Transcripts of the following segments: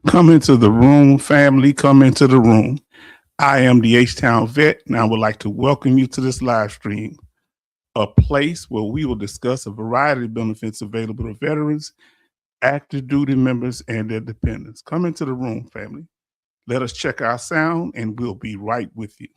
Come into the room, family. Come into the room. I am the H-Town vet, and I would like to welcome you to this live stream, a place where we will discuss a variety of benefits available to veterans, active duty members, and their dependents. Come into the room, family. Let us check our sound, and we'll be right with you.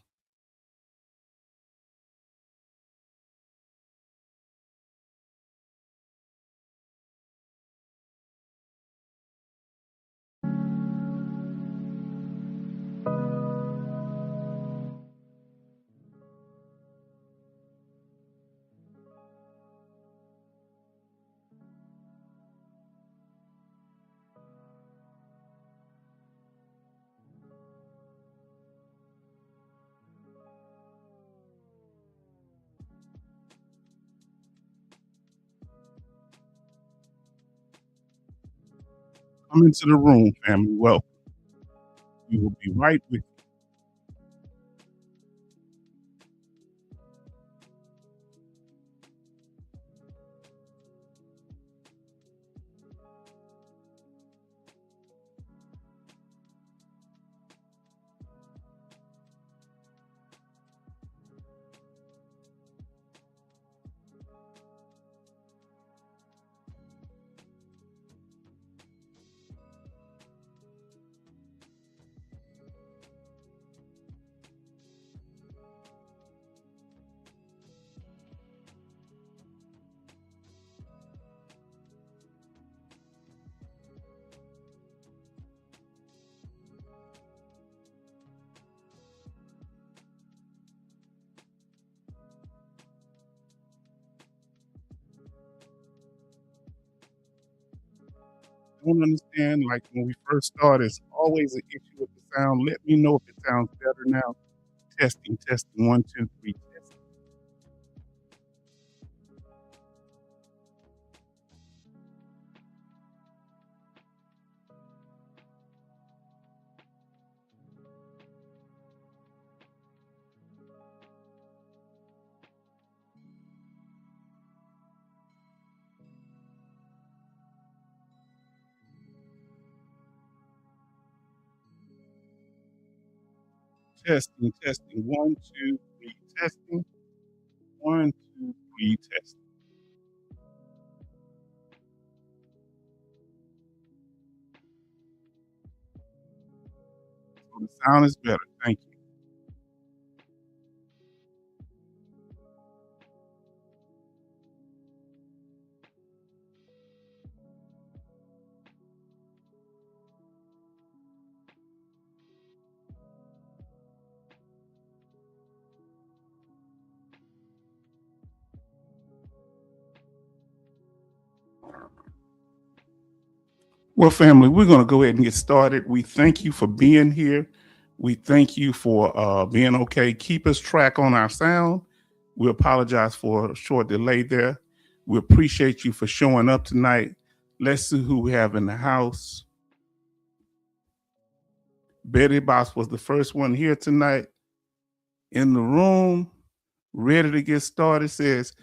Come into the room, family. Welcome. We will be right with you. I don't understand, like when we first started, it's always an issue with the sound. Let me know if it sounds better now. Testing, testing, one, two, three, testing. Testing, testing, one, two, three, testing, one, two, three, testing. So the sound is better. Thank you. Well, family, we're going to go ahead and get started. We thank you for being here. We thank you for being okay. Keep us track on our sound. We apologize for a short delay there. We appreciate you for showing up tonight. Let's see who we have in the house. Betty Boss was the first one here tonight in the room, ready to get started. Says,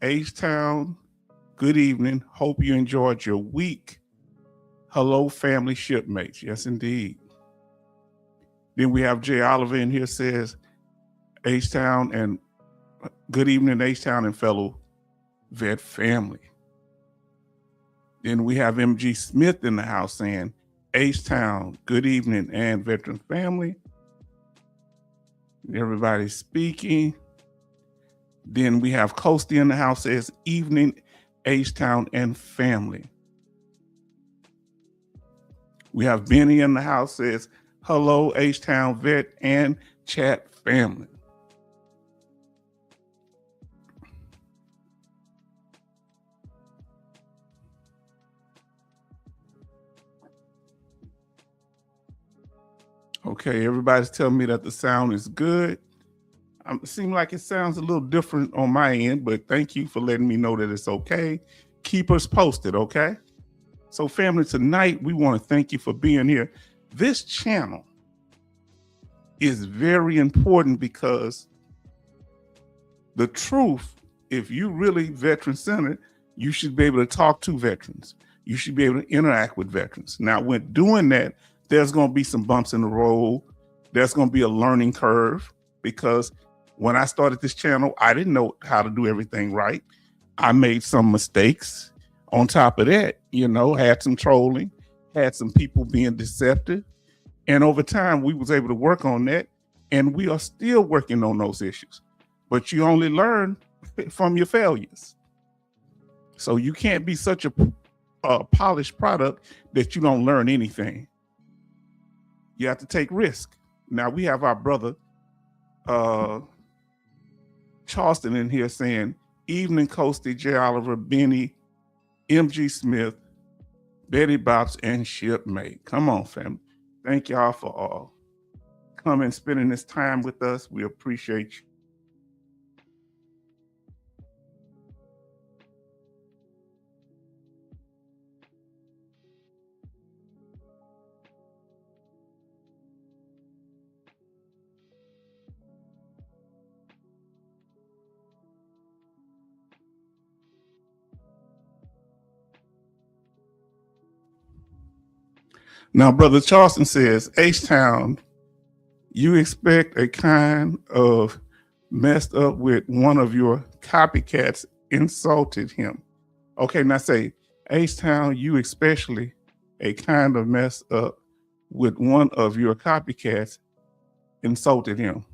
H-Town, good evening. Hope you enjoyed your week. Hello, family shipmates. Yes, indeed. Then we have Jay Oliver in here says, H-Town and good evening, H-Town and fellow vet family. Then we have MG Smith in the house saying, H-Town, good evening, and veteran family. Everybody's speaking. Then we have Coasty in the house says, evening, H-Town and family. We have Benny in the house says, hello, H-Town vet and chat family. Okay, everybody's telling me that the sound is good. It seems like it sounds a little different on my end, but thank you for letting me know that it's okay. Keep us posted, okay? So, family, tonight we want to thank you for being here. This channel is very important because the truth, if you really veteran centered, you should be able to talk to veterans. You should be able to interact with veterans. Now, when doing that, there's going to be some bumps in the road. There's going to be a learning curve, because when I started this channel, I didn't know how to do everything right. I made some mistakes. On top of that, had some trolling, had some people being deceptive. And over time, we was able to work on that. And we are still working on those issues. But you only learn from your failures. So you can't be such a polished product that you don't learn anything. You have to take risk. Now we have our brother Charleston in here saying, evening, Coastie, J. Oliver, Benny, MG Smith, Betty Bops, and Shipmate. Come on, family. Thank y'all for coming, spending this time with us. We appreciate you. Now, Brother Charleston says, H-Town, you expect a kind of messed up with one of your copycats insulted him. Okay, now say, H-Town, you especially a kind of messed up with one of your copycats insulted him.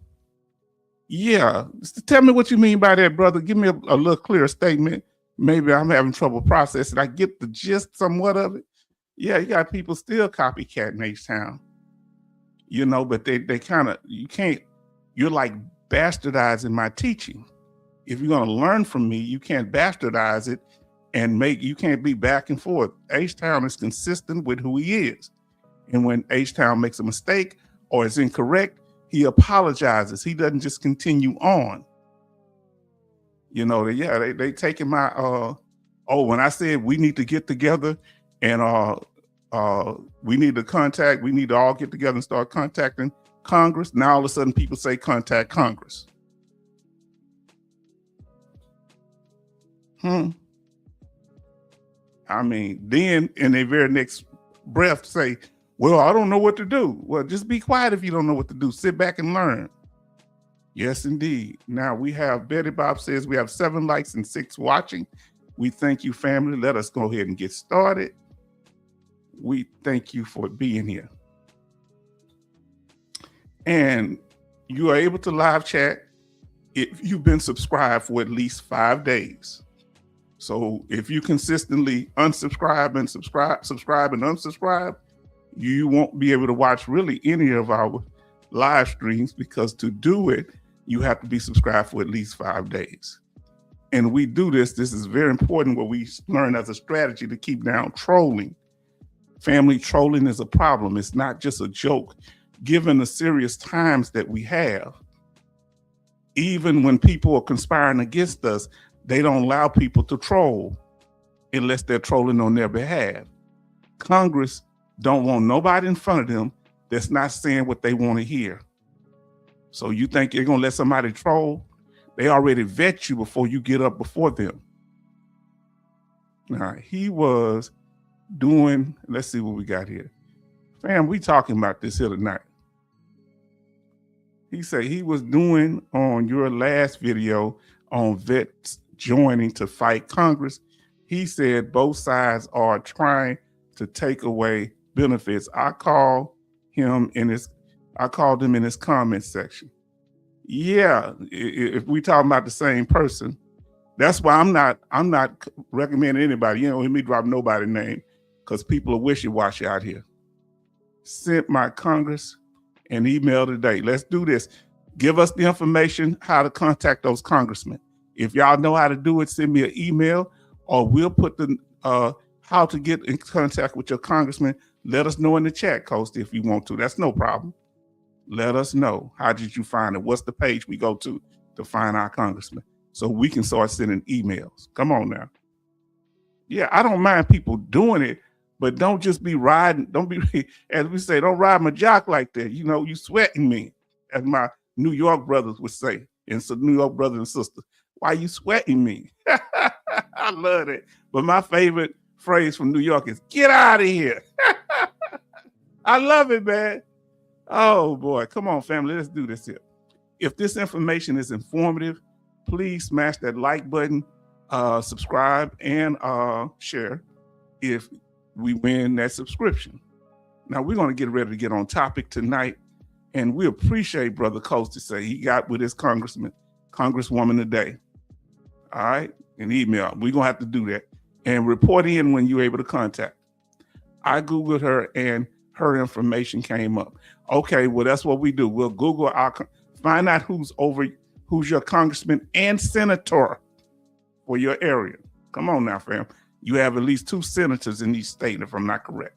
Yeah, tell me what you mean by that, brother. Give me a little clearer statement. Maybe I'm having trouble processing. I get the gist somewhat of it. Yeah, you got people still copycatting H-Town, but they kind of, you're like bastardizing my teaching. If you're going to learn from me, you can't bastardize it and you can't be back and forth. H-Town is consistent with who he is. And when H-Town makes a mistake or is incorrect, he apologizes. He doesn't just continue on. They taking my, when I said we need to get together and we need to all get together and start contacting Congress. Now all of a sudden people say contact Congress. I mean, then in their very next breath say, well, I don't know what to do. Well, just be quiet if you don't know what to do. Sit back and learn. Yes, indeed. Now we have Betty Bob says we have 7 likes and 6 watching. We thank you, family. Let us go ahead and get started. We thank you for being here. And you are able to live chat if you've been subscribed for at least 5 days. So if you consistently unsubscribe and subscribe and unsubscribe, you won't be able to watch really any of our live streams, because to do it, you have to be subscribed for at least 5 days. And we do this. This is very important, what we learn as a strategy to keep down trolling. Family, trolling is a problem. It's not just a joke. Given the serious times that we have, even when people are conspiring against us, they don't allow people to troll unless they're trolling on their behalf. Congress don't want nobody in front of them that's not saying what they want to hear. So you think you're going to let somebody troll? They already vet you before you get up before them. Now, he was doing, let's see what we got here. Fam, we talking about this here tonight. He said he was doing on your last video on vets joining to fight Congress. He said both sides are trying to take away benefits. I called him in his comment section. Yeah, if we talking about the same person, that's why I'm not recommending anybody. You don't hear me drop nobody's name, because people are wishy-washy out here. Sent my Congress an email today. Let's do this. Give us the information how to contact those congressmen. If y'all know how to do it, send me an email, or we'll put the how to get in contact with your congressman. Let us know in the chat, Coast, if you want to. That's no problem. Let us know. How did you find it? What's the page we go to find our congressman, so we can start sending emails? Come on now. Yeah, I don't mind people doing it, but don't just be riding. Don't be, as we say, don't ride my jock like that. You sweating me, as my New York brothers would say, and so New York brothers and sisters. Why you sweating me? I love it. But my favorite phrase from New York is "Get out of here." I love it, man. Oh boy, come on, family, let's do this here. If this information is informative, please smash that like button, subscribe, and share if we win that subscription. Now we're going to get ready to get on topic tonight, and we appreciate Brother Coast to say he got with his congresswoman today. All right, an email. We're going to have to do that and report in when you're able to contact. I Googled her and her information came up. Okay, well, that's what we do. We'll Google find out who's your congressman and senator for your area. Come on now, fam. You have at least 2 senators in each state, if I'm not correct.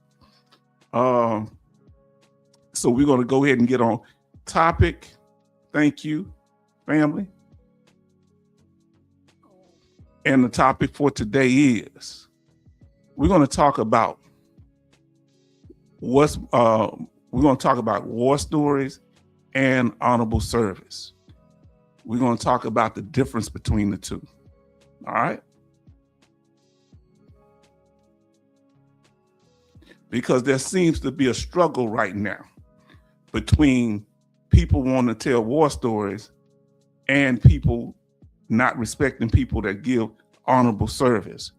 So we're going to go ahead and get on topic. Thank you, family. And the topic for today is we're going to talk about we're going to talk about war stories and honorable service. We're going to talk about the difference between the two. All right. Because there seems to be a struggle right now between people wanting to tell war stories and people not respecting people that give honorable service.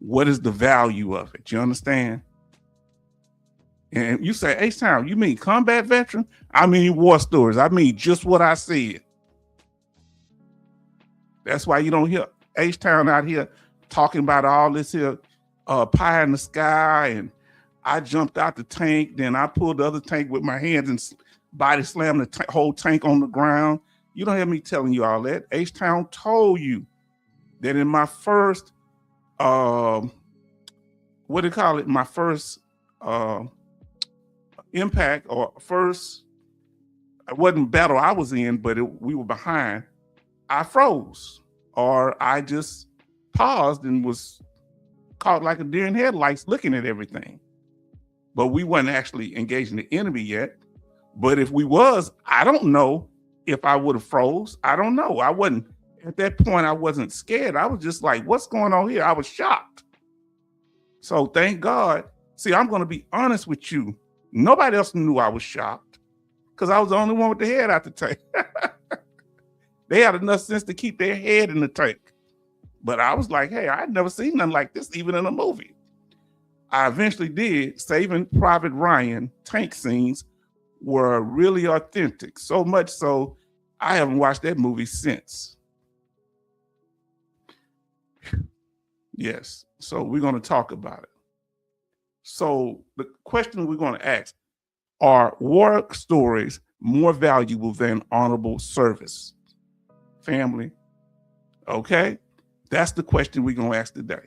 What is the value of it? You understand? And you say, H-Town, you mean combat veteran? I mean war stories. I mean just what I said. That's why you don't hear H-Town out here talking about all this here pie in the sky, and I jumped out the tank, then I pulled the other tank with my hands and body slammed the whole tank on the ground. You don't hear me telling you all that. H-Town told you that in my first, my first impact or first, it wasn't battle I was in, but we were behind. I froze, or I just paused and was caught like a deer in headlights looking at everything. But we weren't actually engaging the enemy yet. But if we was, I don't know if I would have froze. I don't know. I wasn't, at that point, I wasn't scared. I was just like, what's going on here? I was shocked. So thank God. See, I'm going to be honest with you. Nobody else knew I was shocked because I was the only one with the head out the tank. They had enough sense to keep their head in the tank. But I was like, hey, I'd never seen nothing like this, even in a movie. I eventually did. Saving Private Ryan tank scenes were really authentic. So much so, I haven't watched that movie since. Yes, so we're going to talk about it. So the question we're going to ask, are war stories more valuable than honorable service? Family, okay? That's the question we're going to ask today.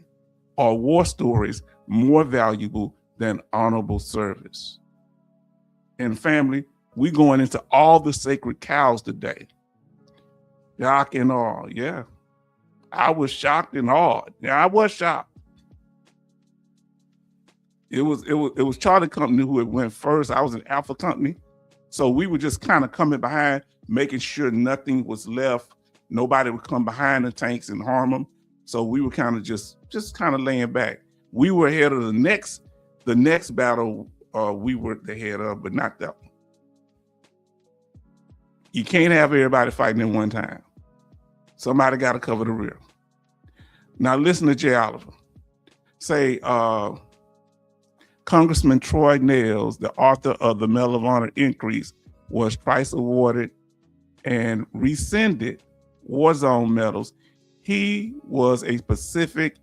Are war stories more valuable than honorable service? And family, we're going into all the sacred cows today. Shock and awe, yeah. I was shocked and awed. Yeah, I was shocked. It was Charlie Company who had went first. I was in Alpha Company. So we were just kind of coming behind, making sure nothing was left. Nobody would come behind the tanks and harm them. So we were kind of just kind of laying back. We were ahead of the next battle we were the head of, but not that one. You can't have everybody fighting at one time. Somebody got to cover the rear. Now listen to Jay Oliver say, Congressman Troy Nehls, the author of the Medal of Honor increase, was twice awarded and rescinded war zone medals. He was a Pacific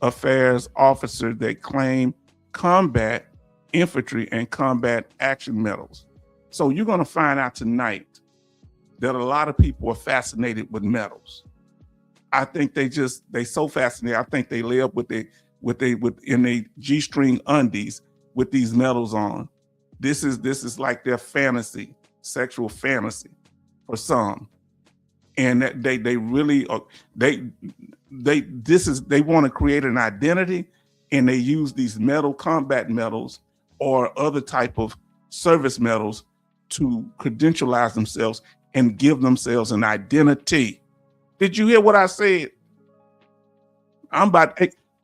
Affairs officer that claimed combat infantry and combat action medals. So you're going to find out tonight that a lot of people are fascinated with medals. I think they so fascinated. I think they lay up in their G-string undies with these medals on. This is like their fantasy, sexual fantasy for some. And that they really they want to create an identity, and they use these combat medals or other type of service medals to credentialize themselves and give themselves an identity. Did you hear what I said?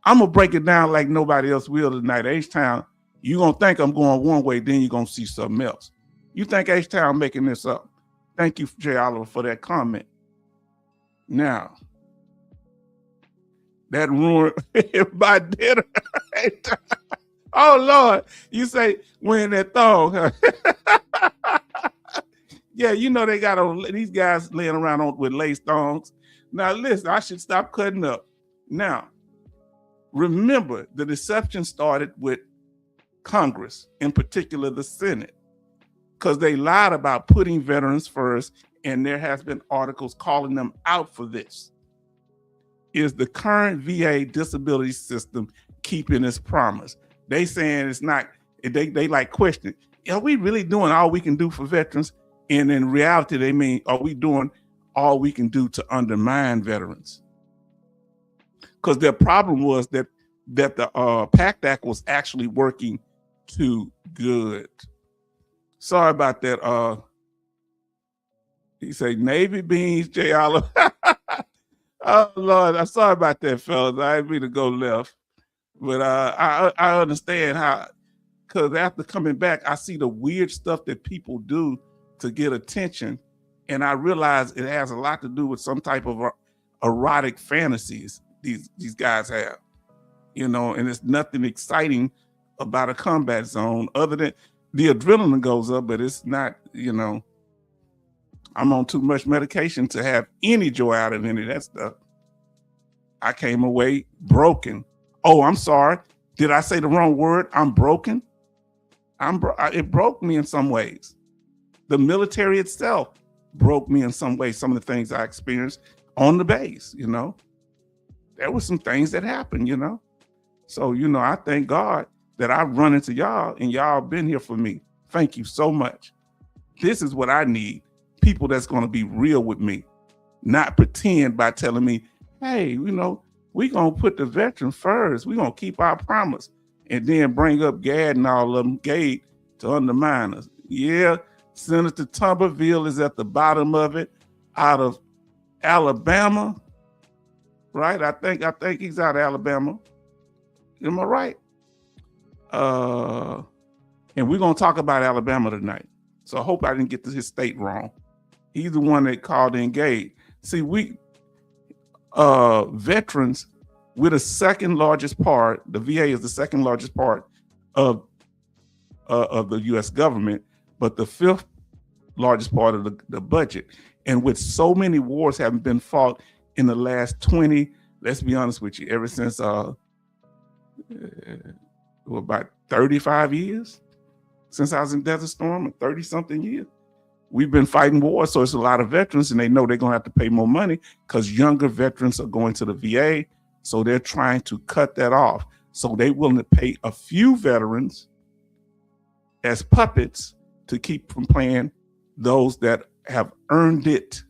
I'm gonna break it down like nobody else will tonight. H-Town, you're gonna think I'm going one way, then you're gonna see something else. You think H-Town making this up? Thank you, Jay Oliver, for that comment. Now, that ruined my dinner. Oh Lord, you say wearing that thong. Yeah, you know they got on these guys laying around with lace thongs. Now listen, I should stop cutting up. Now, remember the deception started with Congress, in particular the Senate, because they lied about putting veterans first, and there has been articles calling them out for this. Is the current VA disability system keeping its promise? They saying it's not. They like questioning, are we really doing all we can do for veterans? And in reality, they mean, are we doing all we can do to undermine veterans? Because their problem was that the PACT Act was actually working too good. Sorry about that. He said Navy beans, Jay Oliver. Oh Lord, I'm sorry about that, fellas. I didn't mean to go left, but I understand how. Because after coming back, I see the weird stuff that people do to get attention, and I realize it has a lot to do with some type of erotic fantasies these guys have, you know. And it's nothing exciting about a combat zone other than the adrenaline goes up, but it's not, you know. I'm on too much medication to have any joy out of any of that stuff. I came away broken. Oh, I'm sorry. Did I say the wrong word? I'm broken. It broke me in some ways. The military itself broke me in some ways. Some of the things I experienced on the base, you know. There were some things that happened, you know. So, you know, I thank God that I've run into y'all and y'all been here for me. Thank you so much. This is what I need. People that's going to be real with me, not pretend by telling me, hey, you know, we're going to put the veteran first. We're going to keep our promise, and then bring up Gad and all of them, Gade, to undermine us. Yeah, Senator Tuberville is at the bottom of it, out of Alabama, right? I think he's out of Alabama. Am I right? And we're going to talk about Alabama tonight. So I hope I didn't get his state wrong. He's the one that called in Gade. See, we veterans, we're the second largest part. The VA is the second largest part of the U.S. government, but the fifth largest part of the budget. And with so many wars having been fought in the last 20, let's be honest with you, ever since about 35 years since I was in Desert Storm, 30-something years. We've been fighting wars, so it's a lot of veterans, and they know they're going to have to pay more money because younger veterans are going to the VA, so they're trying to cut that off. So they're willing to pay a few veterans as puppets to keep from playing those that have earned it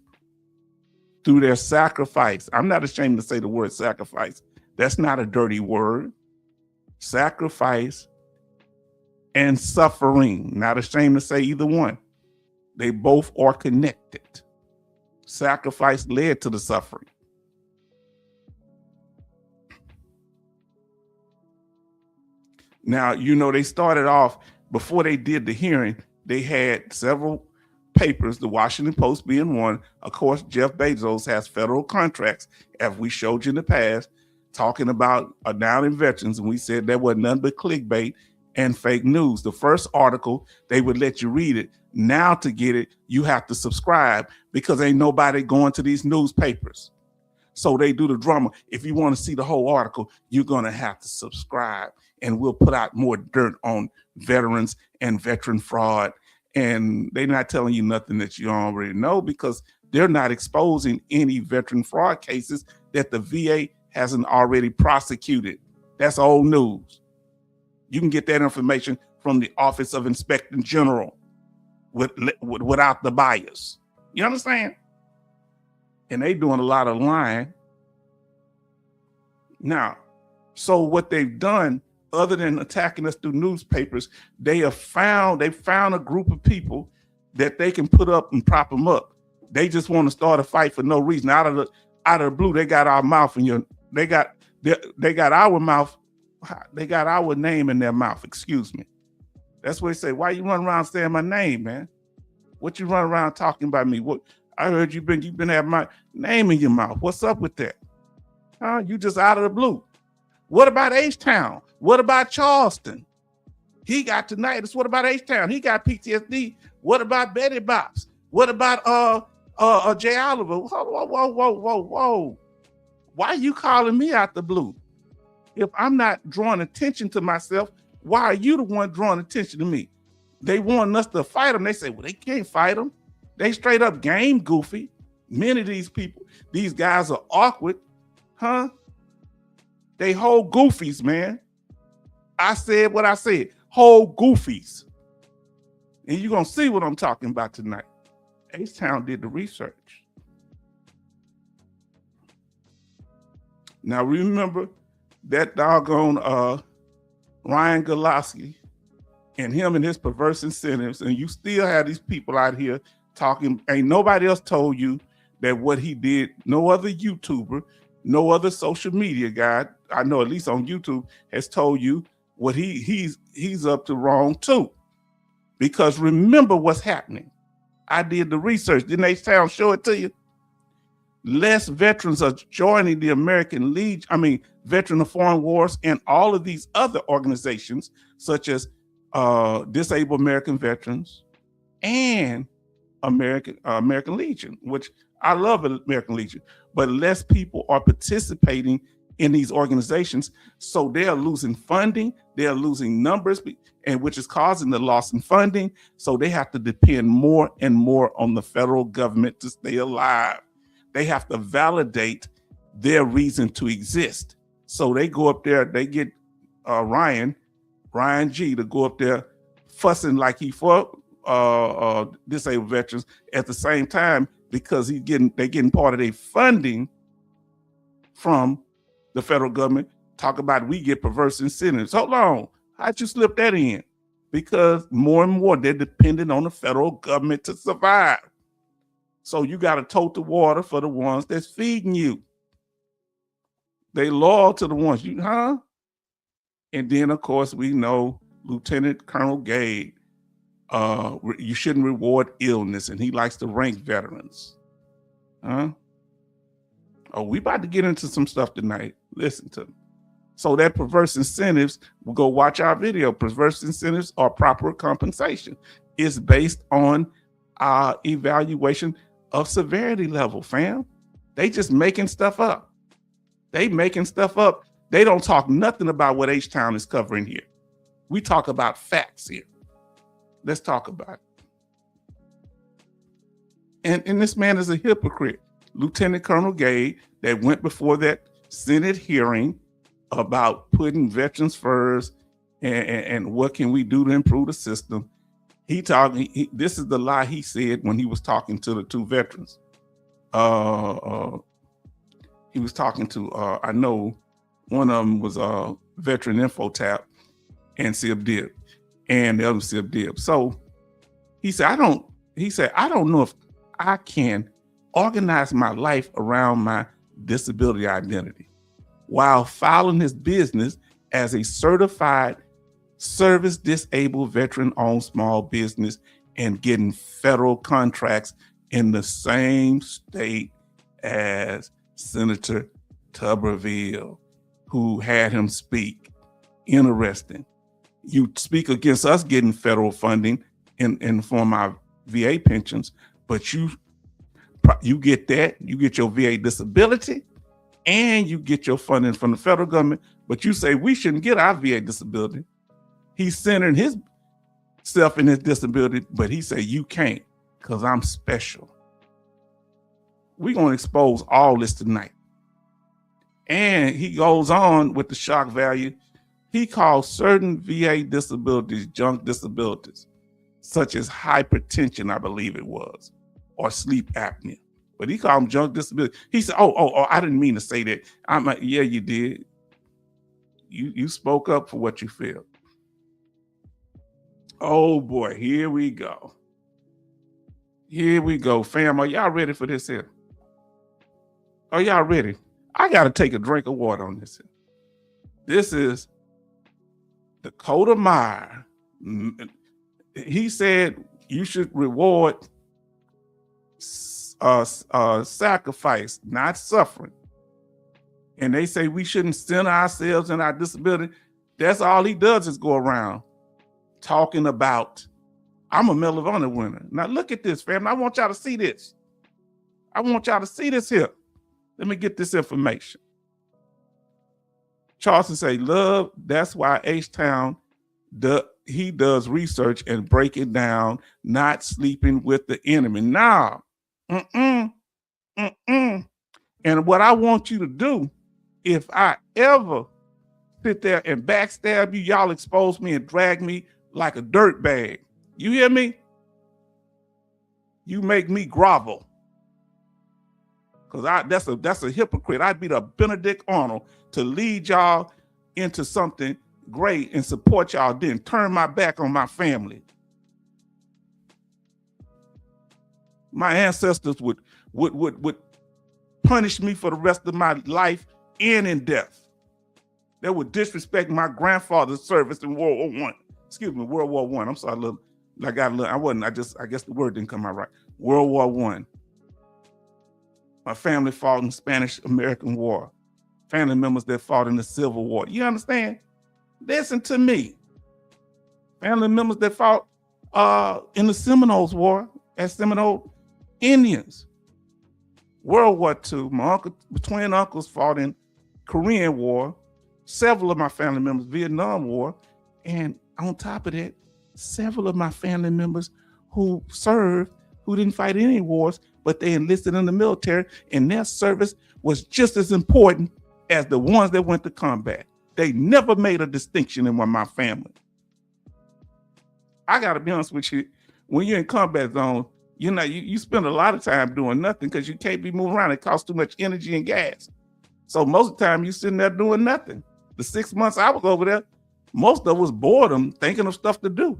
through their sacrifice. I'm not ashamed to say the word sacrifice. That's not a dirty word. Sacrifice and suffering. Not ashamed to say either one. They both are connected. Sacrifice led to the suffering. Now, you know, they started off, before they did the hearing, they had several papers, the Washington Post being one. Of course, Jeff Bezos has federal contracts, as we showed you in the past, talking about down in veterans, and we said there was none but clickbait and fake news. The first article, they would let you read it. Now to get it, you have to subscribe because ain't nobody going to these newspapers. So they do the drama. If you want to see the whole article, you're going to have to subscribe, and we'll put out more dirt on veterans and veteran fraud. And they're not telling you nothing that you already know because they're not exposing any veteran fraud cases that the VA hasn't already prosecuted. That's old news. You can get that information from the Office of Inspector General without the bias. You understand? And they doing a lot of lying. Now, so what they've done, other than attacking us through newspapers, they found a group of people that they can put up and prop them up. They just want to start a fight for no reason. Out of the blue, they got our mouth in your, they got They got our mouth. They got our name in their mouth. Excuse me. That's what they say. Why you run around saying my name, man? What you run around talking about me? What I heard you've been having my name in your mouth. What's up with that? Huh? You just out of the blue. What about H-Town? What about Charleston? He got tinnitus. What about H-Town? He got PTSD. What about Betty Bops? What about Jay Oliver? Whoa. Why are you calling me out the blue? If I'm not drawing attention to myself, why are you the one drawing attention to me? They want us to fight them. They say, well, they can't fight them. They straight up game goofy. Many of these people, these guys are awkward, huh? They whole goofies, man. I said what I said, whole goofies. And you're going to see what I'm talking about tonight. H-Town did the research. Now remember that doggone Ryan Galaski and him and his perverse incentives, and you still have these people out here talking. Ain't nobody else told you that what he did, no other YouTuber, no other social media guy, I know at least on YouTube, has told you what he's up to wrong too. Because remember what's happening. I did the research. Didn't H-Town show it to you? Less veterans are joining the American Legion, Veteran of Foreign Wars, and all of these other organizations, such as Disabled American Veterans and American Legion, which I love American Legion, but less people are participating in these organizations. So they're losing funding, they're losing numbers, and which is causing the loss in funding. So they have to depend more and more on the federal government to stay alive. They have to validate their reason to exist. So they go up there, they get Ryan G to go up there fussing like he for disabled veterans at the same time, because they're getting part of their funding from the federal government. Talk about we get perverse incentives. Hold on, how'd you slip that in? Because more and more they're dependent on the federal government to survive. So you got to tote the water for the ones that's feeding you. They loyal to the ones huh? And then of course we know Lieutenant Colonel Gage, you shouldn't reward illness, and he likes to rank veterans. Huh? Oh, we about to get into some stuff tonight. Listen to me. So that perverse incentives, we'll go watch our video. Perverse incentives are proper compensation. It's based on our evaluation of severity level, fam. They just making stuff up. They making stuff up. They don't talk nothing about what H-Town is covering here. We talk about facts here. Let's talk about it. And this man is a hypocrite. Lieutenant Colonel Gage, that went before that Senate hearing about putting veterans first and what can we do to improve the system. This is the lie he said when he was talking to the two veterans. He was talking to, I know one of them was Veteran Infotap and Sib Dib, and the other Sib Dib. So he said, I don't know if I can organize my life around my disability identity while filing his business as a certified service disabled veteran-owned small business and getting federal contracts in the same state as Senator Tuberville, who had him speak. Interesting. You speak against us getting federal funding in the form of VA pensions, but you get that, you get your VA disability, and you get your funding from the federal government, but you say we shouldn't get our VA disability. He's centering himself in his disability, but he say you can't because I'm special. We're going to expose all this tonight. And he goes on with the shock value. He calls certain VA disabilities junk disabilities, such as hypertension, I believe it was, or sleep apnea. But he called them junk disability. He said, oh, I didn't mean to say that. I'm like, yeah, you did. You spoke up for what you feel. Oh boy, here we go. Here we go, fam. Are y'all ready for this here? Are y'all ready? I got to take a drink of water on this here. This is Dakota Meyer. He said you should reward sacrifice, not suffering. And they say we shouldn't center ourselves in our disability. That's all he does is go around talking about, I'm a Medal of Honor winner. Now look at this, family. I want y'all to see this. I want y'all to see this here. Let me get this information. Charleston say, love, that's why H-Town, he does research and break it down, not sleeping with the enemy. Now, And what I want you to do, if I ever sit there and backstab you, y'all expose me and drag me like a dirt bag. You hear me? You make me grovel. Because that's a hypocrite. I'd be the Benedict Arnold to lead y'all into something great and support y'all, then turn my back on my family. My ancestors would punish me for the rest of my life and in death. They would disrespect my grandfather's service in World War I. Excuse me, World War I. I'm sorry, I guess the word didn't come out right. World War I. My family fought in the Spanish-American War. Family members that fought in the Civil War. You understand? Listen to me. Family members that fought in the Seminoles War as Seminole Indians. World War II, my twin uncles fought in Korean War. Several of my family members, Vietnam War. And on top of that, several of my family members who served, who didn't fight any wars, but they enlisted in the military, and their service was just as important as the ones that went to combat. They never made a distinction in my family. I gotta be honest with you, when you're in combat zone, you spend a lot of time doing nothing because you can't be moving around. It costs too much energy and gas. So most of the time you're sitting there doing nothing. The 6 months I was over there, most of it was boredom, thinking of stuff to do.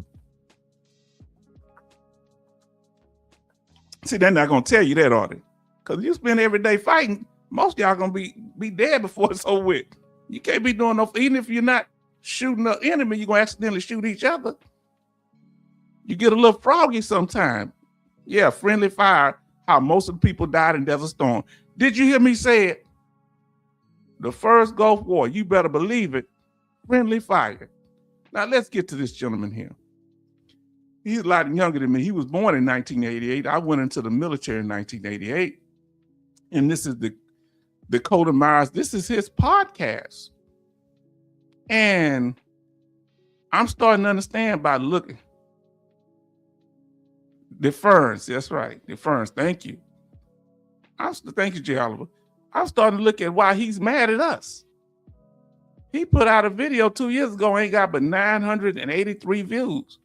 See, they're not gonna tell you that, are they? Because you spend every day fighting, most of y'all gonna be dead before it's over with. You can't be doing no, even if you're not shooting the enemy, you're gonna accidentally shoot each other. You get a little froggy sometime. Yeah, friendly fire, how most of the people died in Desert Storm. Did you hear me say it? The first Gulf War, you better believe it, friendly fire. Now let's get to this gentleman here. He's a lot younger than me. He was born in 1988. I went into the military in 1988. And this is Dakota Myers. This is his podcast. And I'm starting to understand by looking. The Ferns, that's right. The Ferns, thank you. Thank you, Jay Oliver. I'm starting to look at why he's mad at us. He put out a video 2 years ago, ain't got but 983 views.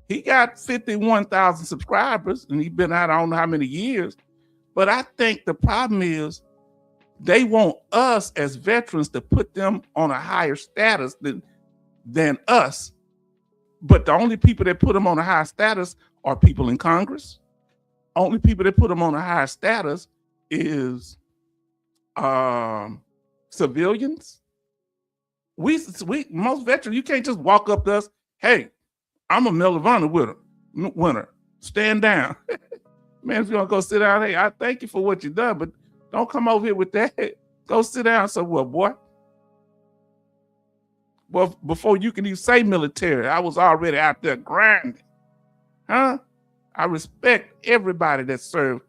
He got 51,000 subscribers, and he's been out I don't know how many years. But I think the problem is they want us as veterans to put them on a higher status than us. But the only people that put them on a higher status are people in Congress. Only people that put them on a higher status is civilians. We most veterans, you can't just walk up to us, hey, I'm a Medal of Honor winner. Stand down. Man, if you're gonna go sit down, hey, I thank you for what you done, but don't come over here with that. Go sit down somewhere, boy. Well, before you can even say military, I was already out there grinding. Huh? I respect everybody that served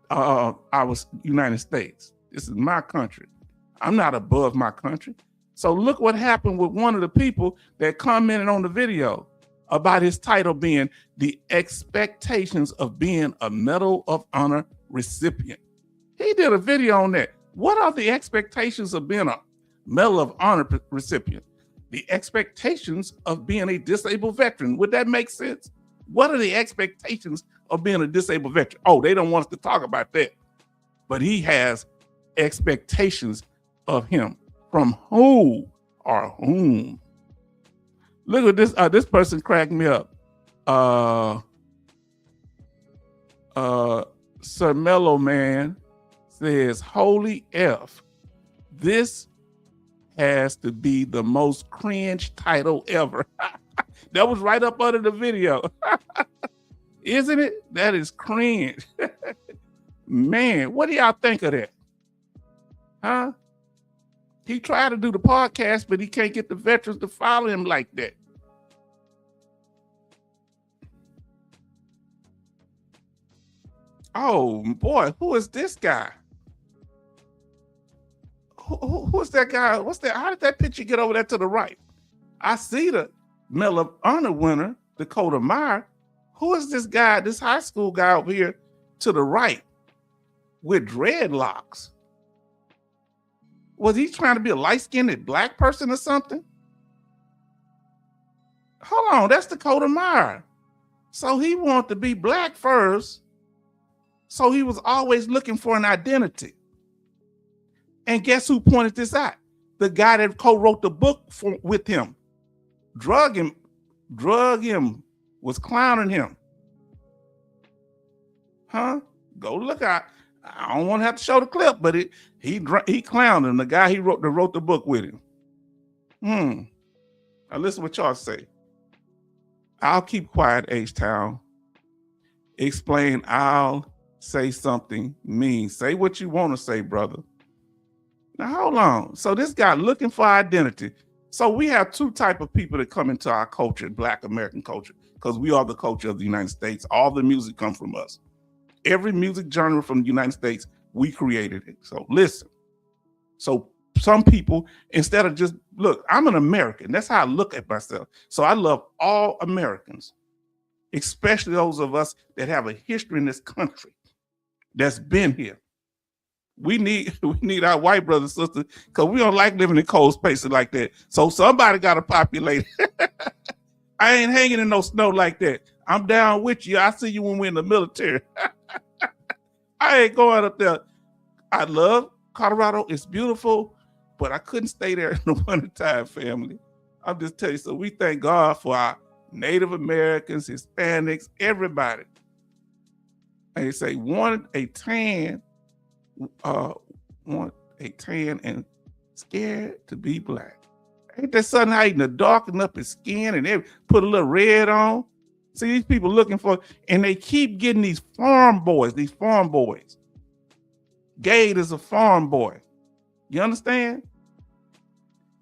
our United States. This is my country. I'm not above my country. So look what happened with one of the people that commented on the video about his title being The Expectations of Being a Medal of Honor Recipient. He did a video on that. What are the expectations of being a Medal of Honor recipient? The expectations of being a disabled veteran. Would that make sense? What are the expectations of being a disabled veteran? Oh, they don't want us to talk about that. But he has expectations of him. From who or whom? Look at this. This person cracked me up. Sir Mellow Man says, holy F. This has to be the most cringe title ever. That was right up under the video. Isn't it? That is cringe. Man, what do y'all think of that? Huh? He tried to do the podcast, but he can't get the veterans to follow him like that. Oh boy, who is this guy? Who's that guy? What's that? How did that picture get over there to the right? I see the Medal of Honor winner, Dakota Meyer. Who is this guy, this high school guy over here to the right with dreadlocks? Was he trying to be a light-skinned black person or something? Hold on, that's Dakota Meyer. So he wanted to be black first. So he was always looking for an identity. And guess who pointed this out? The guy that co-wrote the book with him. Drug him, was clowning him. Huh? Go look out. I don't want to have to show the clip, but he clowned him, the guy that wrote the book with him. Now listen what y'all say. I'll keep quiet, H-Town. Explain, I'll say something mean. Say what you want to say, brother. Now hold on. So this guy looking for identity. So we have two type of people that come into our culture, Black American culture, because we are the culture of the United States. All the music comes from us. Every music genre from the United States, we created it. So listen. So some people, instead of just, look, I'm an American. That's how I look at myself. So I love all Americans, especially those of us that have a history in this country that's been here. We need our white brothers and sisters because we don't like living in cold spaces like that. So somebody got to populate. I ain't hanging in no snow like that. I'm down with you. I see you when we're in the military. I ain't going up there. I love Colorado. It's beautiful, but I couldn't stay there in the wintertime, family. I'm just telling you. So we thank God for our Native Americans, Hispanics, everybody. And they say want a tan and scared to be black. Ain't that something hiding to darken up his skin and they put a little red on? See, these people looking for, and they keep getting these farm boys. Gade is a farm boy. You understand?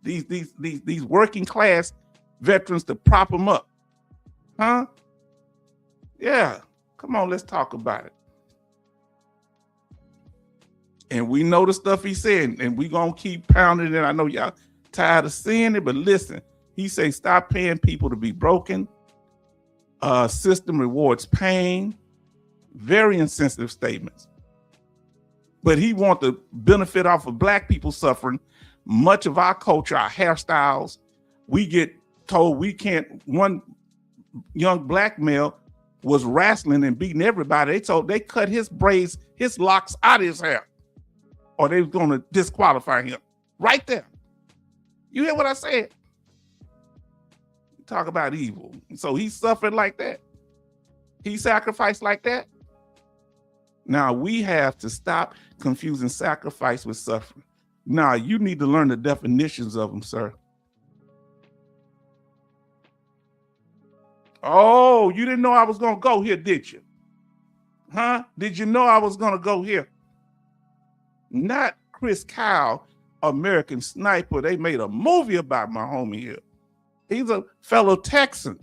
These working class veterans to prop them up. Huh? Yeah. Come on, let's talk about it. And we know the stuff he said, and we gonna keep pounding it. I know y'all tired of seeing it, but listen, he say stop paying people to be broken. System rewards pain. Very insensitive statements. But he want the benefit off of black people suffering. Much of our culture, our hairstyles, we get told we can't. One young black male was wrestling and beating everybody. They cut his braids, his locks out of his hair, or they was going to disqualify him. Right there. You hear what I said? Talk about evil. So he suffered like that. He sacrificed like that. Now we have to stop confusing sacrifice with suffering. Now you need to learn the definitions of them, sir. Oh, you didn't know I was going to go here, did you? Huh? Did you know I was going to go here? Not Chris Kyle, American Sniper. They made a movie about my homie here. He's a fellow Texan.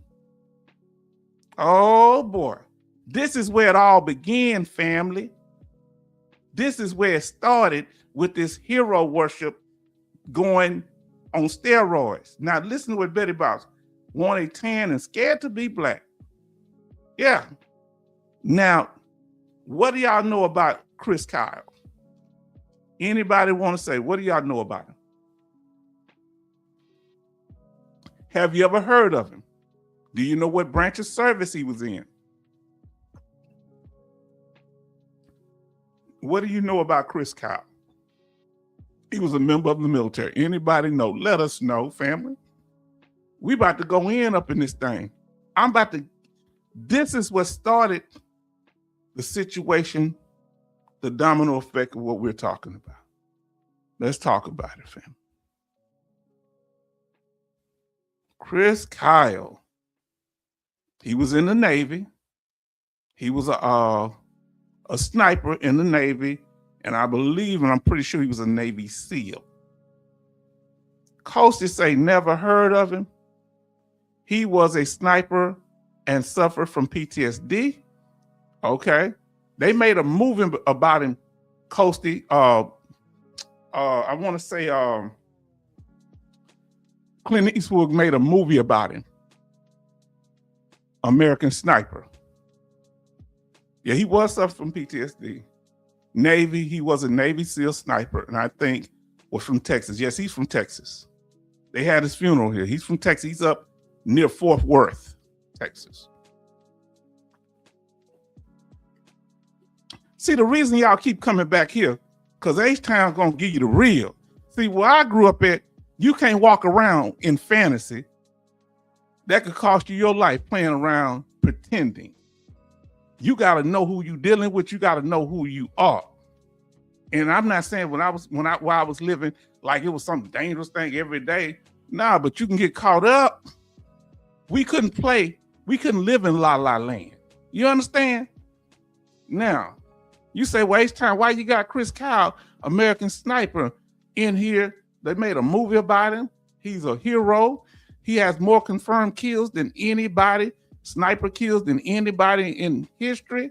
Oh boy. This is where it all began, family. This is where it started with this hero worship going on steroids. Now listen to what Betty Boss want a tan and scared to be black. Yeah. Now, what do y'all know about Chris Kyle? Anybody want to say, what do y'all know about him? Have you ever heard of him? Do you know what branch of service he was in? What do you know about Chris Kyle? He was a member of the military. Anybody know? Let us know, family. We about to go in up in this thing. This is what started the situation, the domino effect of what we're talking about. Let's talk about it, family. Chris Kyle. He was in the Navy. He was a sniper in the Navy, and I believe, and I'm pretty sure he was a Navy SEAL. Coastie say never heard of him. He was a sniper and suffered from PTSD. Okay. They made a movie about him, Coastie. I want to say Clint Eastwood made a movie about him. American Sniper. Yeah, he was suffering from PTSD. Navy, he was a Navy SEAL sniper, and I think was from Texas. Yes, he's from Texas. They had his funeral here. He's from Texas. He's up near Fort Worth, Texas. See, the reason y'all keep coming back here, because H-Town's going to give you the real. See, where I grew up at, you can't walk around in fantasy. That could cost you your life playing around pretending. You got to know who you're dealing with. You got to know who you are. And I'm not saying while I was living like it was some dangerous thing every day. Nah, but you can get caught up. We couldn't play. We couldn't live in La La Land. You understand? Now, you say, well, H-Town, why you got Chris Kyle, American Sniper, in here? They made a movie about him. He's a hero. He has more confirmed kills than anybody, sniper kills than anybody in history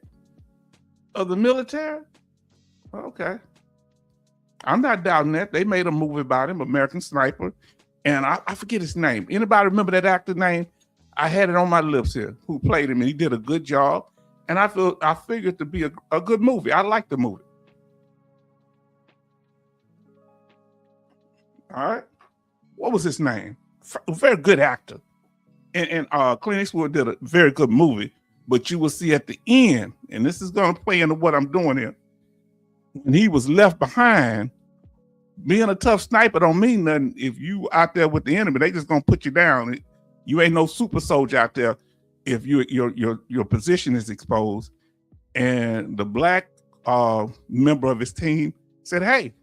of the military. Okay. I'm not doubting that. They made a movie about him, American Sniper, and I forget his name. Anybody remember that actor's name? I had it on my lips here, who played him, and he did a good job. And I figured to be a good movie. I like the movie. All right. What was his name? A very good actor. And Clint Eastwood did a very good movie. But you will see at the end, and this is going to play into what I'm doing here, when he was left behind, being a tough sniper don't mean nothing if you out there with the enemy. They just going to put you down. You ain't no super soldier out there if your position is exposed. And the black member of his team said, hey,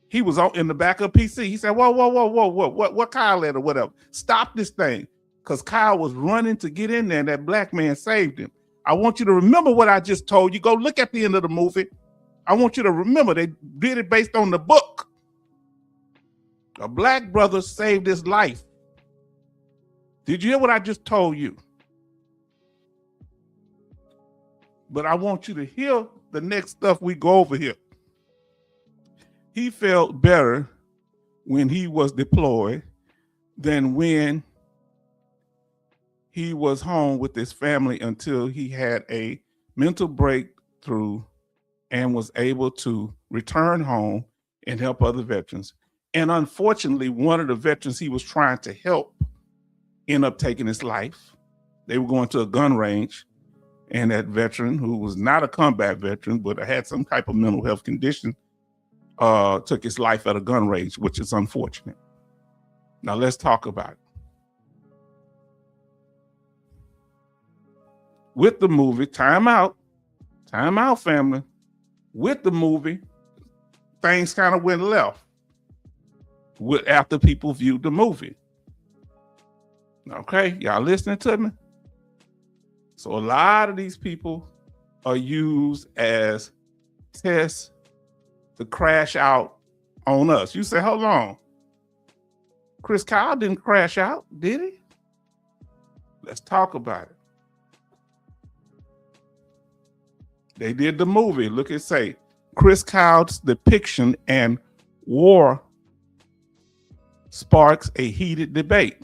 he was in the back of PC. He said, whoa, what Kyle at or whatever. Stop this thing. Because Kyle was running to get in there and that black man saved him. I want you to remember what I just told you. Go look at the end of the movie. I want you to remember they did it based on the book. A black brother saved his life. Did you hear what I just told you? But I want you to hear the next stuff we go over here. He felt better when he was deployed than when he was home with his family until he had a mental breakthrough and was able to return home and help other veterans. And unfortunately, one of the veterans he was trying to help ended up taking his life. They were going to a gun range, and that veteran, who was not a combat veteran, but had some type of mental health condition, took his life at a gun range, which is unfortunate. Now let's talk about it. With the movie, time out, family. With the movie, things kind of went left after people viewed the movie. Okay, y'all listening to me? So a lot of these people are used as tests to crash out on us. You say, hold on. Chris Kyle didn't crash out, did he? Let's talk about it. They did the movie. Look at say, Chris Kyle's depiction and war sparks a heated debate.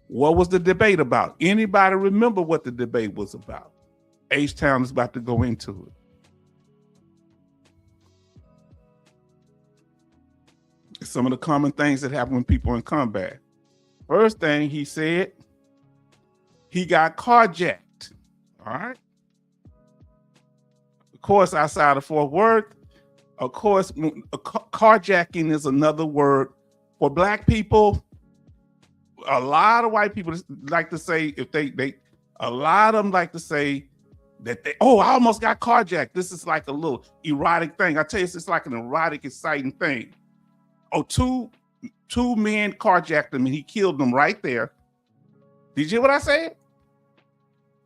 What was the debate about? Anybody remember what the debate was about? H-Town is about to go into it. Some of the common things that happen when people are in combat. First thing he said, he got carjacked. All right. Of course, outside of Fort Worth, of course, carjacking is another word for black people. A lot of white people like to say, a lot of them like to say that I almost got carjacked. This is like a little erotic thing. I tell you, it's like an erotic, exciting thing. Oh, two 2 men carjacked him and he killed them right there. Did you hear what I said?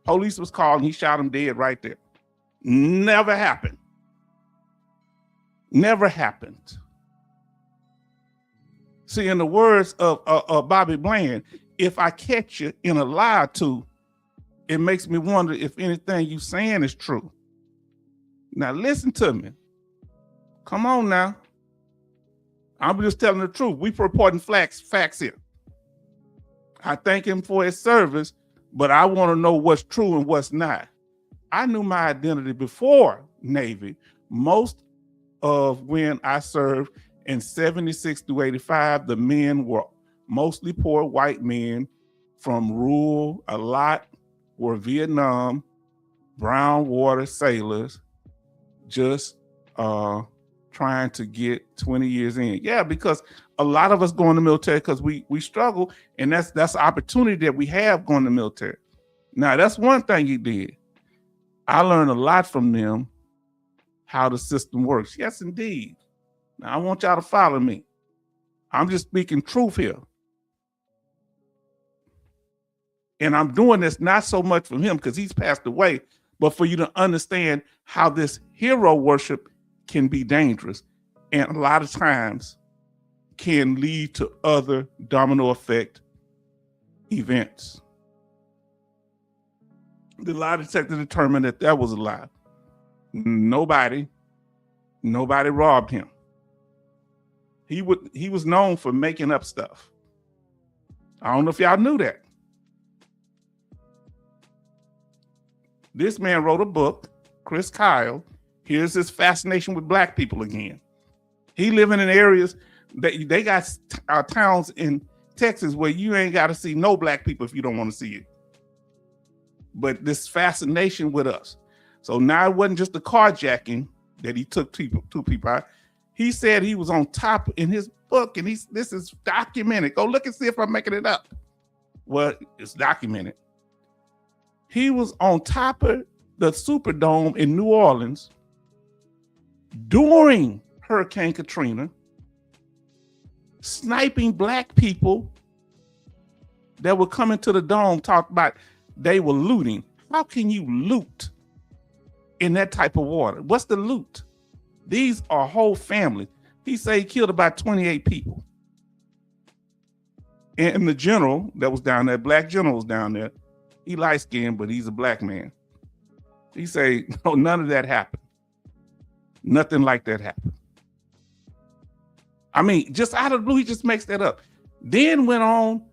Police was called and he shot him dead right there. Never happened. Never happened. See, in the words of Bobby Bland, if I catch you in a lie or two, it makes me wonder if anything you saying is true. Now listen to me. Come on now. I'm just telling the truth. We reporting facts here. I thank him for his service, but I want to know what's true and what's not. I knew my identity before Navy. Most of when I served in 76 through 85, the men were mostly poor white men from rural. A lot were Vietnam, brown water sailors, just trying to get 20 years in. Yeah, because a lot of us go in the military because we struggle, and that's the opportunity that we have going to the military. Now, that's one thing he did. I learned a lot from them, how the system works. Yes, indeed. Now, I want y'all to follow me. I'm just speaking truth here. And I'm doing this not so much from him because he's passed away, but for you to understand how this hero worship can be dangerous and a lot of times can lead to other domino effect events. The lie detector determined that that was a lie. Nobody robbed him. He was known for making up stuff. I don't know if y'all knew that. This man wrote a book, Chris Kyle. Here's his fascination with black people again. He living in areas that they got towns in Texas where you ain't got to see no black people if you don't want to see it. But this fascination with us. So now it wasn't just the carjacking that he took two people out. He said he was on top in his book, and this is documented. Go look and see if I'm making it up. Well, it's documented. He was on top of the Superdome in New Orleans during Hurricane Katrina, sniping black people that were coming to the dome, talked about they were looting. How can you loot in that type of water? What's the loot? These are whole families. He said he killed about 28 people. And the general that was down there, black general was down there, he light-skinned, but he's a black man. He said, no, none of that happened. Nothing like that happened. I mean, just out of the blue, he just makes that up. Then went on,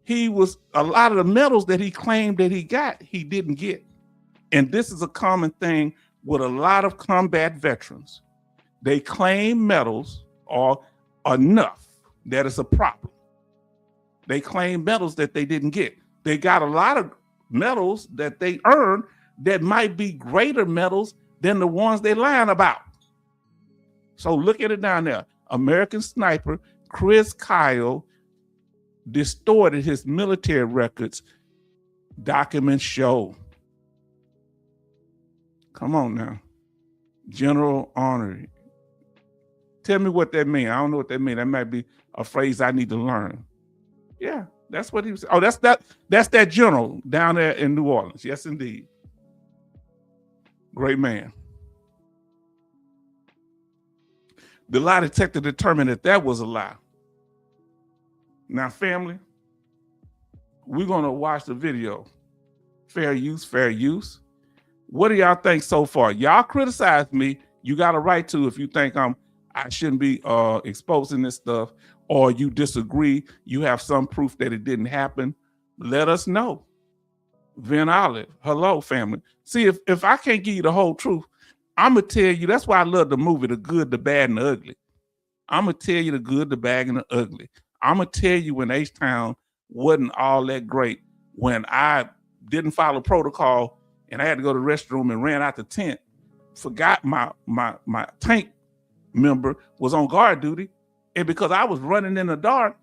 a lot of the medals that he claimed that he got, he didn't get. And this is a common thing with a lot of combat veterans. They claim medals are enough that it's a problem. They claim medals that they didn't get. They got a lot of medals that they earned that might be greater medals than the ones they're lying about. So look at it down there. American Sniper, Chris Kyle, distorted his military records. Documents show. Come on now. General Honor. Tell me what that means. I don't know what that means. That might be a phrase I need to learn. Yeah, that's what he was. Oh, that's that general down there in New Orleans. Yes, indeed. Great man. The lie detector determined that was a lie. Now, family, we're going to watch the video. Fair use, fair use. What do y'all think so far? Y'all criticize me. You got a right to if you think I shouldn't be exposing this stuff, or you disagree, you have some proof that it didn't happen, let us know. Vin Olive, hello, family. See, if I can't give you the whole truth, I'm going to tell you, that's why I love the movie, The Good, the Bad, and the Ugly. I'm going to tell you the good, the bad, and the ugly. I'm going to tell you when H-Town wasn't all that great, when I didn't follow protocol and I had to go to the restroom and ran out the tent, forgot my tank member was on guard duty, and because I was running in the dark,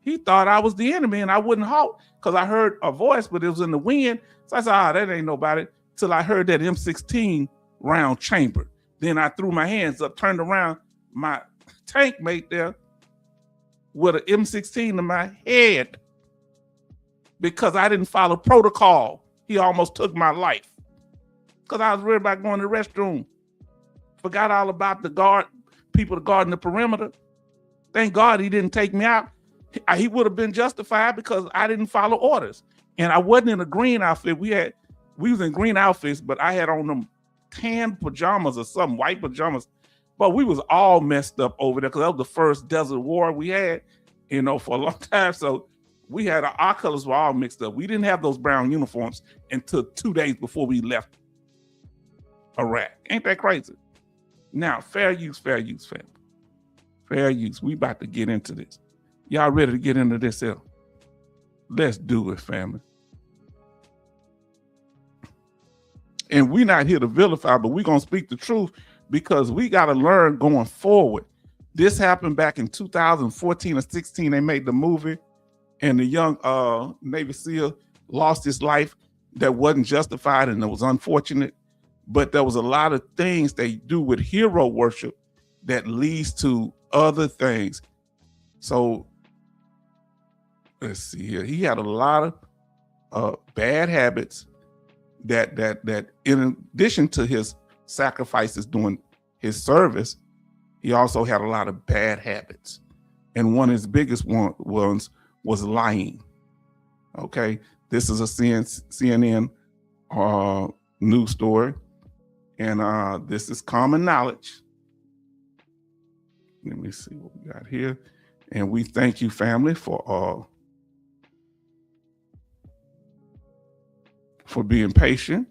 he thought I was the enemy and I wouldn't halt because I heard a voice, but it was in the wind. So I said, that ain't nobody, till I heard that M16 round chamber. Then I threw my hands up, turned around, my tank mate there with an M16 in my head because I didn't follow protocol. He almost took my life because I was worried about going to the restroom. Forgot all about the people guarding the perimeter. Thank God he didn't take me out. He would have been justified because I didn't follow orders. And I wasn't in a green outfit. We was in green outfits, but I had on them tan pajamas or something, white pajamas. But we was all messed up over there because that was the first desert war we had, for a long time. So we had our colors were all mixed up. We didn't have those brown uniforms until 2 days before we left Iraq. Ain't that crazy? Now, fair use, family. Fair use. We about to get into this. Y'all ready to get into this here? Let's do it, family. And we're not here to vilify, but we're going to speak the truth because we got to learn going forward. This happened back in 2014 or 16. They made the movie, and the young Navy SEAL lost his life that wasn't justified, and it was unfortunate. But there was a lot of things they do with hero worship that leads to other things. So let's see here. He had a lot of bad habits that in addition to his sacrifices during his service, he also had a lot of bad habits. And one of his biggest ones was lying. Okay. This is a CNN news story. And this is common knowledge. Let me see what we got here. And we thank you, family, for being patient.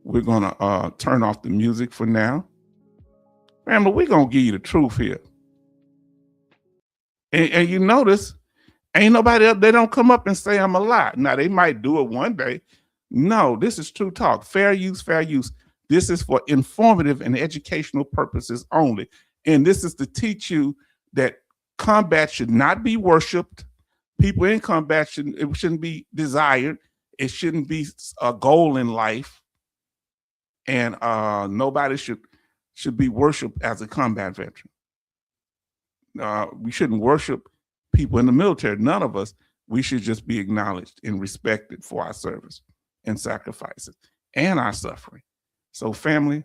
We're gonna turn off the music for now. Family, we're gonna give you the truth here. And you notice, ain't nobody else, they don't come up and say I'm a lie. Now, they might do it one day. No, this is true talk. Fair use, fair use. This is for informative and educational purposes only. And this is to teach you that combat should not be worshiped. People in combat shouldn't be desired. It shouldn't be a goal in life. And nobody should be worshiped as a combat veteran. We shouldn't worship people in the military. None of us. We should just be acknowledged and respected for our service and sacrifices and our suffering. So, family,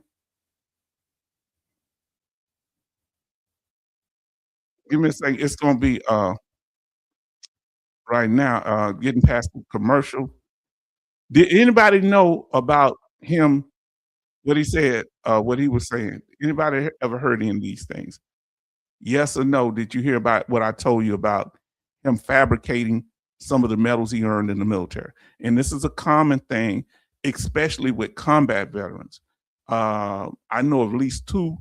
give me a second. It's going to be right now, getting past the commercial. Did anybody know about him, what he said, what he was saying? Anybody ever heard any of these things? Yes or no? Did you hear about what I told you about him fabricating some of the medals he earned in the military? And this is a common thing, especially with combat veterans. I know of at least two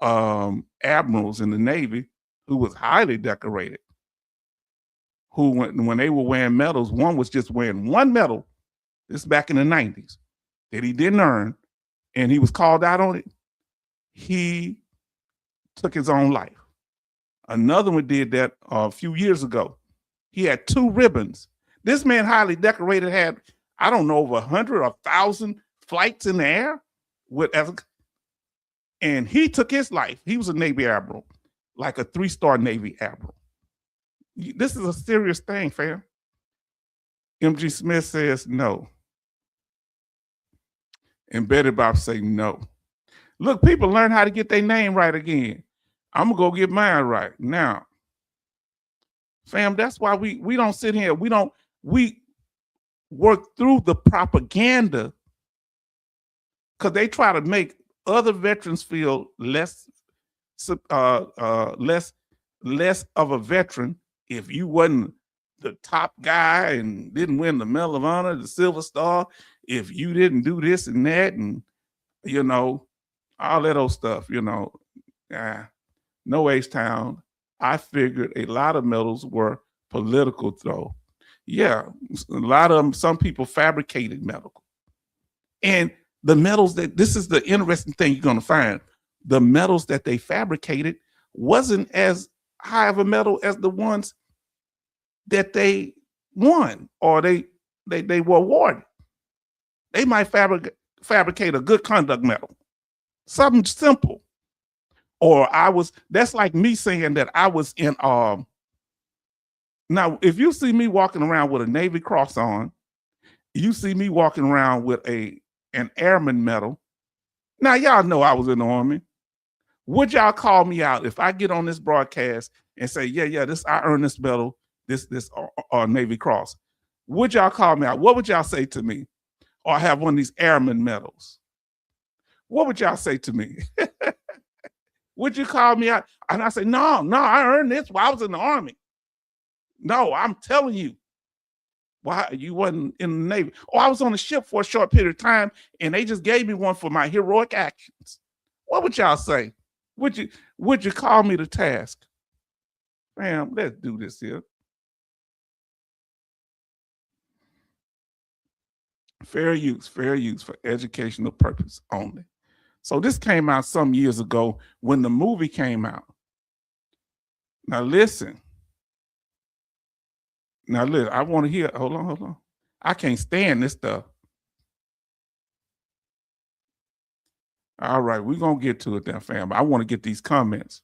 admirals in the Navy who was highly decorated, who when they were wearing medals, one was just wearing one medal, this back in the 90s, that he didn't earn, and he was called out on it. He took his own life. Another one did that a few years ago. He had 2 ribbons. This man, highly decorated, had, I don't know, over 100 or 1,000 flights in the air. And he took his life. He was a Navy admiral, like a 3-star Navy admiral. This is a serious thing, fam. MG Smith says no. And Betty Bob say no. Look, people learn how to get their name right again. I'm gonna go get mine right now. Fam, that's why we don't sit here. We work through the propaganda because they try to make other veterans feel less of a veteran if you wasn't the top guy and didn't win the Medal of Honor, the Silver Star, if you didn't do this and that, and all that old stuff. No H-Town. I figured a lot of medals were political, though. Yeah, a lot of them. Some people fabricated medical, and the medals this is the interesting thing you're going to find. The medals that they fabricated wasn't as high of a medal as the ones that they won or they were awarded. They might fabricate a good conduct medal, something simple. Or that's like me saying that I was in Now, if you see me walking around with a Navy Cross on, you see me walking around with an airman medal. Now, y'all know I was in the Army. Would y'all call me out if I get on this broadcast and say, yeah, this I earned this medal, this Navy Cross? Would y'all call me out? What would y'all say to me? Or I have one of these airman medals? What would y'all say to me? Would you call me out? And I say, no, I earned this while I was in the Army. No, I'm telling you. Why you wasn't in the Navy? Oh, I was on the ship for a short period of time, and they just gave me one for my heroic actions. What would y'all say? Would you call me to task? Fam, let's do this here. Fair use for educational purpose only. So this came out some years ago when the movie came out. Now listen. I want to hear. Hold on. I can't stand this stuff. All right, we're going to get to it then, fam. I want to get these comments.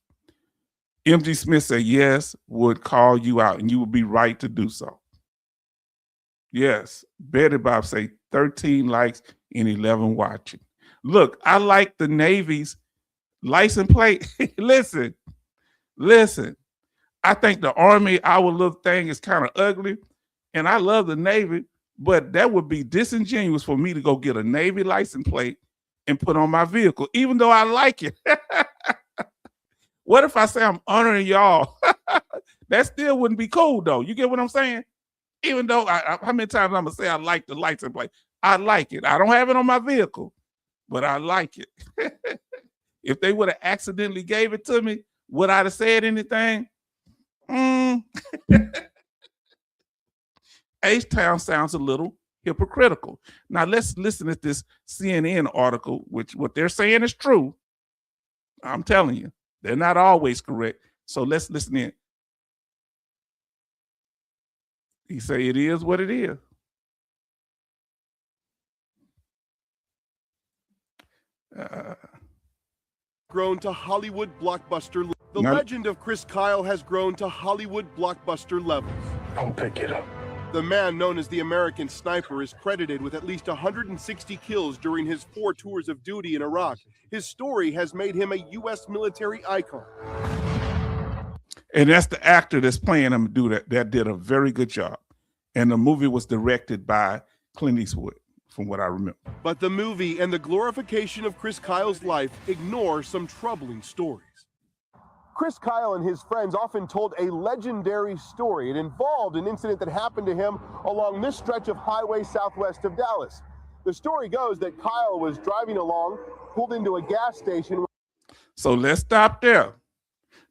MG Smith said, yes, would call you out, and you would be right to do so. Yes. Betty Bob say 13 likes and 11 watching. Look, I like the Navy's license plate. Listen. I think the Army, our little thing is kind of ugly, and I love the Navy, but that would be disingenuous for me to go get a Navy license plate and put on my vehicle, even though I like it. What if I say I'm honoring y'all? That still wouldn't be cool, though. You get what I'm saying? Even though, how many times I'm going to say I like the license plate? I like it. I don't have it on my vehicle, but I like it. If they would have accidentally gave it to me, would I have said anything? H-Town sounds a little hypocritical. Now let's listen to this CNN article, which what they're saying is true. I'm telling you, they're not always correct. So let's listen in. He say it is what it is. Grown to Hollywood blockbuster. The legend of Chris Kyle has grown to Hollywood blockbuster levels. Don't pick it up. The man known as the American Sniper is credited with at least 160 kills during his 4 tours of duty in Iraq. His story has made him a U.S. military icon. And that's the actor that's playing him do that. That did a very good job. And the movie was directed by Clint Eastwood, from what I remember. But the movie and the glorification of Chris Kyle's life ignore some troubling stories. Chris Kyle and his friends often told a legendary story. It involved an incident that happened to him along this stretch of highway southwest of Dallas. The story goes that Kyle was driving along, pulled into a gas station. So let's stop there.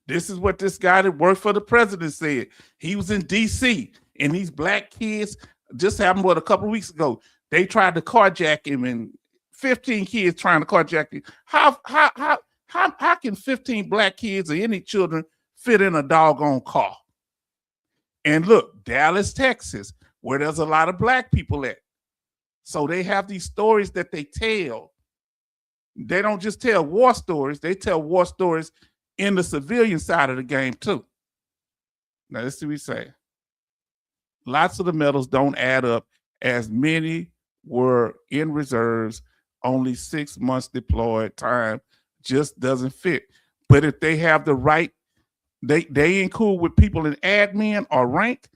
This is what this guy that worked for the president said. He was in D.C., and these black kids, just happened a couple of weeks ago, they tried to carjack him, and 15 kids trying to carjack him. How can 15 black kids or any children fit in a doggone car? And look, Dallas, Texas, where there's a lot of black people at. So they have these stories that they tell. They don't just tell war stories. They tell war stories in the civilian side of the game too. Now let's see what we say. Lots of the medals don't add up, as many were in reserves, only 6 months deployed time just doesn't fit. But if they have the right, they ain't cool with people in admin or rank,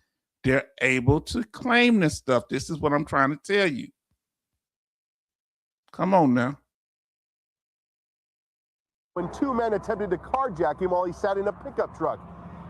they're able to claim this stuff. This is what I'm trying to tell you. Come on now. When 2 men attempted to carjack him while he sat in a pickup truck.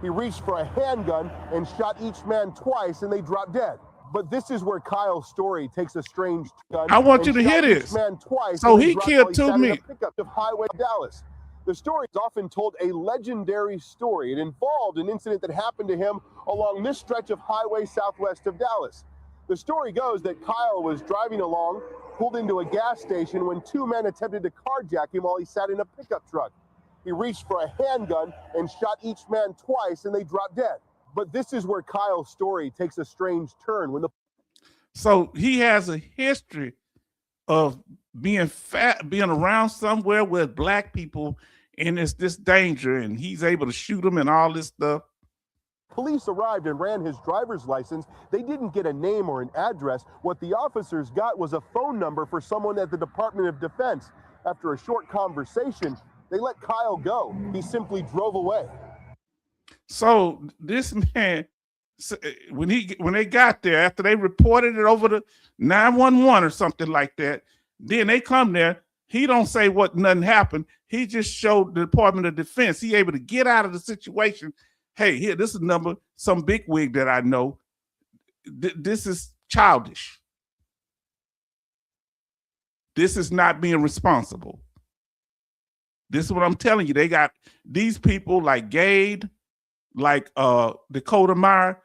He reached for a handgun and shot each man twice, and they dropped dead. But this is where Kyle's story takes a strange gun. I want you to hear this. Man twice, so he killed 2 men. Pickup of Highway Dallas. The story is often told a legendary story. It involved an incident that happened to him along this stretch of highway southwest of Dallas. The story goes that Kyle was driving along, pulled into a gas station when 2 men attempted to carjack him while he sat in a pickup truck. He reached for a handgun and shot each man twice, and they dropped dead. But this is where Kyle's story takes a strange turn. So he has a history of being around somewhere with black people, and it's this danger, and he's able to shoot them and all this stuff. Police arrived and ran his driver's license. They didn't get a name or an address. What the officers got was a phone number for someone at the Department of Defense. After a short conversation, they let Kyle go. He simply drove away. So this man, when they got there, after they reported it over to 911 or something like that, then they come there. He don't say nothing happened. He just showed the Department of Defense. He able to get out of the situation. Hey, here, this is some bigwig that I know. This is childish. This is not being responsible. This is what I'm telling you. They got these people like Gade, like Dakota Meyer.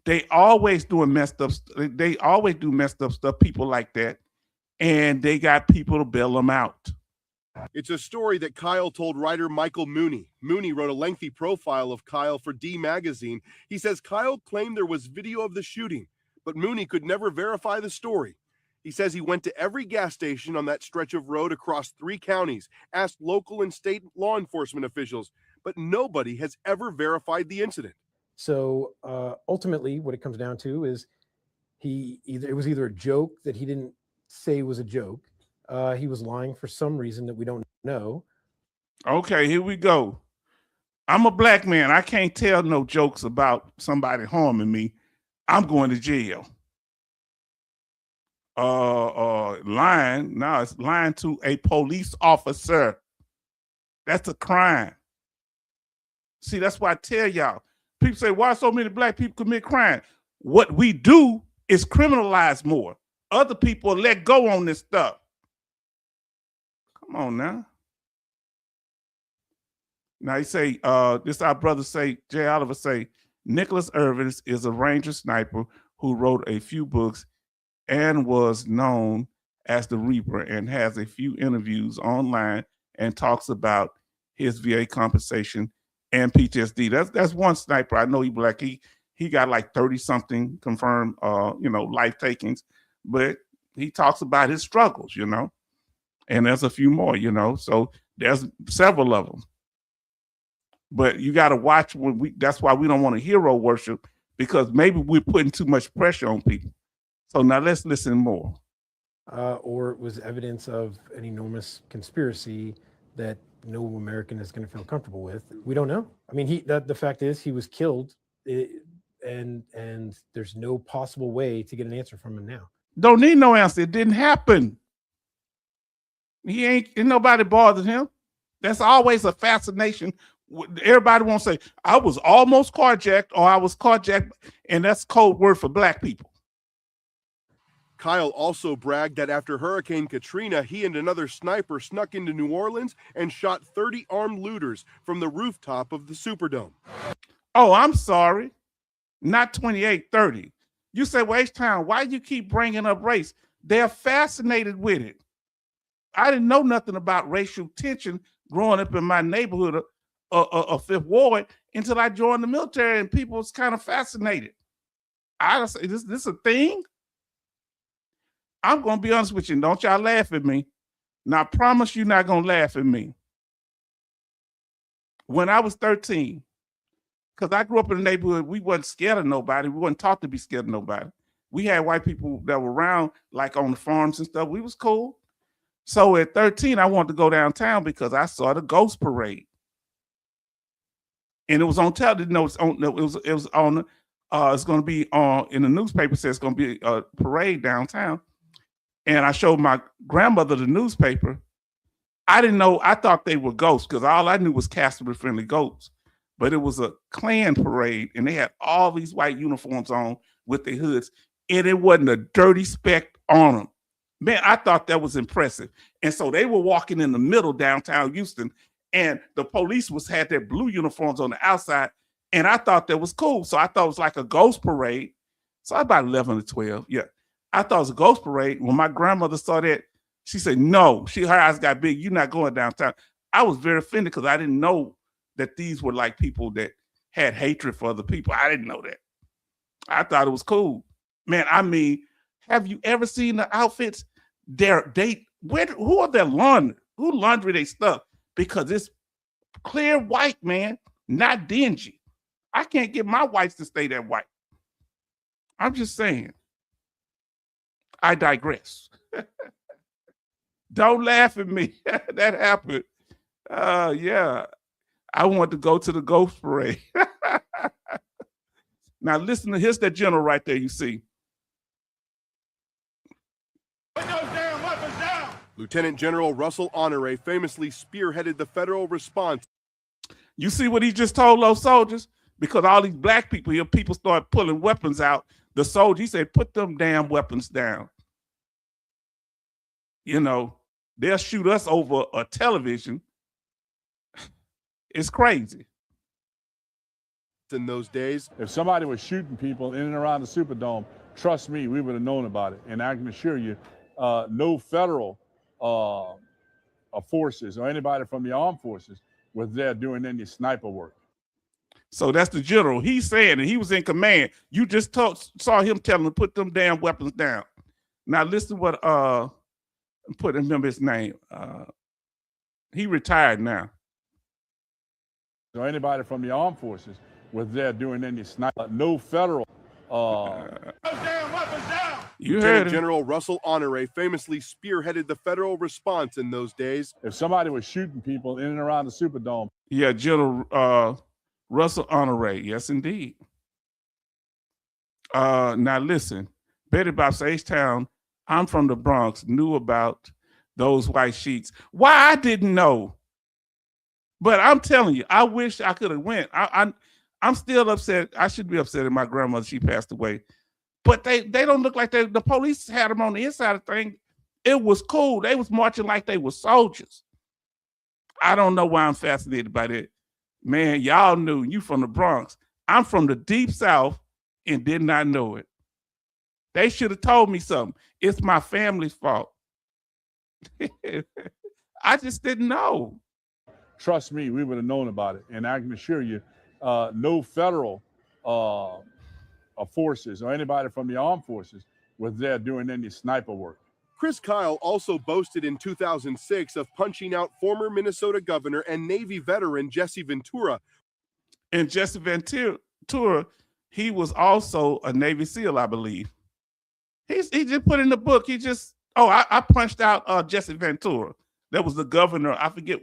They always doing messed up. They always do messed up stuff. People like that, and they got people to bail them out. It's a story that Kyle told writer Michael Mooney. Mooney wrote a lengthy profile of Kyle for D Magazine. He says Kyle claimed there was video of the shooting, but Mooney could never verify the story. He says he went to every gas station on that stretch of road across 3 counties, asked local and state law enforcement officials, but nobody has ever verified the incident. So ultimately, what it comes down to is it was either a joke that he didn't say was a joke. He was lying for some reason that we don't know. Okay, here we go. I'm a black man. I can't tell no jokes about somebody harming me. I'm going to jail. Lying. No, it's lying to a police officer. That's a crime. See, that's why I tell y'all. People say, why so many black people commit crime? What we do is criminalize more. Other people let go on this stuff. Come on now. Now you say, this our brother say, Jay Oliver say, Nicholas Irvin is a Ranger sniper who wrote a few books and was known as the Reaper and has a few interviews online and talks about his VA compensation and PTSD. That's one sniper. I know he black. He got like 30 something confirmed, life takings, but he talks about his struggles, and there's a few more, so there's several of them. But you got to watch that's why we don't want to hero worship, because maybe we're putting too much pressure on people. So now let's listen more. Or it was evidence of an enormous conspiracy that no American is going to feel comfortable with. We don't know. I mean, the fact is he was killed, and there's no possible way to get an answer from him now. Don't need no answer. It didn't happen. Ain't nobody bothered him. That's always a fascination. Everybody won't say, I was almost carjacked or I was carjacked, and that's code word for black people. Kyle also bragged that after Hurricane Katrina, he and another sniper snuck into New Orleans and shot 30 armed looters from the rooftop of the Superdome. Oh, I'm sorry. Not 28, 30. You say, well, H-Town, why do you keep bringing up race? They're fascinated with it. I didn't know nothing about racial tension growing up in my neighborhood of Fifth Ward until I joined the military, and people was kind of fascinated. I just say, this is a thing? I'm going to be honest with you. Don't y'all laugh at me. Now, I promise you're not going to laugh at me. When I was 13, because I grew up in a neighborhood, we wasn't scared of nobody. We wasn't taught to be scared of nobody. We had white people that were around, like on the farms and stuff. We was cool. So at 13, I wanted to go downtown because I saw the ghost parade. And it was on television. No, it's going to be on in the newspaper. Says it's going to be a parade downtown. And I showed my grandmother the newspaper. I didn't know. I thought they were ghosts because all I knew was Casper-friendly goats. But it was a Klan parade, and they had all these white uniforms on with their hoods, and it wasn't a dirty speck on them. Man, I thought that was impressive. And so they were walking in the middle downtown Houston, and the police had their blue uniforms on the outside, and I thought that was cool. So I thought it was like a ghost parade. So I was about 11 or 12. Yeah. I thought it was a ghost parade. When my grandmother saw that, she said, no, her eyes got big. You're not going downtown. I was very offended because I didn't know that these were like people that had hatred for other people. I didn't know that. I thought it was cool. Man, I mean, have you ever seen the outfits? Who are their laundry? Who laundry their stuff? Because it's clear white, man, not dingy. I can't get my whites to stay that white. I'm just saying. I digress. Don't laugh at me. That happened. Yeah. I want to go to the Ghost Parade. Now listen, here's that general right there, you see. Put those damn weapons down! Lieutenant General Russell Honore famously spearheaded the federal response. You see what he just told those soldiers? Because all these black people here, people start pulling weapons out. The soldier, he said, put them damn weapons down. You know, they'll shoot us over a television. It's crazy. In those days, if somebody was shooting people in and around the Superdome, trust me, we would have known about it. And I can assure you, no federal forces or anybody from the armed forces was there doing any sniper work. So that's the general. He's saying, and he was in command. You just saw him telling them to put them damn weapons down. Now listen what remember his name. He retired now. So anybody from the armed forces was there doing any sniper. No federal. damn weapons down! You heard him. General Russell Honore famously spearheaded the federal response in those days. If somebody was shooting people in and around the Superdome. Yeah, General Russell Honore. Yes, indeed. Now listen, Betty Bob's H-Town, I'm from the Bronx, knew about those white sheets. Why I didn't know. But I'm telling you, I wish I could have went. I'm still upset. I should be upset at my grandmother. She passed away. But they don't look like the police had them on the inside of things. It was cool. They was marching like they were soldiers. I don't know why I'm fascinated by that. Man, y'all knew you from the Bronx. I'm from the deep South and did not know it. They should have told me something. It's my family's fault. I just didn't know. Trust me, we would have known about it. And I can assure you, no federal forces or anybody from the armed forces was there doing any sniper work. Chris Kyle also boasted in 2006 of punching out former Minnesota governor and Navy veteran Jesse Ventura. And Jesse Ventura, he was also a Navy SEAL, I believe. He just put in the book, I punched out Jesse Ventura. That was the governor, I forget,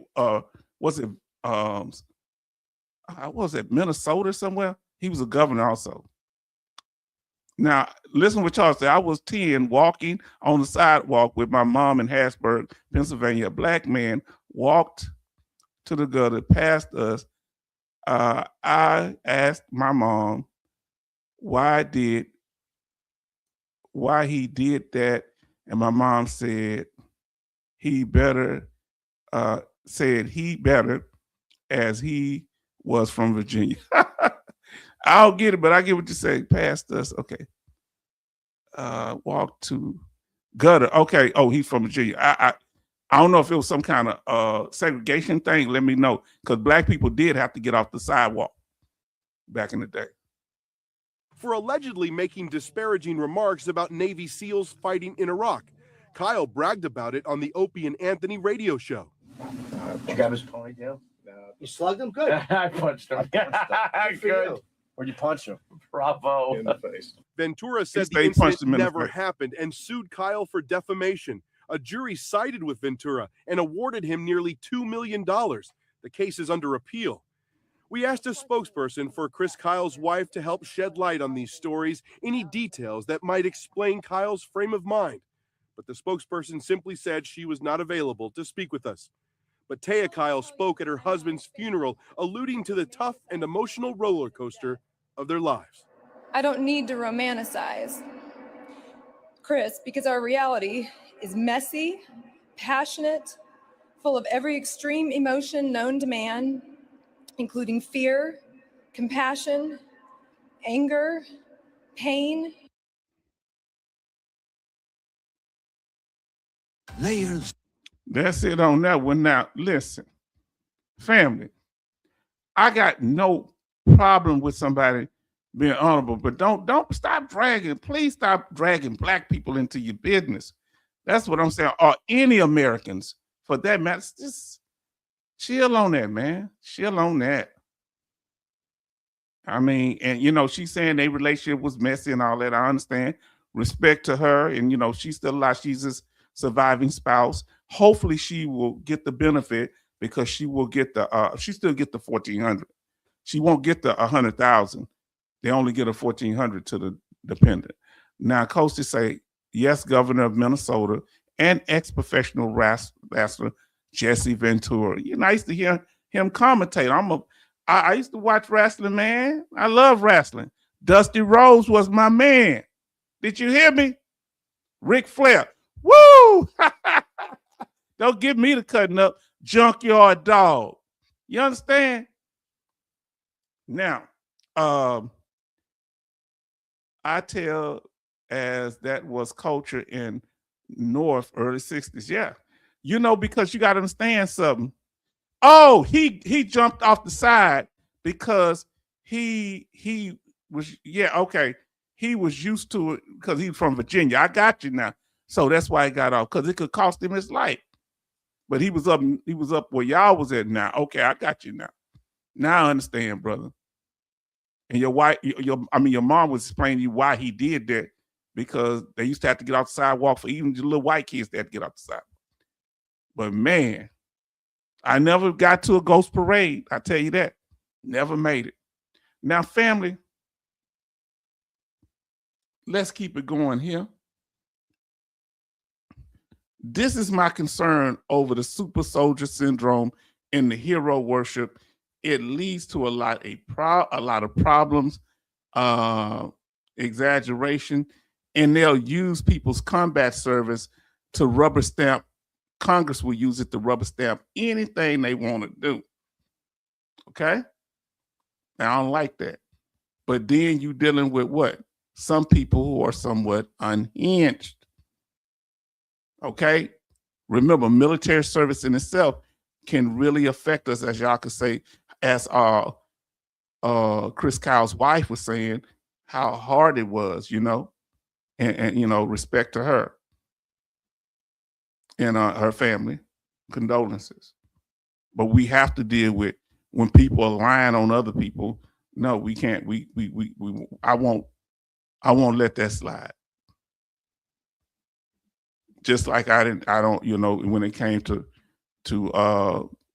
was it Minnesota somewhere? He was a governor also. Now, listen what Charles said. I was 10 walking on the sidewalk with my mom in Harrisburg, Pennsylvania. A black man walked to the gutter, past us. I asked my mom why he did that. And my mom said he better, as he was from Virginia. I don't get it, but I get what you say. Past us. Okay. Walk to gutter. Okay. Oh, he's from Virginia. I don't know if it was some kind of segregation thing. Let me know. Because black people did have to get off the sidewalk back in the day. For allegedly making disparaging remarks about Navy SEALs fighting in Iraq. Kyle bragged about it on the Opie and Anthony radio show. You got his ponytail? You slugged him? Good. I punched him. Good. Where'd you punch him? Bravo. In the face. Ventura said They the punched him incident in the never face. happened and sued Kyle for defamation. A jury sided with Ventura and awarded him nearly $2 million. The case is under appeal. We asked a spokesperson for Chris Kyle's wife to help shed light on these stories, any details that might explain Kyle's frame of mind. But the spokesperson simply said she was not available to speak with us. But Taya Kyle spoke at her husband's funeral, alluding to the tough and emotional roller coaster of their lives. I don't need to romanticize Chris because our reality is messy, passionate, full of every extreme emotion known to man, including fear, compassion, anger, pain. Layers. That's it on that one. Now, listen, family, I got no problem with somebody being honorable, but don't stop dragging. Please stop dragging black people into your business. That's what I'm saying. Or any Americans, for that matter. Just chill on that, man. Chill on that. I mean, and she's saying their relationship was messy and all that. I understand. Respect to her, and she's still alive. She's his surviving spouse. Hopefully, she will get the benefit because she will get she still get the $1,400. She won't get the $100,000. They only get a $1,400 to the dependent. Now, Coastie say, yes, Governor of Minnesota and ex-professional wrestler Jesse Ventura. I used to hear him commentate. I used to watch wrestling, man. I love wrestling. Dusty Rhodes was my man. Did you hear me? Ric Flair. Woo! Don't give me the cutting up junkyard dog. You understand? Now, I tell as that was culture in North early 60s. Yeah. Because you got to understand something. Oh, he jumped off the side because he was, okay. He was used to it because he's from Virginia. I got you now. So that's why he got off, because it could cost him his life. But he was up where y'all was at now. Okay, I got you now. Now I understand, brother. And your wife, your mom was explaining to you why he did that, because they used to have to get off the sidewalk for even the little white kids. They had to get off the sidewalk. But man, I never got to a ghost parade. I tell you that. Never made it. Now, family, let's keep it going here. This is my concern over the super soldier syndrome and the hero worship. It leads to a lot of problems, exaggeration, and they'll use people's combat service to rubber stamp. Congress will use it to rubber stamp anything they want to do. Okay? Now, I don't like that. But then you're dealing with what? Some people who are somewhat unhinged. Okay? Remember, military service in itself can really affect us, as y'all could say, as Chris Kyle's wife was saying, how hard it was, and respect to her and her family. Condolences. But we have to deal with when people are lying on other people. No, we can't. I won't let that slide. Just like I don't, when it came to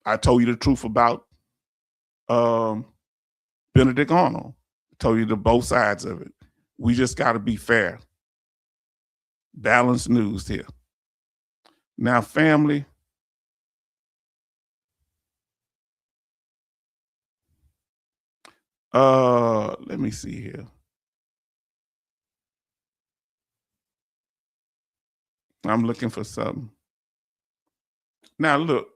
I told you the truth about Benedict Arnold. I told you both sides of it. We just got to be fair. Balanced news here. Now, family, let me see here. I'm looking for something. Now look.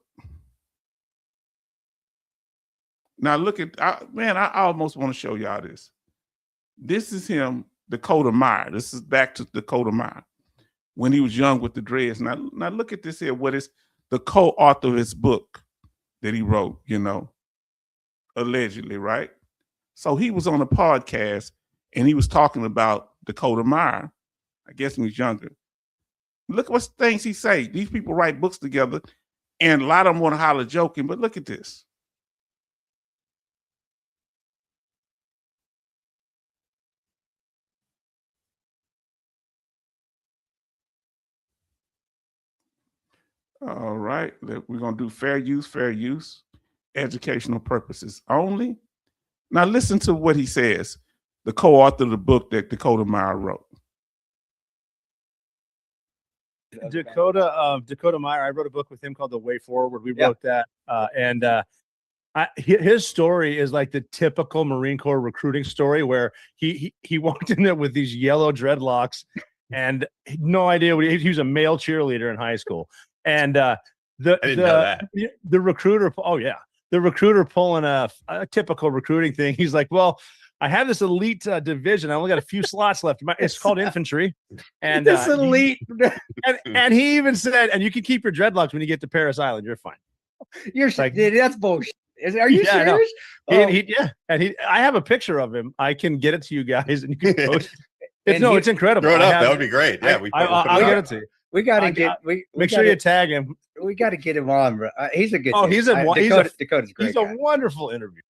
Now look at, I almost want to show y'all this. This is him, Dakota Meyer. This is back to Dakota Meyer when he was young with the dreads. Now look at this here. What is the co-author of his book that he wrote, allegedly, right? So he was on a podcast and he was talking about Dakota Meyer, I guess when he was younger. Look what things he say. These people write books together, and a lot of them want to holler joking, but look at this. All right, we're going to do fair use, educational purposes only. Now listen to what he says, the co-author of the book that Dakota Meyer wrote. Dakota Meyer, I wrote a book with him called The Way Forward. We wrote that. His story is like the typical Marine Corps recruiting story where he walked in there with these yellow dreadlocks and no idea what he was a male cheerleader in high school. And the recruiter, the recruiter pulling a typical recruiting thing. He's like, well, I have this elite division. I only got a few slots left. It's called infantry. And This elite. and he even said, and you can keep your dreadlocks when you get to Paris Island. You're fine. You're like, dude, that's bullshit. Are you serious? I have a picture of him. I can get it to you guys, and you can post it. It's incredible. Throw it up. That would be great. Yeah, I'll get it to you. We got to make sure you tag him. We got to get him on, bro. He's a good. Oh, dude. Dakota's great. He's a wonderful interview.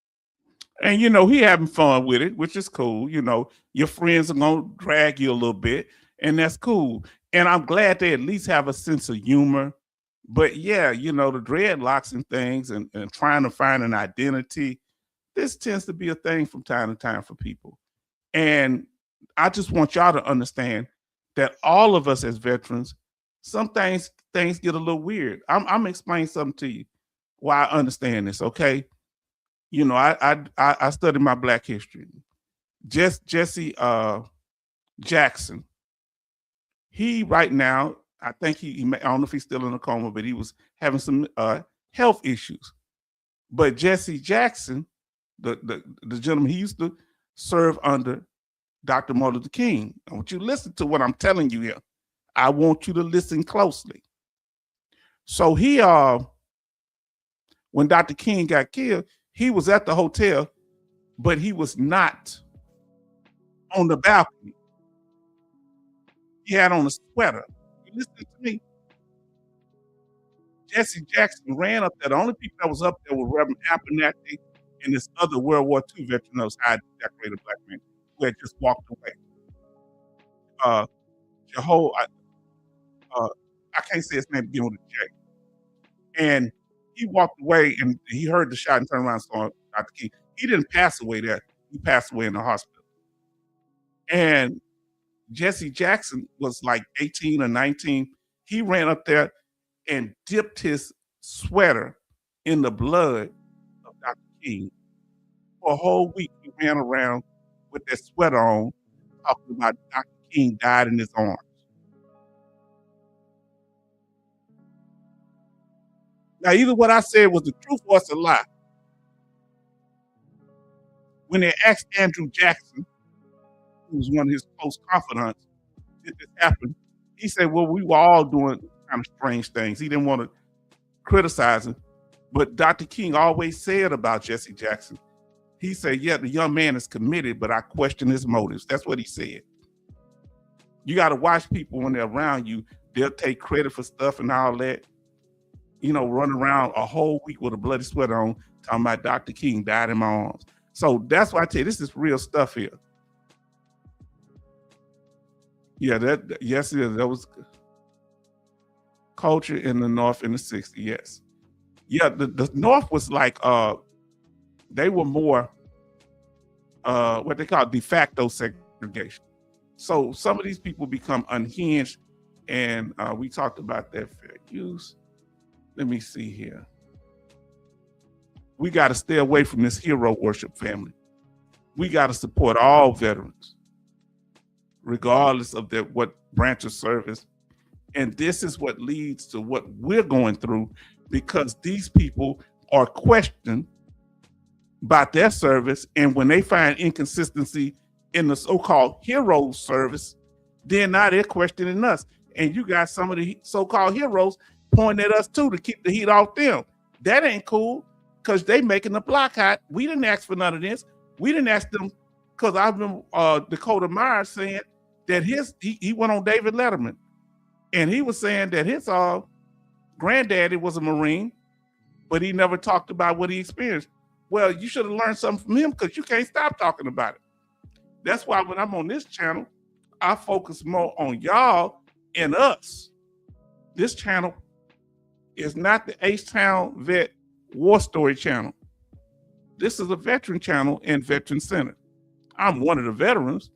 And you know, he having fun with it, which is cool. You know, your friends are gonna drag you a little bit, and that's cool. And I'm glad they at least have a sense of humor. But yeah, you know, the dreadlocks and things and trying to find an identity, this tends to be a thing from time to time for people. And I just want y'all to understand that all of us as veterans, some things get a little weird. I'm gonna explain something to you why I understand this, okay? You know, I studied my Black history. Jesse Jackson, he right now, I think I don't know if he's still in a coma, but he was having some health issues. But Jesse Jackson, the gentleman, he used to serve under Dr. Martin Luther King. I want you to listen to what I'm telling you here. I want you to listen closely. So he, when Dr. King got killed, he was at the hotel, but he was not on the balcony. He had on a sweater. You listen to me. Jesse Jackson ran up there. The only people that was up there were Reverend Abernathy and this other World War II veteran that was highly decorated black man who had just walked away. I can't say his name, begin with a J. And he walked away and he heard the shot and turned around and saw Dr. King. He didn't pass away there. He passed away in the hospital. And Jesse Jackson was like 18 or 19. He ran up there and dipped his sweater in the blood of Dr. King. For a whole week, he ran around with that sweater on, talking about Dr. King died in his arms. Now, either what I said was the truth or it's a lie. When they asked Andrew Jackson, who was one of his close confidants, did this happen? He said, well, we were all doing kind of strange things. He didn't want to criticize him. But Dr. King always said about Jesse Jackson, he said, yeah, the young man is committed, but I question his motives. That's what he said. You got to watch people when they're around you. They'll take credit for stuff and all that. You know, run around a whole week with a bloody sweater on, talking about Dr. King died in my arms. So that's why I tell you, this is real stuff here. Yeah, yes, it is. That was culture in the North in the 60s, yes. Yeah, the North was like, they were more what they call de facto segregation. So some of these people become unhinged, and we talked about that fair use. Let me see here. We got to stay away from this hero worship, family. We got to support all veterans, regardless of what branch of service. And this is what leads to what we're going through, because these people are questioned about their service. And when they find inconsistency in the so-called hero service, then now they're questioning us. And you got some of the so-called heroes pointing at us too to keep the heat off them. That ain't cool, because they making the block hot. We didn't ask for none of this. We didn't ask them, because I remember Dakota Myers saying that he went on David Letterman, and he was saying that his granddaddy was a Marine, but he never talked about what he experienced. Well, you should have learned something from him, because you can't stop talking about it. That's why when I'm on this channel, I focus more on y'all and us. This channel is not the H-Town Vet War Story channel. This is a veteran channel and veteran centered. I'm one of the veterans,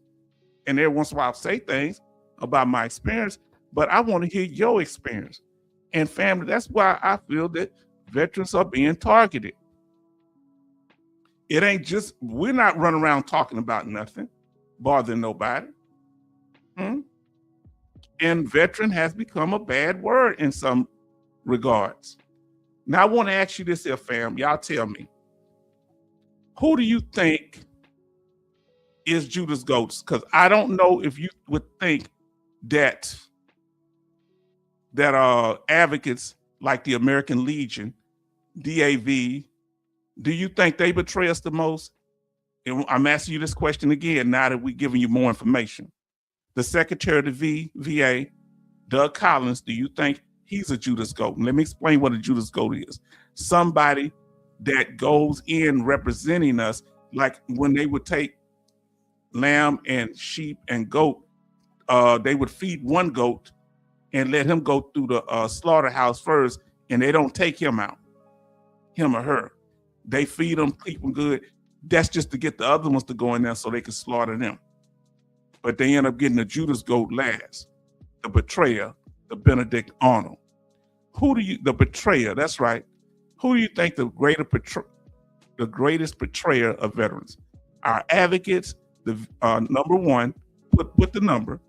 and every once in a while I'll say things about my experience, but I want to hear your experience. And family, that's why I feel that veterans are being targeted. It ain't just, we're not running around talking about nothing, bothering nobody. And veteran has become a bad word in some regards. Now I want to ask you this here, fam. Y'all tell me, who do you think is Judas Goats? Because I don't know if you would think that advocates like the American Legion, DAV, do you think they betray us the most? And I'm asking you this question again now that we're giving you more information. The Secretary of the VA, Doug Collins, do you think he's a Judas Goat? And let me explain what a Judas Goat is. Somebody that goes in representing us like when they would take lamb and sheep and goat, they would feed one goat and let him go through the slaughterhouse first, and they don't take him out, him or her. They feed them, keep them good. That's just to get the other ones to go in there so they can slaughter them. But they end up getting the Judas goat last, the betrayer, the Benedict Arnold. The betrayer, that's right. Who do you think the greatest betrayer of veterans? Our advocates, the number one, put the number.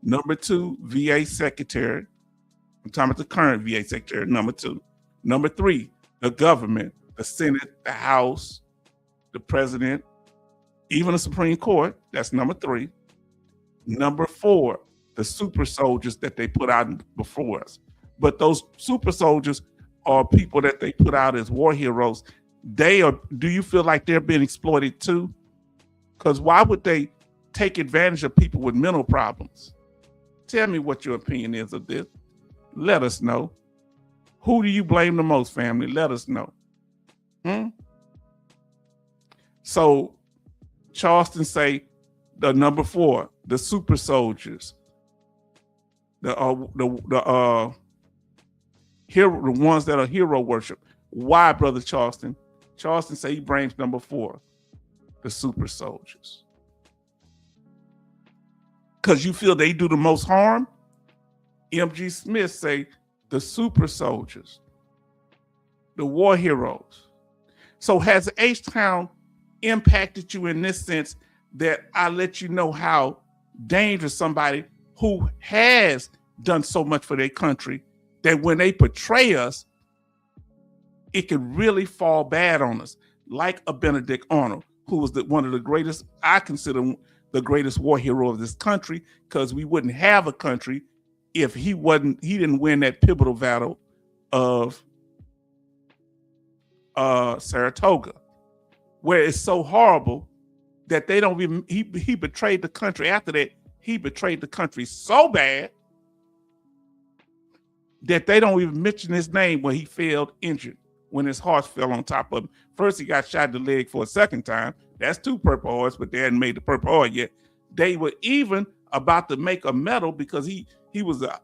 Number two, VA secretary. I'm talking about the current VA secretary, number two. Number three, the government, the Senate, the House, the president, even the Supreme Court. That's number three. Number four, the super soldiers that they put out before us. But those super soldiers are people that they put out as war heroes. Do you feel like they're being exploited too? Because why would they take advantage of people with mental problems? Tell me what your opinion is of this. Let us know. Who do you blame the most, family? Let us know. So Charleston say the number four, the super soldiers, the ones that are hero worship. Why, Brother Charleston? Charleston say he blames number four, the super soldiers. Because you feel they do the most harm? M.G. Smith say the super soldiers, the war heroes. So has H-Town impacted you in this sense that I let you know how dangerous somebody who has done so much for their country, that when they portray us, it can really fall bad on us, like a Benedict Arnold, who was one of the greatest, I consider the greatest war hero of this country, because we wouldn't have a country if he didn't win that pivotal battle of Saratoga, where it's so horrible that they don't even, he betrayed the country. After that, he betrayed the country so bad that they don't even mention his name when he fell injured, when his horse fell on top of him. First, he got shot in the leg for a second time. That's 2 Purple Hearts, but they hadn't made the Purple Heart yet. They were even about to make a medal because he was the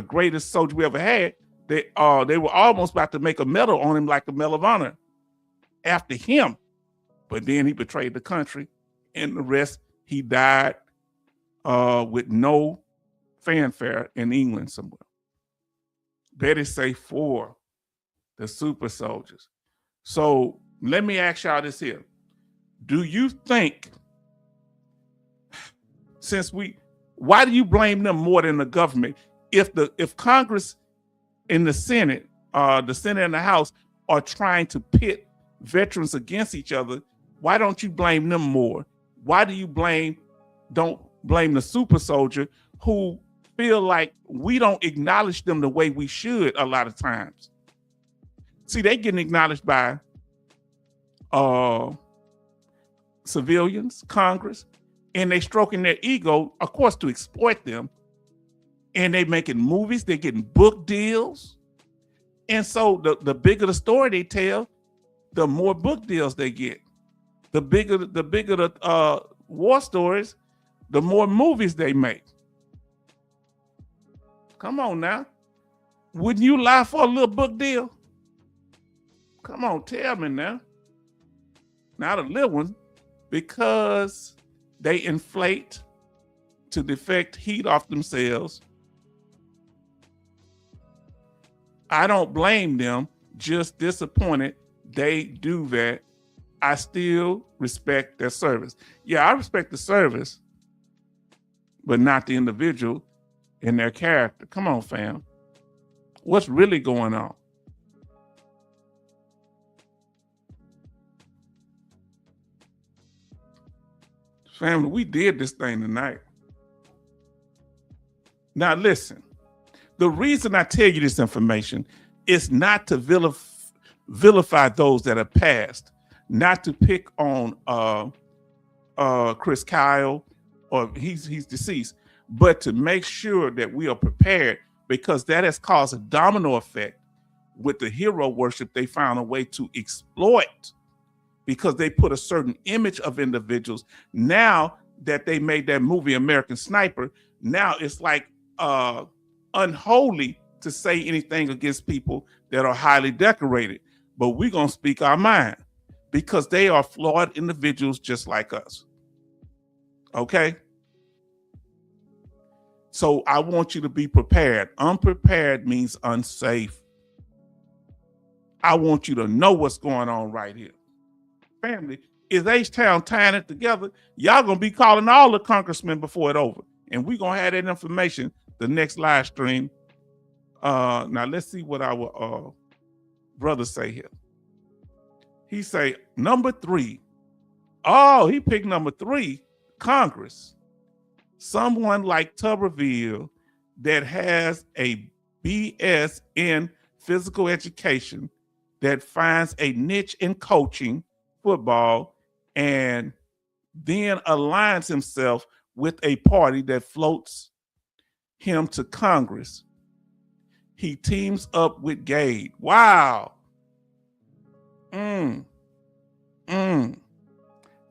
greatest soldier we ever had. They were almost about to make a medal on him, like a Medal of Honor, after him. But then he betrayed the country, and the rest, he died with no fanfare in England somewhere. Betty say 4, the super soldiers. So let me ask y'all this here. Do you think, why do you blame them more than the government? If Congress and the Senate and the House are trying to pit veterans against each other, why don't you blame them more? Why do you don't blame the super soldier who feel like we don't acknowledge them the way we should a lot of times? See, they getting acknowledged by civilians, Congress, and they stroking their ego, of course, to exploit them. And they making movies, they getting book deals. And so the bigger the story they tell, the more book deals they get. The bigger the war stories, the more movies they make. Come on now. Wouldn't you lie for a little book deal? Come on, tell me now. Not a little one, because they inflate to deflect heat off themselves. I don't blame them, just disappointed they do that. I still respect their service. Yeah, I respect the service, but not the individual and their character. Come on, fam. What's really going on? Family, we did this thing tonight. Now listen, the reason I tell you this information is not to vilify those that have passed, not to pick on Chris Kyle, or he's deceased, but to make sure that we are prepared, because that has caused a domino effect with the hero worship, they found a way to exploit, because they put a certain image of individuals. Now that they made that movie American Sniper, now it's like unholy to say anything against people that are highly decorated. But we're going to speak our mind, because they are flawed individuals just like us. Okay? So I want you to be prepared. Unprepared means unsafe. I want you to know what's going on right here. Family, is H-Town tying it together? Y'all gonna be calling all the congressmen before it over. And we're gonna have that information the next live stream. Now let's see what our brother say here. He say number 3. Oh, he picked number 3, Congress. Someone like Tuberville that has a BS in physical education, that finds a niche in coaching football, and then aligns himself with a party that floats him to Congress. He teams up with Gade. Wow.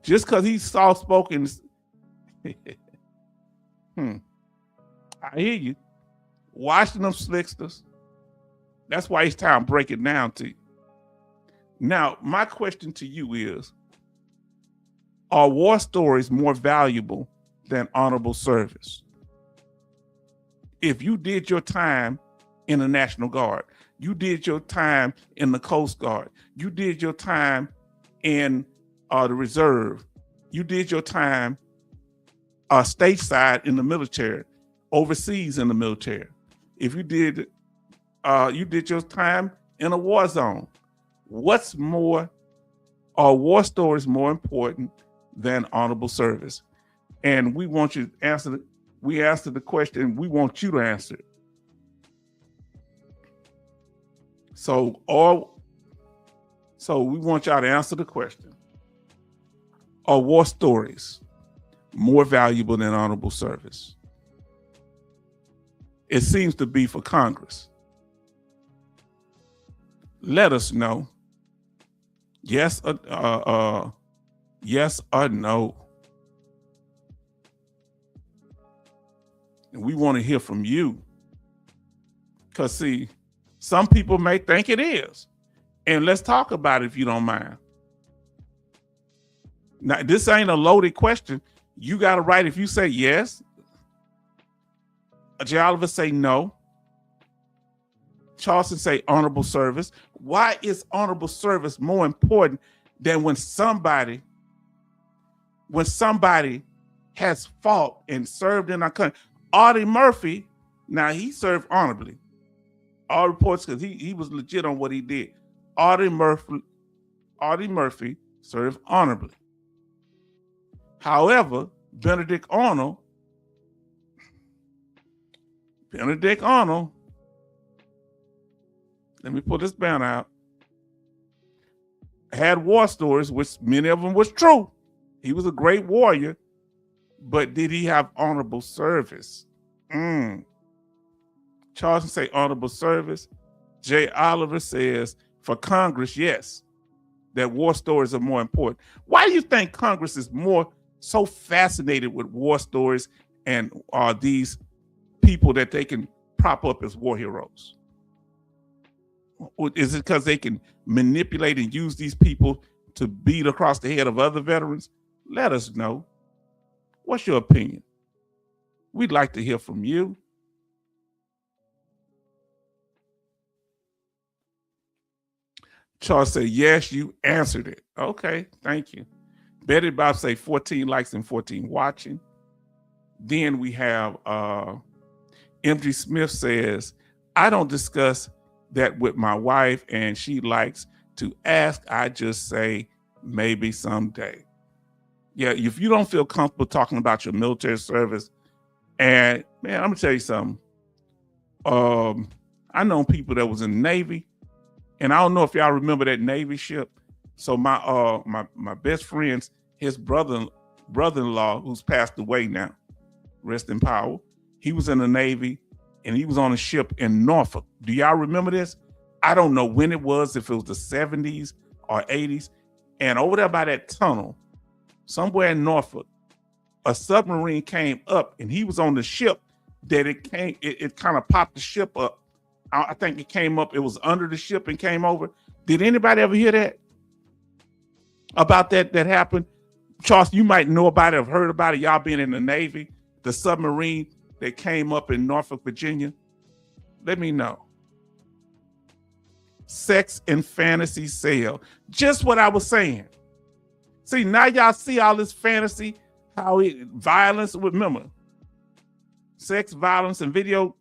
Just because he's soft-spoken. I hear you. Watching them slicksters. That's why it's time to break it down to you. Now, my question to you is, are war stories more valuable than honorable service? If you did your time in the National Guard, you did your time in the Coast Guard, you did your time in the Reserve, you did your time stateside in the military, overseas in the military. If you did your time in a war zone, what's more, are war stories more important than honorable service? And we want you to answer we answered the question, we want you to answer it. So we want y'all to answer the question. Are war stories more valuable than honorable service? It seems to be for Congress. Let us know. Yes or no. And we want to hear from you. Because, see, some people may think it is. And let's talk about it if you don't mind. Now, this ain't a loaded question. You got to write if you say yes. J. Oliver say no. Charleston say honorable service. Why is honorable service more important than when somebody has fought and served in our country? Audie Murphy, now he served honorably. All reports, because he was legit on what he did. Audie Murphy served honorably. However, Benedict Arnold, let me pull this banner out, had war stories, which many of them was true. He was a great warrior, but did he have honorable service? Charleston say honorable service. J. Oliver says for Congress, yes, that war stories are more important. Why do you think Congress is so fascinated with war stories and are these people that they can prop up as war heroes? Is it because they can manipulate and use these people to beat across the head of other veterans? Let us know. What's your opinion? We'd like to hear from you. Charles said, yes, you answered it. Okay, thank you. Betty Bob say 14 likes and 14 watching. Then we have MG Smith says, I don't discuss that with my wife and she likes to ask. I just say maybe someday. Yeah, if you don't feel comfortable talking about your military service, and man, I'm gonna tell you something. I know people that was in the Navy, and I don't know if y'all remember that Navy ship. So my best friend's, his brother-in-law, who's passed away now, rest in power, he was in the Navy and he was on a ship in Norfolk. Do y'all remember this? I don't know when it was, if it was the 70s or 80s. And over there by that tunnel, somewhere in Norfolk, a submarine came up and he was on the ship that it kind of popped the ship up. I think it came up, it was under the ship and came over. Did anybody ever hear that? About that happened? Charles, you might know about it, have heard about it, y'all being in the Navy, the submarine that came up in Norfolk, Virginia. Let me know. Sex and fantasy sale. Just what I was saying. See, now y'all see all this fantasy, violence, remember, sex, violence, and video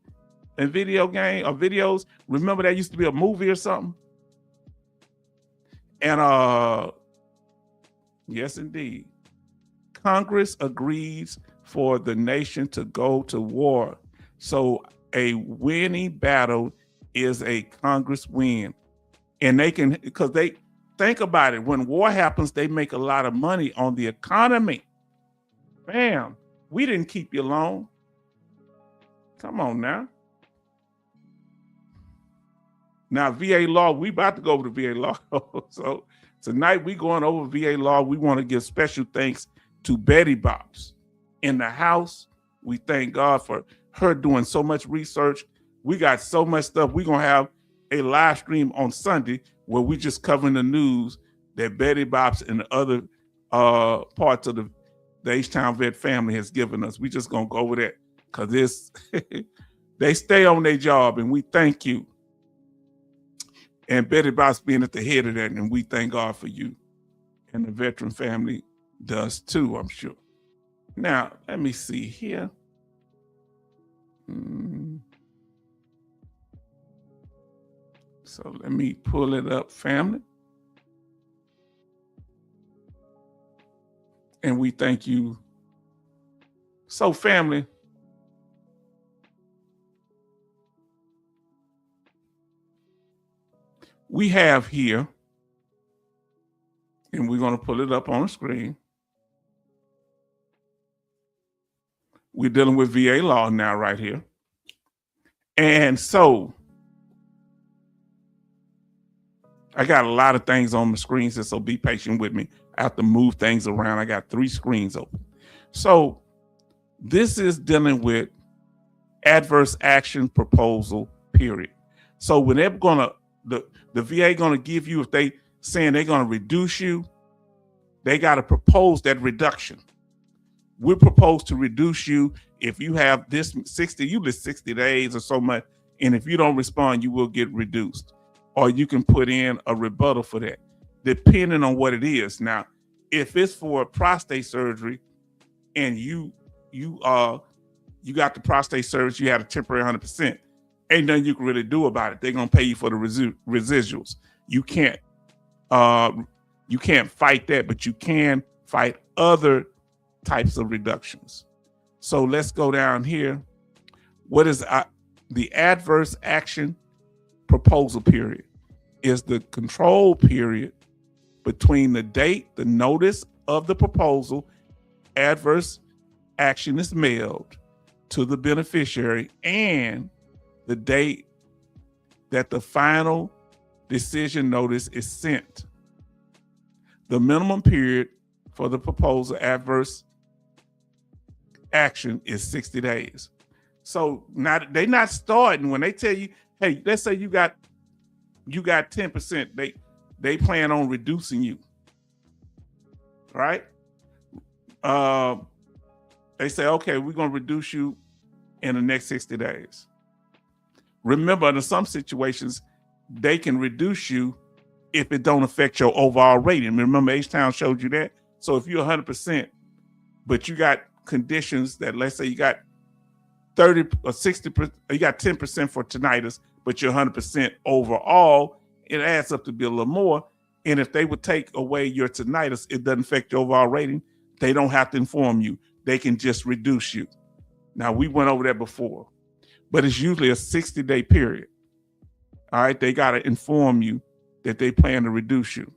game or videos. Remember that used to be a movie or something? And yes, indeed. Congress agrees for the nation to go to war. So a winning battle is a Congress win. And they can, because they think about it, when war happens, they make a lot of money on the economy. Bam, we didn't keep you long. Come on now. Now, VA law, we about to go over to VA law. So tonight we going over VA law. We want to give special thanks to Betty Bops in the house. We thank God for her doing so much research. We got so much stuff. We're going to have a live stream on Sunday where we just covering the news that Betty Bops and the other parts of the H-Town Vet family has given us. We just going to go over that because they stay on their job, and we thank you. And Betty Bops being at the head of that, and we thank God for you. And the veteran family does too, I'm sure. Now, let me see here. So let me pull it up, family. And we thank you. So, family, we have here, and we're going to pull it up on the screen. We're dealing with VA law now right here. And so I got a lot of things on the screen, so be patient with me. I have to move things around. I got 3 screens open. So this is dealing with adverse action proposal, period. So when they're gonna, the VA gonna give you, if they saying they're gonna reduce you, they gotta propose that reduction. We propose to reduce you if you have this 60, you list 60 days or so much, and if you don't respond, you will get reduced. Or you can put in a rebuttal for that, depending on what it is. Now, if it's for prostate surgery and you got the prostate surgery, you had a temporary 100%, ain't nothing you can really do about it. They're gonna pay you for the residuals. You can't fight that, but you can fight other types of reductions. So let's go down here. What is the adverse action proposal period? Is the control period between the date the notice of the proposal adverse action is mailed to the beneficiary and the date that the final decision notice is sent. The minimum period for the proposal adverse action is 60 days. So now they're not starting when they tell you, hey, let's say you got 10%, they plan on reducing you, right? They say, okay, we're gonna reduce you in the next 60 days. Remember, in some situations, they can reduce you if it don't affect your overall rating. Remember, H-Town showed you that. So if you're 100%, but you got conditions that, let's say you got 30 or 60%, you got 10% for tinnitus, but you're 100% overall, it adds up to be a little more. And if they would take away your tinnitus, it doesn't affect your overall rating. They don't have to inform you. They can just reduce you. Now, we went over that before, but it's usually a 60-day period. All right, they got to inform you that they plan to reduce you.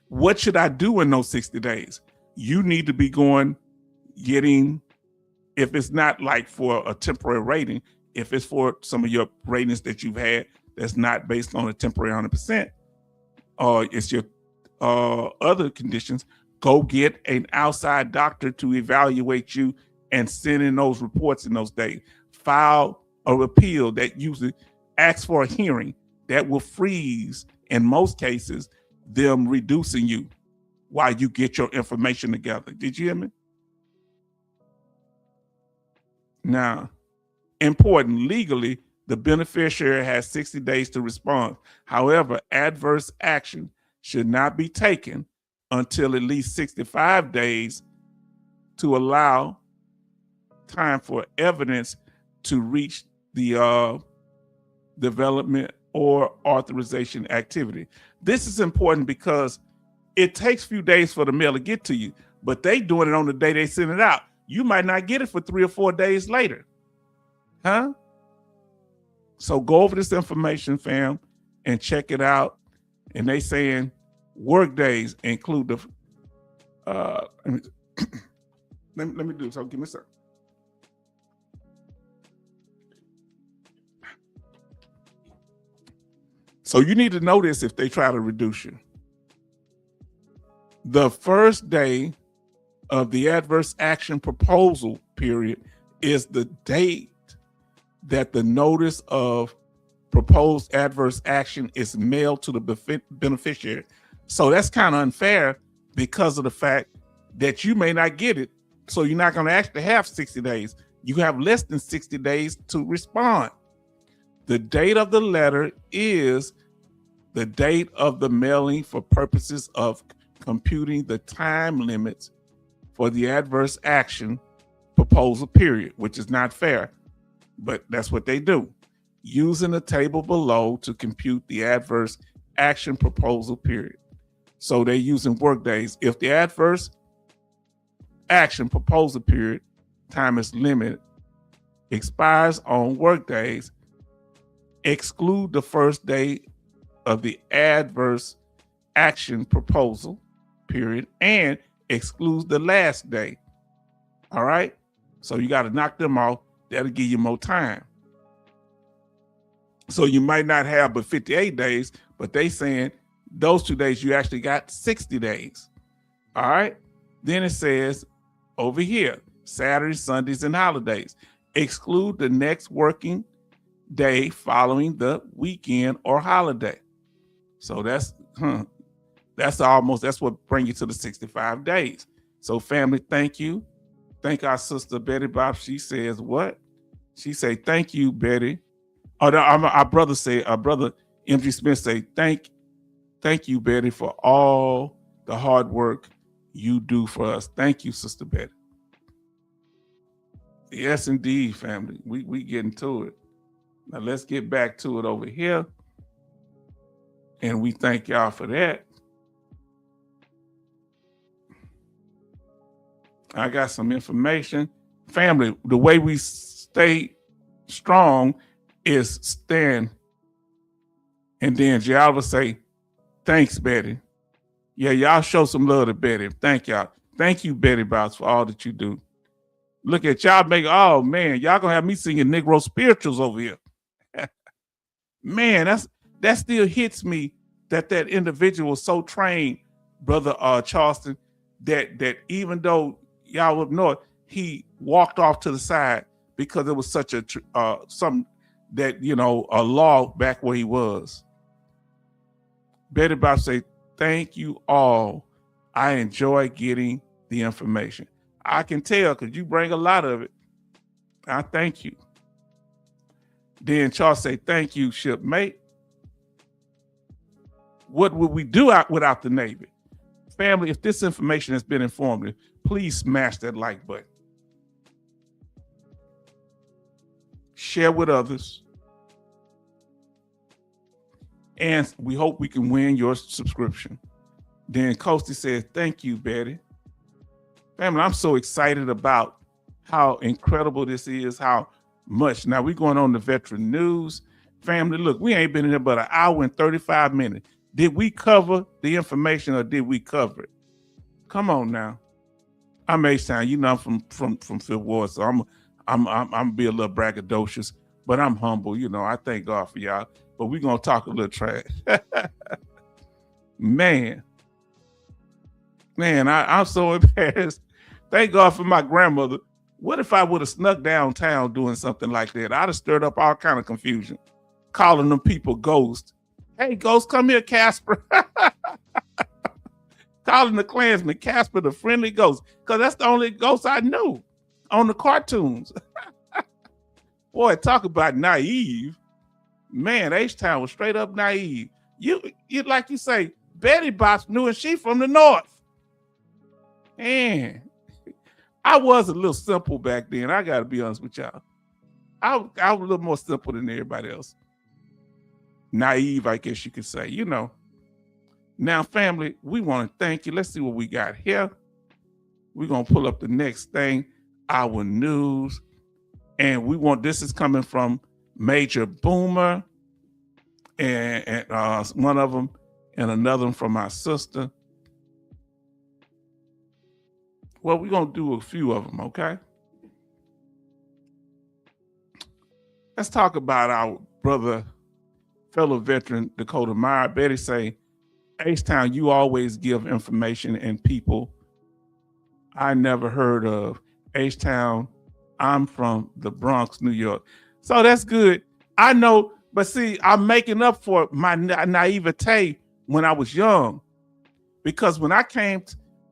What should I do in those 60 days? You need to be getting, if it's not like for a temporary rating, if it's for some of your ratings that you've had that's not based on a temporary 100%, or it's your other conditions, go get an outside doctor to evaluate you and send in those reports in those days. File a appeal that usually asks for a hearing that will freeze, in most cases, them reducing you while you get your information together. Did you hear me? Now, important, legally, the beneficiary has 60 days to respond. However, adverse action should not be taken until at least 65 days to allow time for evidence to reach the development or authorization activity. This is important because it takes a few days for the mail to get to you, but they doing it on the day they send it out. You might not get it for 3 or 4 days later. Huh? So go over this information, fam, and check it out. And they saying work days include the let me do so. Give me a second. So you need to know this if they try to reduce you. The first day of the adverse action proposal period is the date that the notice of proposed adverse action is mailed to the beneficiary. So that's kind of unfair because of the fact that you may not get it. So you're not going to actually have 60 days. You have less than 60 days to respond. The date of the letter is the date of the mailing for purposes of computing the time limits for the adverse action proposal period, which is not fair, but that's what they do. Using the table below to compute the adverse action proposal period. So they're using work days. If the adverse action proposal period time is limited, expires on work days, exclude the first day of the adverse action proposal period and excludes the last day. All right. So you got to knock them off. That'll give you more time. So you might not have but 58 days, but they saying those 2 days you actually got 60 days. All right. Then it says over here, Saturdays, Sundays, and holidays. Exclude the next working day following the weekend or holiday. So that's what brings you to the 65 days. So family, thank you. Thank our sister Betty Bob. She says what? She say, thank you, Betty. Oh, no, our brother MG Smith say, thank you, Betty, for all the hard work you do for us. Thank you, Sister Betty. Yes, indeed, family. We getting to it. Now let's get back to it over here. And we thank y'all for that. I got some information. Family, the way we stay strong is stand. And then Gialva say, thanks, Betty. Yeah, y'all show some love to Betty. Thank y'all. Thank you, Betty Bounce, for all that you do. Look at y'all make, oh man, y'all gonna have me singing Negro spirituals over here. Man, that still hits me that individual was so trained, Brother Charleston, that even though y'all up north, he walked off to the side because it was such a something that, you know, a law back where he was. Betty Bob say, thank you all. I enjoy getting the information. I can tell because you bring a lot of it. I thank you. Then Charles say, thank you, shipmate. What would we do without the Navy? Family, if this information has been informative, please smash that like button. Share with others. And we hope we can win your subscription. Then Coasty says, thank you, Betty. Family, I'm so excited about how incredible this is, how much. Now we're going on the veteran news. Family, look, we ain't been in here but an hour and 35 minutes. Did we cover the information or did we cover it? Come on now. I'm H-Town, you know, I'm from Fifth Ward, so I'm be a little braggadocious, but I'm humble. You know, I thank God for y'all. but we're gonna talk a little trash. Man, I'm so embarrassed. Thank God for my grandmother. What if I would have snuck downtown doing something like that? I'd have stirred up all kind of confusion, calling them people ghosts. Hey, ghost, come here, Casper. Calling the Klansman Casper the friendly ghost, because that's the only ghost I knew on the cartoons. Boy, talk about naive. Man, H-Town was straight up naive. You like you say, Betty Bops knew, and she from the north. Man, I was a little simple back then. I got to be honest with y'all. I was a little more simple than everybody else. Naive, I guess you could say, you know. Now, family, we want to thank you. Let's see what we got here. We're going to pull up the next thing, our news. And this is coming from Major Boomer and one of them, and another one from my sister. Well, we're going to do a few of them, okay? Let's talk about our brother, fellow veteran, Dakota Meyer. Betty say, H-Town, you always give information and people I never heard of. H-Town, I'm from the Bronx, New York. So that's good. I know, but see, I'm making up for my naivete when I was young. Because when I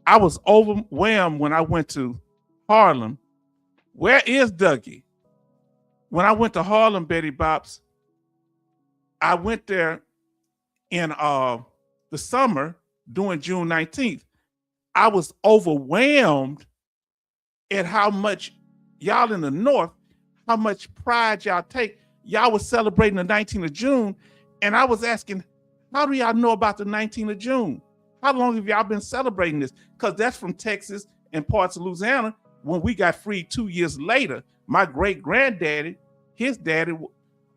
I was overwhelmed when I went to Harlem. Where is Dougie? When I went to Harlem, Betty Bops, I went there in the summer during June 19th. I was overwhelmed at how much y'all in the North, how much pride y'all take. Y'all was celebrating the 19th of June, and I was asking, how do y'all know about the 19th of June? How long have y'all been celebrating this? Because that's from Texas and parts of Louisiana when we got freed 2 years later. My great-granddaddy, his daddy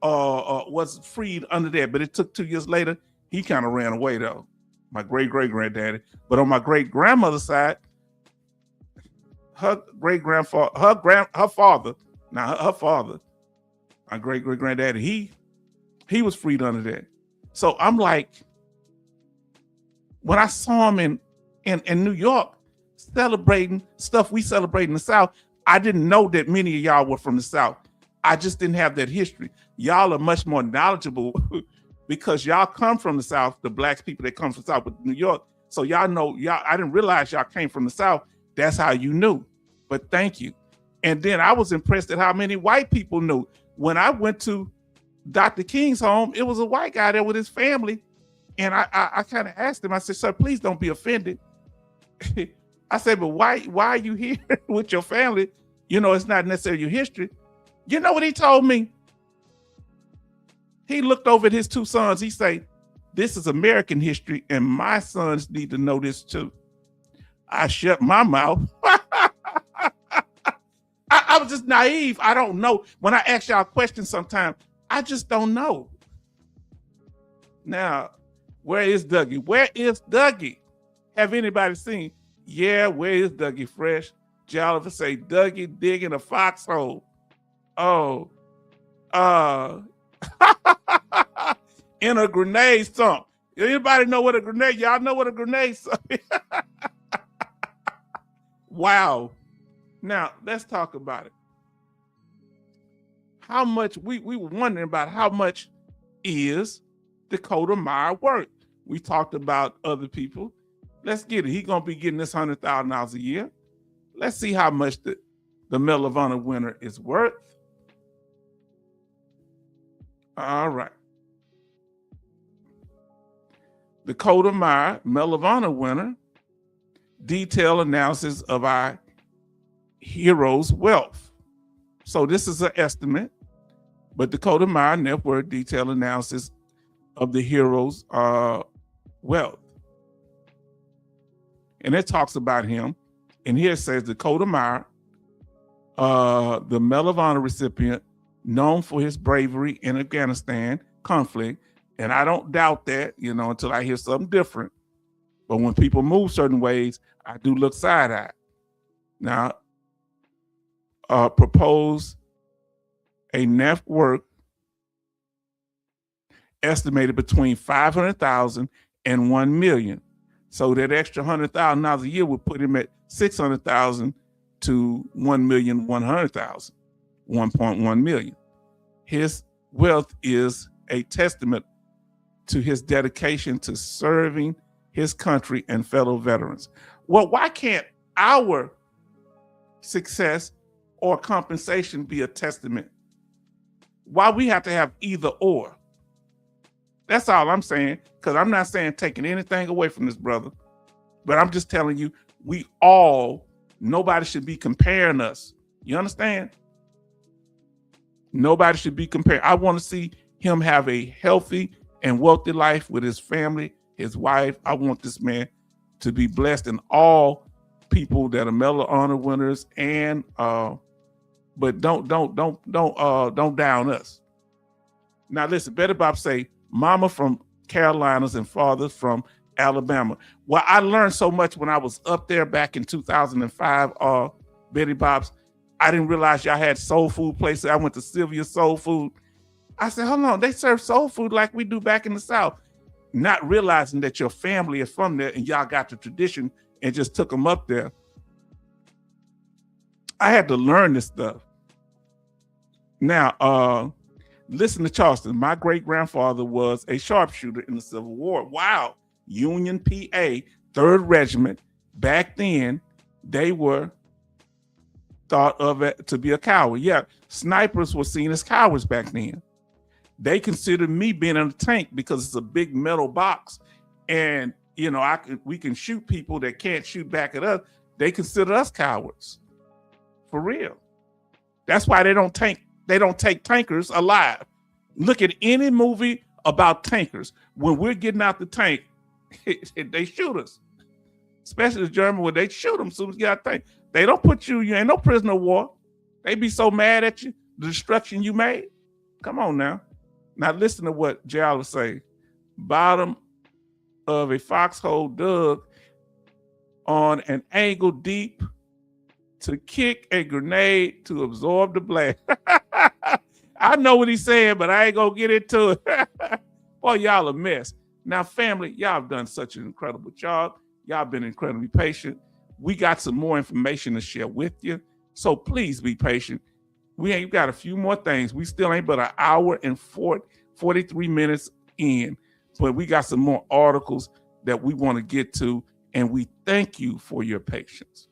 was freed under there, but it took 2 years later. He kind of ran away though, my great-great-granddaddy. But on my great-grandmother's side, her father, my great-great-granddaddy, he was freed under that. So I'm like, when I saw him in New York celebrating stuff we celebrate in the South, I didn't know that many of y'all were from the South. I just didn't have that history. Y'all are much more knowledgeable because y'all come from the South, the Black people that come from the South, but New York. So y'all know, I didn't realize y'all came from the South. That's how you knew. But thank you. And then I was impressed at how many white people knew. When I went to Dr. King's home, it was a white guy there with his family. And I kind of asked him, I said, sir, please don't be offended. I said, but why are you here with your family? You know, it's not necessarily your history. You know what he told me? He looked over at his two sons. He said, this is American history, and my sons need to know this too. I shut my mouth. I was just naive. I don't know. When I ask y'all questions sometimes, I just don't know. Now, where is Dougie? Where is Dougie? Have anybody seen? Yeah, where is Dougie Fresh? Jolliver say, Dougie digging a foxhole. Oh, in a grenade stump. Anybody know what a grenade? Y'all know what a grenade stump is? Wow. Now, let's talk about it. How much, we were wondering about how much is Dakota Meyer worth? We talked about other people. Let's get it. He's going to be getting this $100,000 a year. Let's see how much the Medal of Honor winner is worth. All right. Dakota Meyer, Medal of Honor winner, detailed analysis of our heroes' wealth. So this is an estimate, but Dakota Meyer net worth detailed analysis of the heroes' wealth. And it talks about him. And here it says Dakota Meyer, the Medal of Honor recipient, known for his bravery in Afghanistan conflict. And I don't doubt that, you know, until I hear something different. But when people move certain ways, I do look side-eyed. Now, propose a net worth estimated between 500,000 and 1 million. So that extra $100,000 a year would put him at 600,000 to 1,100,000, 1.1 million. His wealth is a testament to his dedication to serving his country and fellow veterans. Well, why can't our success or compensation be a testament? Why we have to have either or? That's all I'm saying, because I'm not saying taking anything away from this brother, but I'm just telling you, nobody should be comparing us. You understand? Nobody should be comparing. I want to see him have a healthy and wealthy life with his family, his wife. I want this man to be blessed, and all people that are Medal of Honor winners, and but don't down us. Now listen, Betty Bob say, mama from Carolinas and father from Alabama. Well, I learned so much when I was up there back in 2005, Betty Bob's. I didn't realize y'all had soul food places. I went to Sylvia's Soul Food. I said, hold on, they serve soul food like we do back in the South. Not realizing that your family is from there and y'all got the tradition and just took them up there. I had to learn this stuff. Now, listen to Charleston. My great-grandfather was a sharpshooter in the Civil War. Wow. Union PA, 3rd Regiment. Back then, they were thought of it to be a coward. Yeah, snipers were seen as cowards back then. They considered me being in a tank because it's a big metal box, and you know we can shoot people that can't shoot back at us. They consider us cowards, for real. That's why they don't take tankers alive. Look at any movie about tankers. When we're getting out the tank, they shoot us. Especially the German, when they shoot them as soon as you get out the tank. They don't put you ain't no prisoner of war. They be so mad at you, the destruction you made. Come on now. Now listen to what Jal say. Bottom of a foxhole dug on an angle deep to kick a grenade to absorb the blast. I know what he's saying, but I ain't gonna get into it. Boy, y'all a mess. Now, family, y'all have done such an incredible job. Y'all been incredibly patient. We got some more information to share with you, so please be patient. We ain't got a few more things. We still ain't but an hour and 43 minutes in, but we got some more articles that we want to get to, and we thank you for your patience.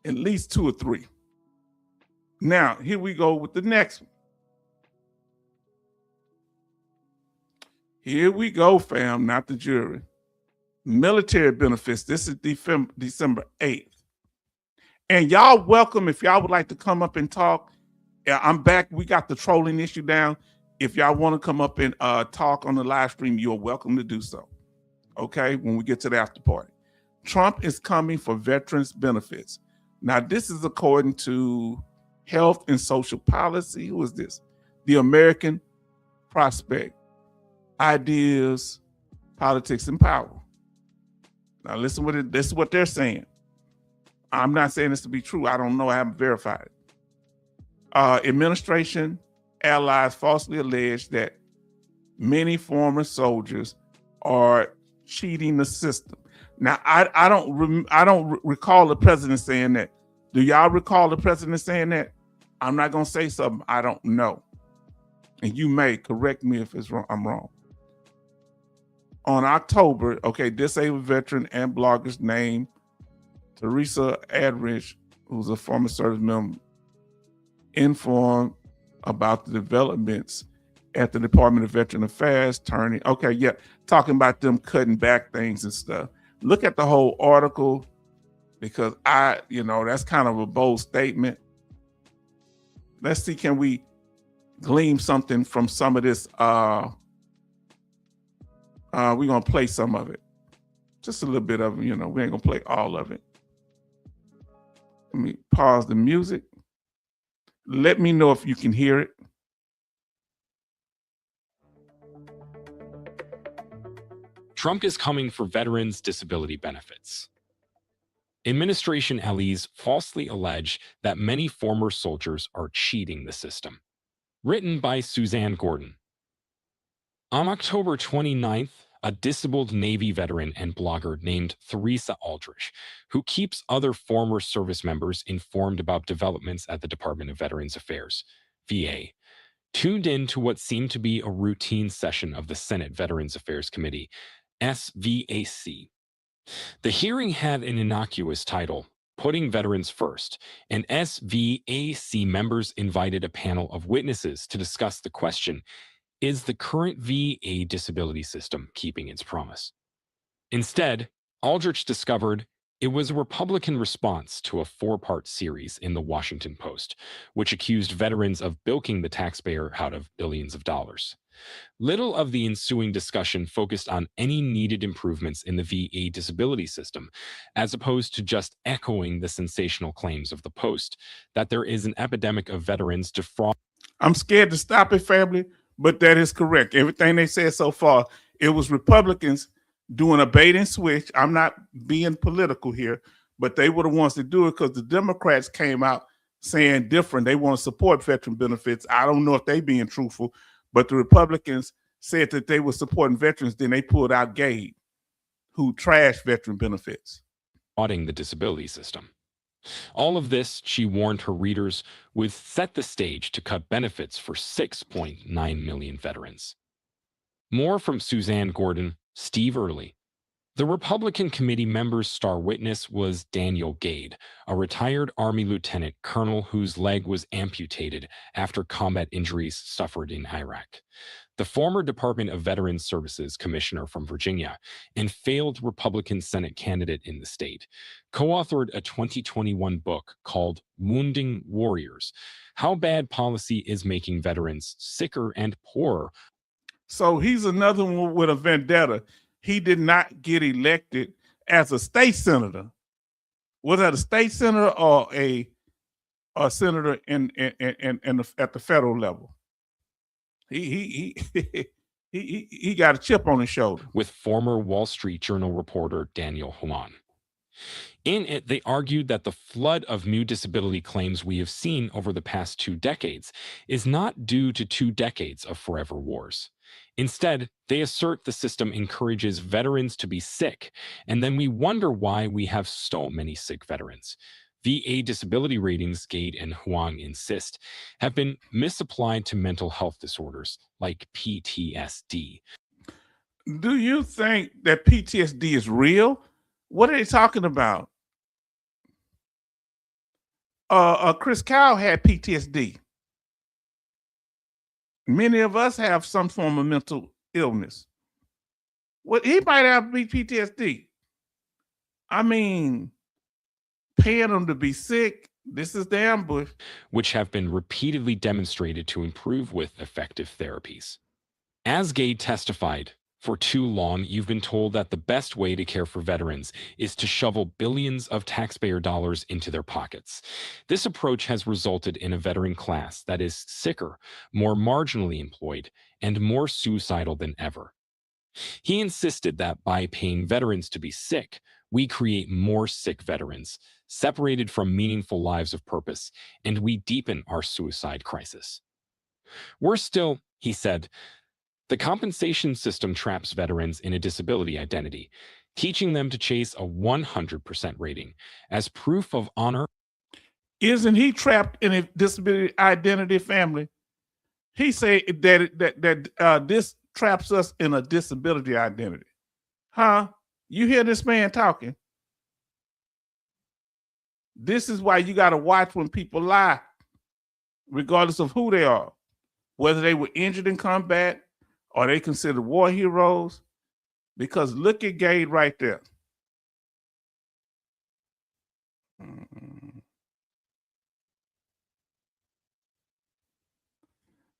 At least 2 or 3. Now, here we go with the next one. Here we go, fam, not the jury. Military benefits. This is December 8th. And y'all welcome if y'all would like to come up and talk. I'm back. We got the trolling issue down. If y'all want to come up and talk on the live stream, you're welcome to do so. Okay, when we get to the after party. Trump is coming for veterans benefits. Now, this is according to Health and Social Policy. Who is this? The American Prospect. Ideas, Politics, and Power. Now, listen what this is what they're saying. I'm not saying this to be true. I don't know. I haven't verified it. Administration allies falsely allege that many former soldiers are cheating the system. Now, I don't recall the president saying that. Do y'all recall the president saying that? I'm not gonna say something I don't know, and you may correct me if it's wrong. I'm wrong. On October, okay, disabled veteran and bloggers named Teresa Adrich, who's a former service member, informed about the developments at the Department of Veteran Affairs talking about them cutting back things and stuff. Look at the whole article, because that's kind of a bold statement. Let's see, can we glean something from some of this? We're gonna play some of it, just a little bit of it. We ain't gonna play all of it. Let me pause the music. Let me know if you can hear it. Trump is coming for veterans' disability benefits. Administration allies falsely allege that many former soldiers are cheating the system. written by Suzanne Gordon. On October 29th, a disabled Navy veteran and blogger named Theresa Aldrich, who keeps other former service members informed about developments at the Department of Veterans Affairs, VA, tuned in to what seemed to be a routine session of the Senate Veterans Affairs Committee, SVAC. The hearing had an innocuous title, Putting Veterans First, and SVAC members invited a panel of witnesses to discuss the question, is the current VA disability system keeping its promise? Instead, Aldrich discovered it was a Republican response to a 4-part series in the Washington Post, which accused veterans of bilking the taxpayer out of billions of dollars. Little of the ensuing discussion focused on any needed improvements in the VA disability system, as opposed to just echoing the sensational claims of the Post that there is an epidemic of veterans defrauding. I'm scared to stop it, family, but that is correct. Everything they said so far, it was Republicans doing a bait and switch. I'm not being political here, but they were the ones to do it because the Democrats came out saying different. They want to support veteran benefits. I don't know if they being truthful, but the Republicans said that they were supporting veterans. Then they pulled out Gabe, who trashed veteran benefits. The disability system. All of this, she warned her readers, would set the stage to cut benefits for 6.9 million veterans. More from Suzanne Gordon, Steve Early. The Republican committee member's star witness was Daniel Gade, a retired Army lieutenant colonel whose leg was amputated after combat injuries suffered in Iraq. The former Department of Veterans Services commissioner from Virginia and failed Republican Senate candidate in the state, co-authored a 2021 book called Wounding Warriors: How Bad Policy is Making Veterans Sicker and Poorer. So he's another one with a vendetta. He did not get elected as a state senator. Was that a state senator or a senator at the federal level? He got a chip on his shoulder. With former Wall Street Journal reporter Daniel Huan. In it, they argued that the flood of new disability claims we have seen over the past 2 decades is not due to 2 decades of forever wars. Instead, they assert the system encourages veterans to be sick, and then we wonder why we have so many sick veterans. VA disability ratings, Gade and Huang insist, have been misapplied to mental health disorders like PTSD. Do you think that PTSD is real? What are they talking about? Chris Kyle had PTSD. Many of us have some form of mental illness. He might have PTSD. I mean, paying them to be sick, this is the ambush. Which have been repeatedly demonstrated to improve with effective therapies. As Gade testified, for too long, you've been told that the best way to care for veterans is to shovel billions of taxpayer dollars into their pockets. This approach has resulted in a veteran class that is sicker, more marginally employed, and more suicidal than ever. He insisted that by paying veterans to be sick, we create more sick veterans, separated from meaningful lives of purpose, and we deepen our suicide crisis. Worse still, he said, the compensation system traps veterans in a disability identity, teaching them to chase a 100% rating as proof of honor. Isn't he trapped in a disability identity, family? He said that this traps us in a disability identity. Huh? You hear this man talking? This is why you got to watch when people lie, regardless of who they are, whether they were injured in combat, are they considered war heroes? Because look at Gade right there.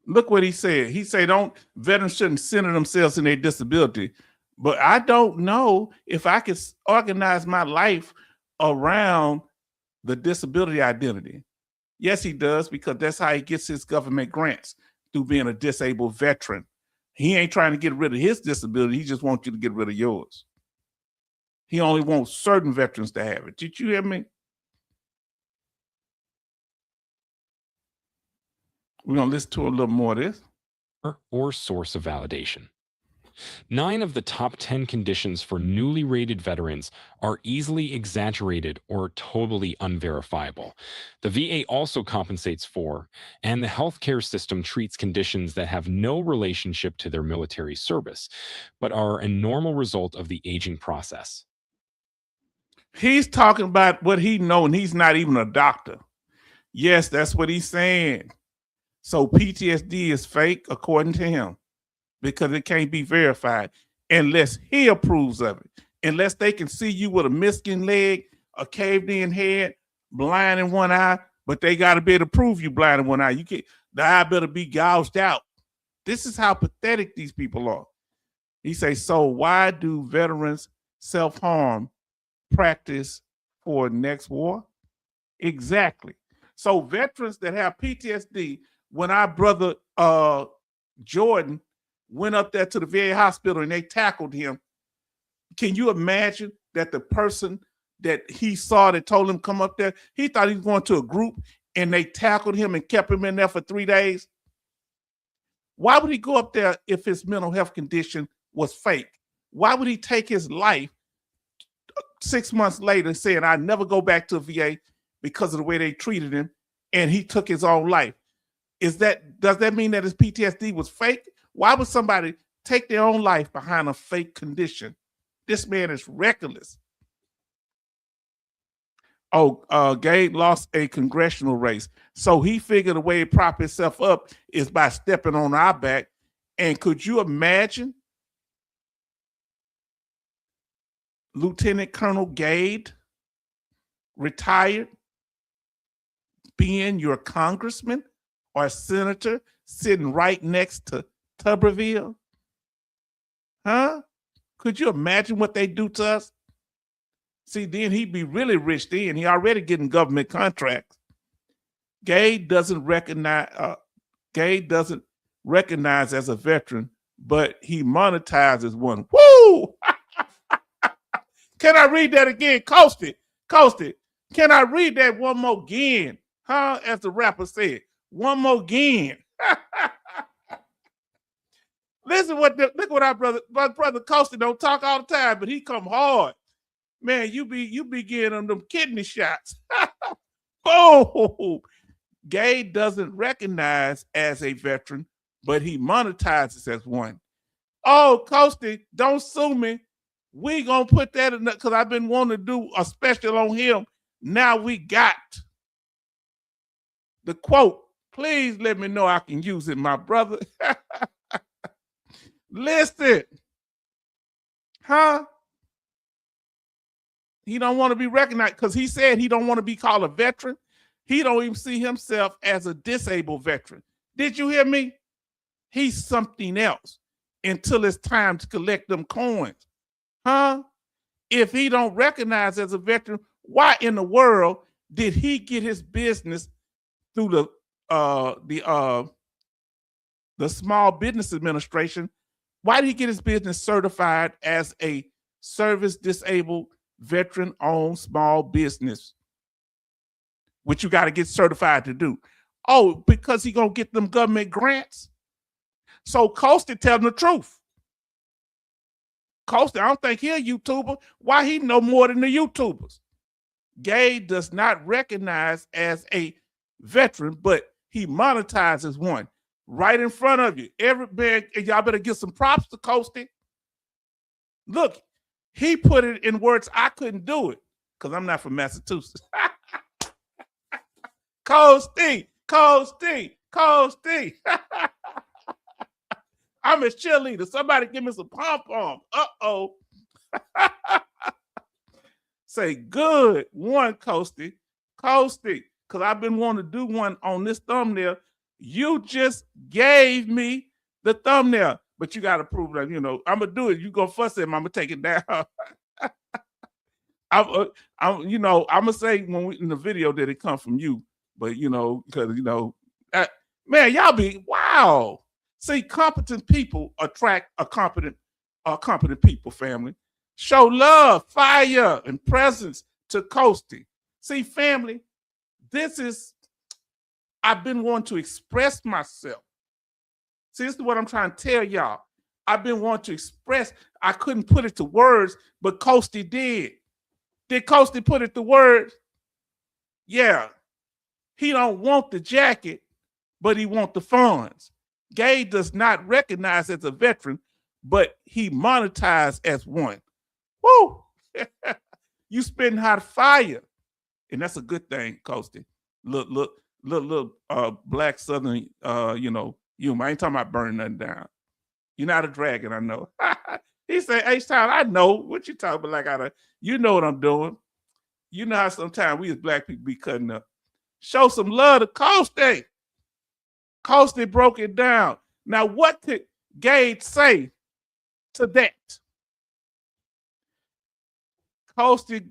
Look what he said. He said, veterans shouldn't center themselves in their disability. But I don't know if I could organize my life around the disability identity. Yes, he does, because that's how he gets his government grants, through being a disabled veteran. He ain't trying to get rid of his disability. He just wants you to get rid of yours. He only wants certain veterans to have it. Did you hear me? We're going to listen to a little more of this. Or source of validation. 9 of the top 10 conditions for newly rated veterans are easily exaggerated or totally unverifiable. The VA also compensates for, and the healthcare system treats conditions that have no relationship to their military service, but are a normal result of the aging process. He's talking about what he knows, and he's not even a doctor. Yes, that's what he's saying. So PTSD is fake, according to him, because it can't be verified unless he approves of it. Unless they can see you with a missing leg, a caved-in head, blind in one eye, but they got to be able to prove you blind in one eye. You can't. The eye better be gouged out. This is how pathetic these people are. He says, so why do veterans self-harm practice for next war? Exactly. So veterans that have PTSD, when our brother Jordan went up there to the VA hospital and they tackled him, can you imagine that the person that he saw that told him come up there, he thought he was going to a group and they tackled him and kept him in there for 3 days? Why would he go up there if his mental health condition was fake? Why would he take his life 6 months later saying, I never go back to a VA because of the way they treated him, and he took his own life? Does that mean that his PTSD was fake? Why would somebody take their own life behind a fake condition? This man is reckless. Gabe lost a congressional race. So he figured a way to prop himself up is by stepping on our back. And could you imagine Lieutenant Colonel Gade, retired, being your congressman or senator, sitting right next to Tuberville? Huh? Could you imagine what they do to us? See, then he'd be really rich then. He already getting government contracts. Gade doesn't recognize as a veteran, but he monetizes one. Woo! Can I read that again? Coasted. Can I read that one more again? Huh? As the rapper said, one more again. Listen, look what our brother Coasted don't talk all the time, but he come hard. Man, you be getting them kidney shots. Boom. Gade doesn't recognize as a veteran, but he monetizes as one. Oh, Coasted, don't sue me. We gonna put that in because I've been wanting to do a special on him. Now we got the quote. Please let me know I can use it, my brother. Listen. Huh? He don't want to be recognized because he said he don't want to be called a veteran. He don't even see himself as a disabled veteran. Did you hear me? He's something else until it's time to collect them coins. Huh? If he don't recognize as a veteran, why in the world did he get his business through the Small Business Administration? Why did he get his business certified as a service disabled veteran-owned small business, which you got to get certified to do? Oh, because he gonna get them government grants. So Coasted telling the truth. Coasted, I don't think he a YouTuber. Why he know more than the YouTubers? Gade does not recognize as a veteran, but he monetizes one right in front of you. Y'all better give some props to Coasted. Look, he put it in words I couldn't do it because I'm not from Massachusetts. Coasted. I'm his cheerleader. Somebody give me some pom-pom. Uh-oh. Say, good one, Coasted. Because I've been wanting to do one on this thumbnail. You just gave me the thumbnail. But you got to prove that, I'm going to do it. You go fuss at him, I'm going to take it down. I'm going to say in the video that it come from you. But, because, man, y'all be, wow. See, competent people attract a competent people, family. Show love, fire, and presence to Coasted. See, family, this is, I've been wanting to express myself. See, this is what I'm trying to tell y'all. I've been wanting to express. I couldn't put it to words, but Coasty did. Did Coasty put it to words? Yeah. He don't want the jacket, but he want the funds. Gay does not recognize as a veteran, but he monetized as one. Woo! You spitting hot fire. And that's a good thing, Coasty. Look, black Southern, humor. I ain't talking about burning nothing down. You're not a dragon, I know. He said, H-Town, I know what you talking about. You know what I'm doing. You know how sometimes we as black people be cutting up. Show some love to Coasty. Coasty broke it down. Now, what could Gage say to that? Coasty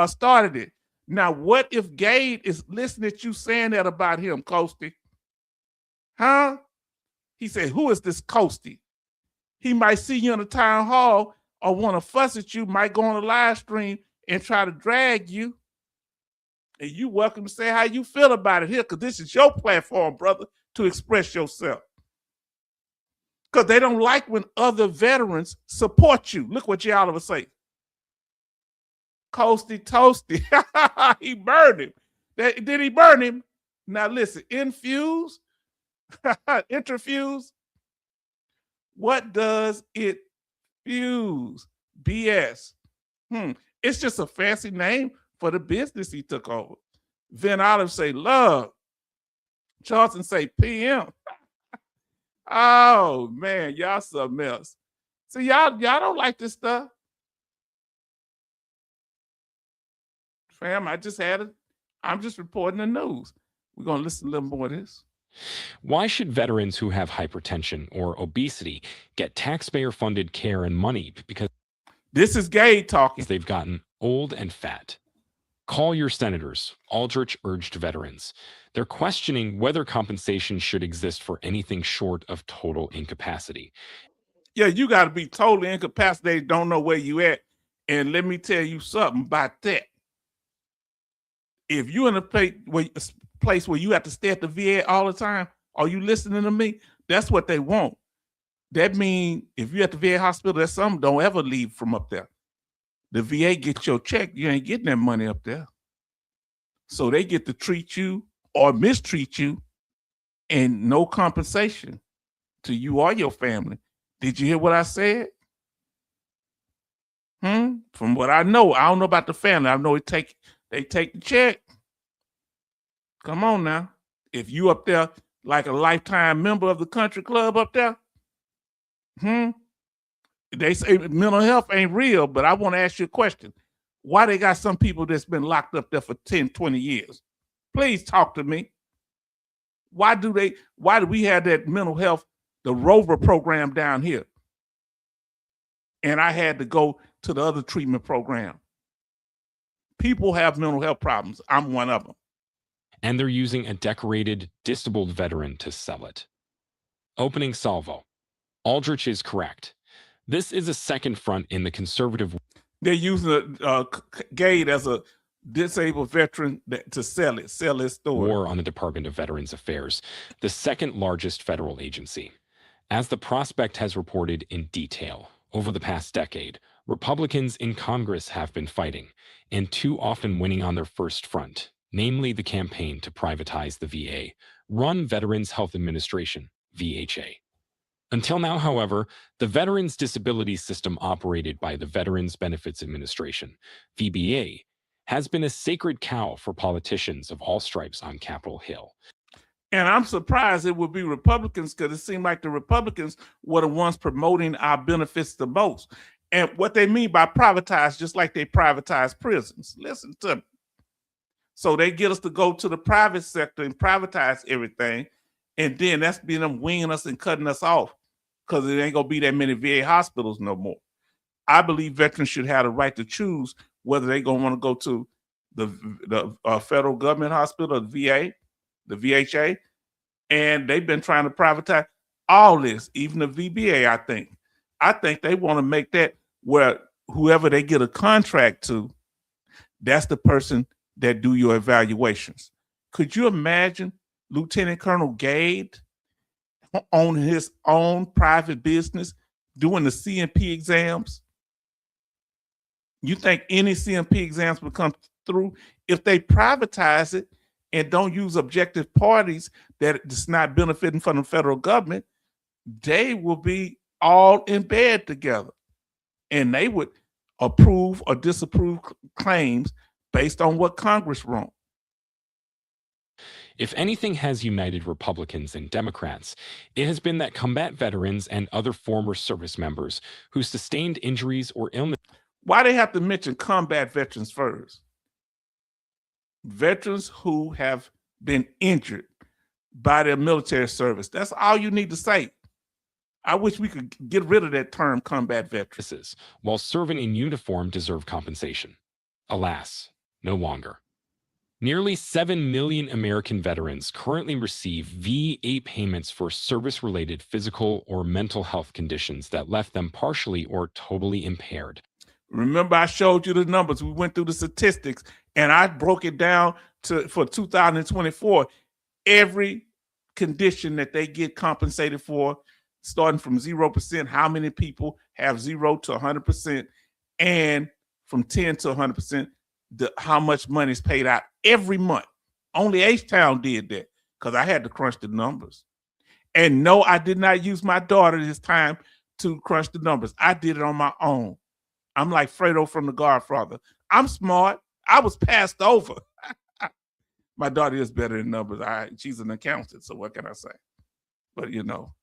started it. Now, what if Gage is listening to you saying that about him, Coasty? Huh? He said, who is this Coasty? He might see you in the town hall or want to fuss at you, might go on a live stream and try to drag you. And you welcome to say how you feel about it here, because this is your platform, brother, to express yourself. Because they don't like when other veterans support you. Look what J. Oliver say. Coasty Toasty. He burned him. Did he burn him? Now listen, infuse, interfuse. What does it fuse? BS. It's just a fancy name for the business he took over. Van Olive say love. Charleston say PM. Oh man, y'all something else. So y'all don't like this stuff. Fam, I'm just reporting the news. We're gonna listen a little more of this. Why should veterans who have hypertension or obesity get taxpayer-funded care and money? Because this is Gay talking. They've gotten old and fat. Call your senators, Aldrich urged veterans. They're questioning whether compensation should exist for anything short of total incapacity. Yeah, you got to be totally incapacitated, don't know where you at. And let me tell you something about that. If you're in a place where you have to stay at the VA all the time, are you listening to me? That's what they want. That means if you're at the VA hospital, there's some don't ever leave from up there. The VA gets your check, you ain't getting that money up there. So they get to treat you or mistreat you and no compensation to you or your family. Did you hear what I said? From what I know, I don't know about the family. I know they take the check. Come on now. If you up there like a lifetime member of the country club up there, they say mental health ain't real, but I want to ask you a question. Why they got some people that's been locked up there for 10, 20 years? Please talk to me. Why do we have that mental health, the Rover program down here? And I had to go to the other treatment program. People have mental health problems. I'm one of them. And they're using a decorated, disabled veteran to sell it. Opening salvo. Aldrich is correct. This is a second front in the conservative. They're using Gade as a disabled veteran to sell his story. War on the Department of Veterans Affairs, the second largest federal agency. As The Prospect has reported in detail, over the past decade, Republicans in Congress have been fighting, and too often winning on their first front, namely the campaign to privatize the VA, run Veterans Health Administration, VHA. Until now, however, the Veterans Disability System operated by the Veterans Benefits Administration, VBA, has been a sacred cow for politicians of all stripes on Capitol Hill. And I'm surprised it would be Republicans, because it seemed like the Republicans were the ones promoting our benefits the most. And what they mean by privatize, just like they privatize prisons. Listen to me. So they get us to go to the private sector and privatize everything. And then that's being them winging us and cutting us off, because it ain't going to be that many VA hospitals no more. I believe veterans should have the right to choose whether they're going to want to go to the federal government hospital, the VA, the VHA, and they've been trying to privatize all this, even the VBA, I think. I think they want to make that where whoever they get a contract to, that's the person that do your evaluations. Could you imagine Lieutenant Colonel Gade on his own private business doing the CMP exams? You think any CMP exams will come through? If they privatize it and don't use objective parties that it's not benefiting from the federal government, they will be all in bed together. And they would approve or disapprove claims based on what Congress wrote. If anything has united Republicans and Democrats, it has been that combat veterans and other former service members who sustained injuries or illness. Why they have to mention combat veterans first? Veterans who have been injured by their military service. That's all you need to say. I wish we could get rid of that term combat veterans. While serving in uniform deserve compensation. Alas, no longer. Nearly 7 million American veterans currently receive VA payments for service-related physical or mental health conditions that left them partially or totally impaired. Remember, I showed you the numbers. We went through the statistics, and I broke it down for 2024. Every condition that they get compensated for, starting from 0%, how many people have 0 to 100%, and from 10 to 100%, how much money is paid out every month. Only H-Town did that because I had to crunch the numbers. And no, I did not use my daughter this time to crunch the numbers. I did it on my own. I'm like Fredo from The Godfather. I'm smart. I was passed over. My daughter is better in numbers. She's an accountant, so what can I say? But, you know,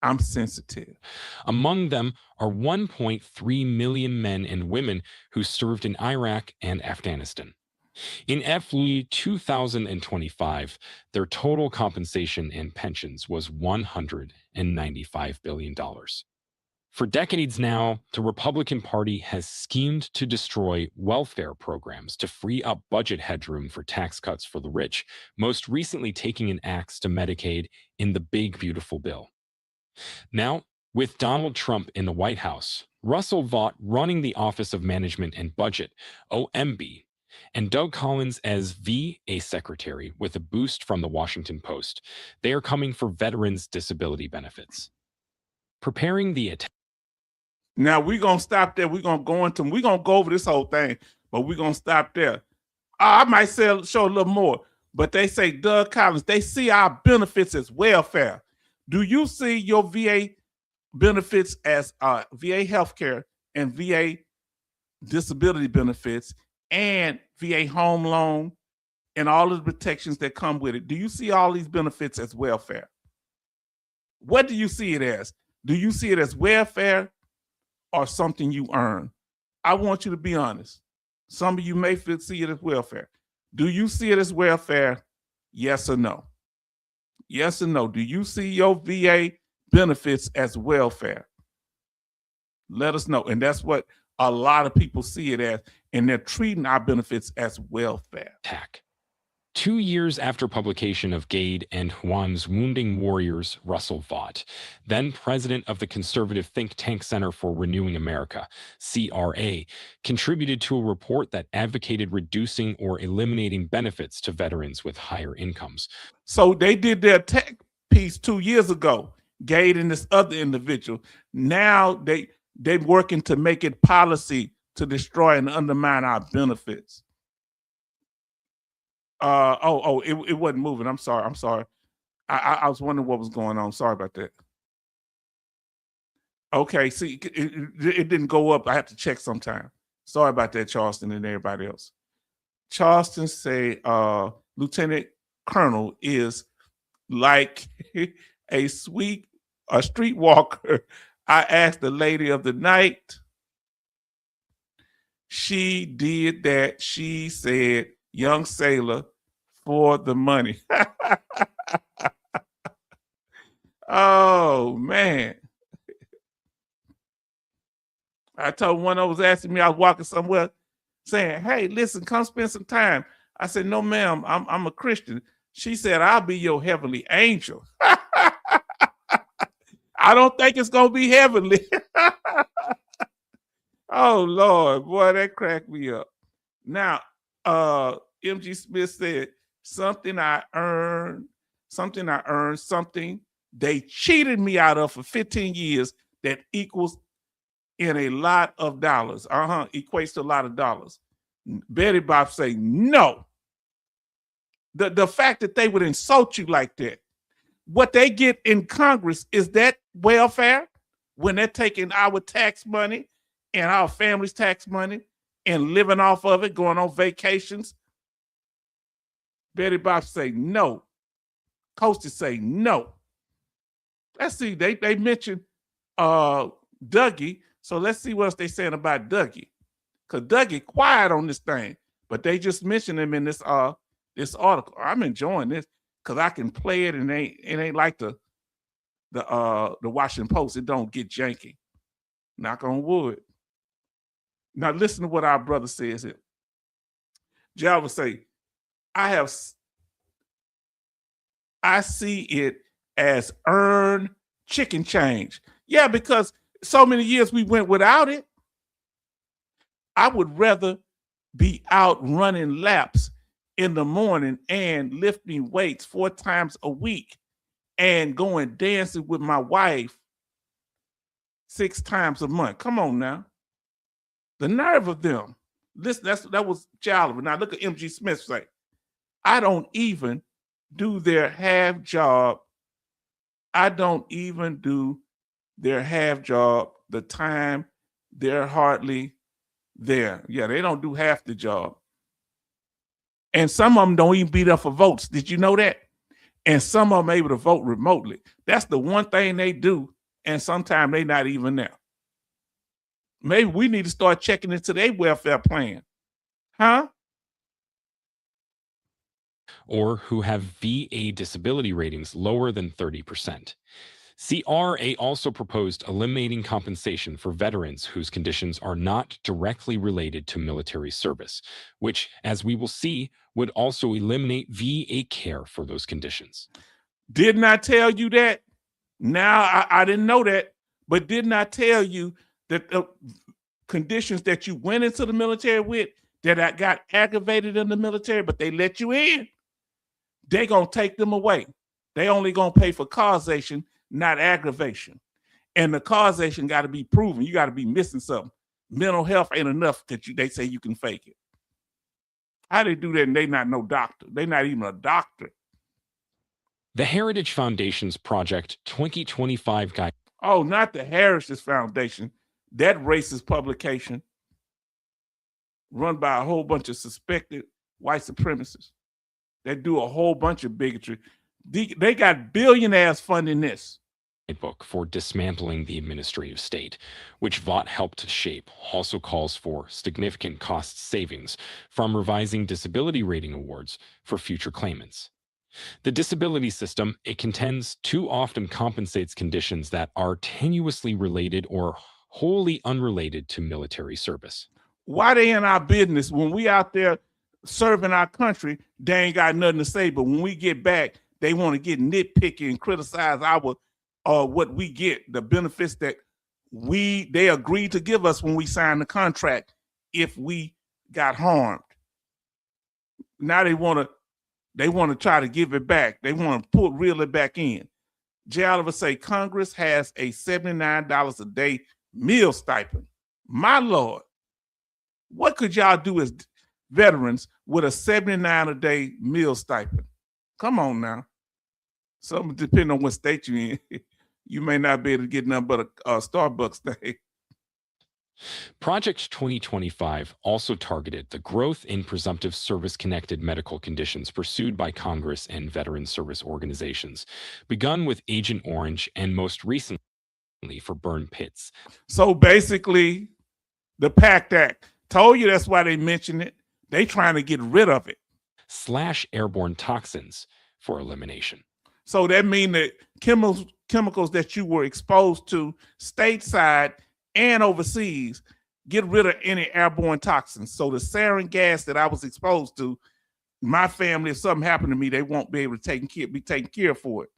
I'm sensitive. Among them are 1.3 million men and women who served in Iraq and Afghanistan. In FY 2025, their total compensation and pensions was $195 billion. For decades now, the Republican Party has schemed to destroy welfare programs to free up budget headroom for tax cuts for the rich, most recently taking an axe to Medicaid in the Big Beautiful Bill. Now, with Donald Trump in the White House, Russell Vought running the Office of Management and Budget, OMB, and Doug Collins as VA Secretary with a boost from the Washington Post, they are coming for veterans' disability benefits. Preparing the attack. Now, we're going to stop there. We're going to go over this whole thing, but we're going to stop there. I might show a little more, but they say, Doug Collins, they see our benefits as welfare. Do you see your VA benefits as VA healthcare and VA disability benefits and VA home loan and all of the protections that come with it? Do you see all these benefits as welfare? What do you see it as? Do you see it as welfare or something you earn? I want you to be honest. Some of you may see it as welfare. Do you see it as welfare? Yes or no? Yes or no? Do you see your VA benefits as welfare? Let us know. And that's what a lot of people see it as, and they're treating our benefits as welfare. 2 years after publication of Gade and Juan's Wounding Warriors, Russell Vought, then president of the conservative think tank Center for Renewing America, CRA, contributed to a report that advocated reducing or eliminating benefits to veterans with higher incomes. So they did their tech piece 2 years ago, Gade and this other individual. Now they're working to make it policy to destroy and undermine our benefits. It wasn't moving. I'm sorry. I was wondering what was going on. Sorry about that. Okay, see, it didn't go up. I have to check sometime. Sorry about that, Charleston and everybody else. Charleston say Lieutenant Colonel is like a streetwalker. I asked the lady of the night. She did that. She said, young sailor for the money. Oh, man. I told one that was asking me, I was walking somewhere saying, hey, listen, come spend some time. I said, no, ma'am, I'm a Christian. She said, I'll be your heavenly angel. I don't think it's going to be heavenly. Oh, Lord, boy, that cracked me up. Now, MG Smith said, something I earned, something I earned, something they cheated me out of for 15 years that equals in a lot of dollars. Equates to a lot of dollars. Betty Bob say no. The fact that they would insult you like that, what they get in Congress, is that welfare when they're taking our tax money and our family's tax money and living off of it, going on vacations? Betty Bob say no. Coastie say no. Let's see, they mentioned Dougie, so let's see what else they saying about Dougie. Because Dougie quiet on this thing, but they just mentioned him in this article. I'm enjoying this because I can play it and it ain't like the Washington Post. It don't get janky. Knock on wood. Now listen to what our brother says here. Jalva say, I see it as earned chicken change. Yeah, because so many years we went without it. I would rather be out running laps in the morning and lifting weights 4 times a week and going dancing with my wife 6 times a month. Come on now. The nerve of them. Listen, that was Jalva. Now look at MG Smith say, I don't even do their half job. I don't even do their half job. The time they're hardly there. Yeah, they don't do half the job. And some of them don't even be there for votes. Did you know that? And some of them able to vote remotely. That's the one thing they do. And sometimes they not even there. Maybe we need to start checking into their welfare plan. Huh? Or who have VA disability ratings lower than 30%. CRA also proposed eliminating compensation for veterans whose conditions are not directly related to military service, which, as we will see, would also eliminate VA care for those conditions. Didn't I tell you that? Now, I didn't know that, but didn't I tell you that the conditions that you went into the military with, that I got aggravated in the military, but they let you in, they gonna take them away. They only gonna pay for causation, not aggravation. And the causation got to be proven. You got to be missing something. Mental health ain't enough that they say you can fake it. How they do that and they not no doctor? They not even a doctor. The Heritage Foundation's Project 2025 guide. Oh, not the Heritage Foundation. That racist publication run by a whole bunch of suspected white supremacists that do a whole bunch of bigotry. They got billionaires funding this. Book for dismantling the administrative state, which Vought helped to shape, also calls for significant cost savings from revising disability rating awards for future claimants. The disability system, it contends, too often compensates conditions that are tenuously related or wholly unrelated to military service. Why they in our business? When we out there serving our country, they ain't got nothing to say. But when we get back, they want to get nitpicky and criticize our what we get, the benefits that they agreed to give us when we signed the contract if we got harmed. Now they want to try to give it back. They want to reel it back in. Jay Oliver say Congress has a $79 a day meal stipend. My Lord, what could y'all do as veterans with a $79 a day meal stipend? Come on now. Something depending on what state you're in. You may not be able to get nothing but a Starbucks day. Project 2025 also targeted the growth in presumptive service-connected medical conditions pursued by Congress and veteran service organizations, begun with Agent Orange and most recently for burn pits. So basically, the PACT Act, told you that's why they mentioned it. They trying to get rid of it. / airborne toxins for elimination. So that means that chemicals that you were exposed to stateside and overseas, get rid of any airborne toxins. So the sarin gas that I was exposed to, my family, if something happened to me, they won't be able to be taken care of for it.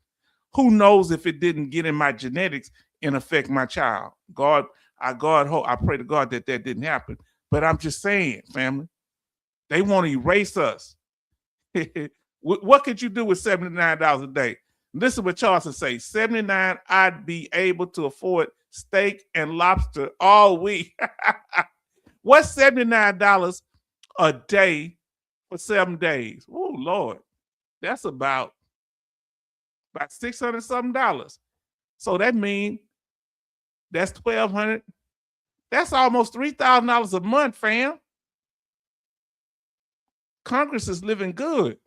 Who knows if it didn't get in my genetics and affect my child? I pray to God that didn't happen. But I'm just saying, family, they want to erase us. What could you do with $79 a day? Listen what Charleston say. 79, I'd be able to afford steak and lobster all week. What's $79 a day for 7 days? Oh, Lord. That's about $600 something. So that means that's $1,200. That's almost $3,000 a month, fam. Congress is living good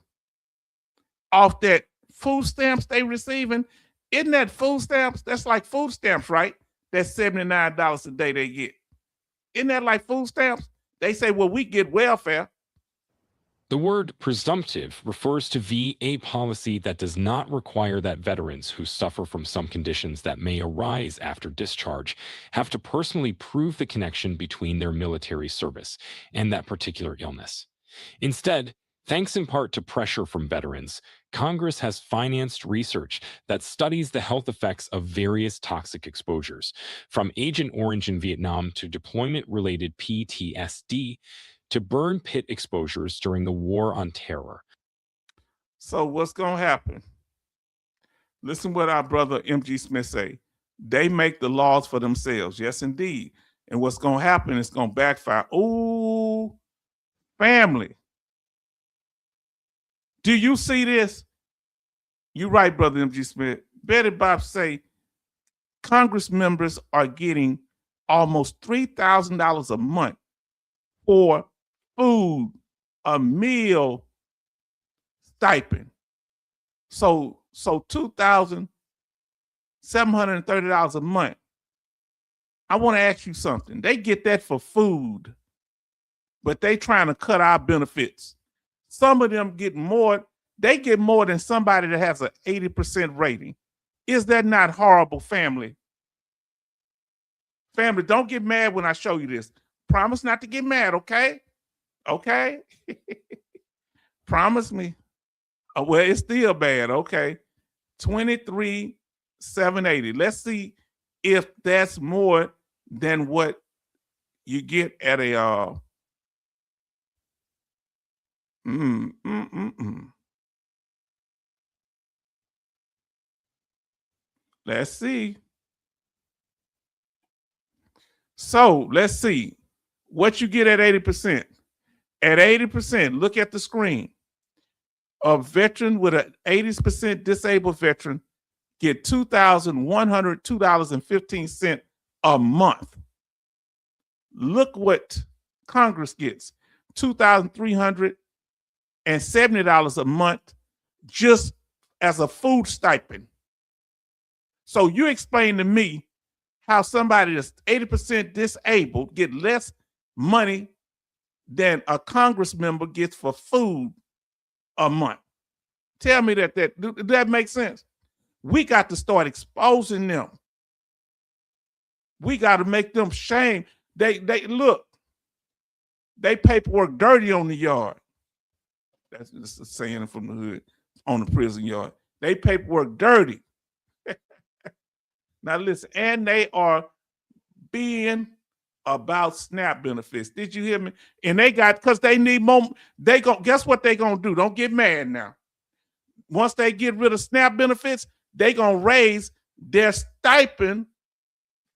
off that food stamps they receiving. Isn't that food stamps? That's like food stamps, right? That's $79 a day they get. Isn't that like food stamps? They say, well, we get welfare. The word presumptive refers to VA policy that does not require that veterans who suffer from some conditions that may arise after discharge have to personally prove the connection between their military service and that particular illness. Instead, thanks in part to pressure from veterans, Congress has financed research that studies the health effects of various toxic exposures, from Agent Orange in Vietnam to deployment-related PTSD, to burn pit exposures during the War on Terror. So what's going to happen? Listen what our brother M.G. Smith say. They make the laws for themselves. Yes, indeed. And what's going to happen is going to backfire. Ooh, family. Do you see this? You're right, brother M.G. Smith. Betty Bob say Congress members are getting almost $3,000 a month for food, a meal stipend. So $2,730 a month. I want to ask you something. They get that for food, but they trying to cut our benefits. Some of them get more. They get more than somebody that has an 80% rating. Is that not horrible, family? Family, don't get mad when I show you this. Promise not to get mad, okay? Okay? Promise me. Oh, well, it's still bad, okay? 23,780. Let's see if that's more than what you get at a Let's see. So let's see what you get at 80%. At 80%, look at the screen. A veteran with an 80% disabled veteran get $2,102.15 a month. Look what Congress gets, $2,370 a month just as a food stipend. So you explain to me how somebody that's 80% disabled get less money than a Congress member gets for food a month. Tell me that makes sense. We got to start exposing them. We got to make them shame. They look, they paperwork dirty on the yard. That's just a saying from the hood on the prison yard. They paperwork dirty. Now listen, and they are being about SNAP benefits. Did you hear me? And they got, because they need more, guess what they gonna do? Don't get mad now. Once they get rid of SNAP benefits, they gonna raise their stipend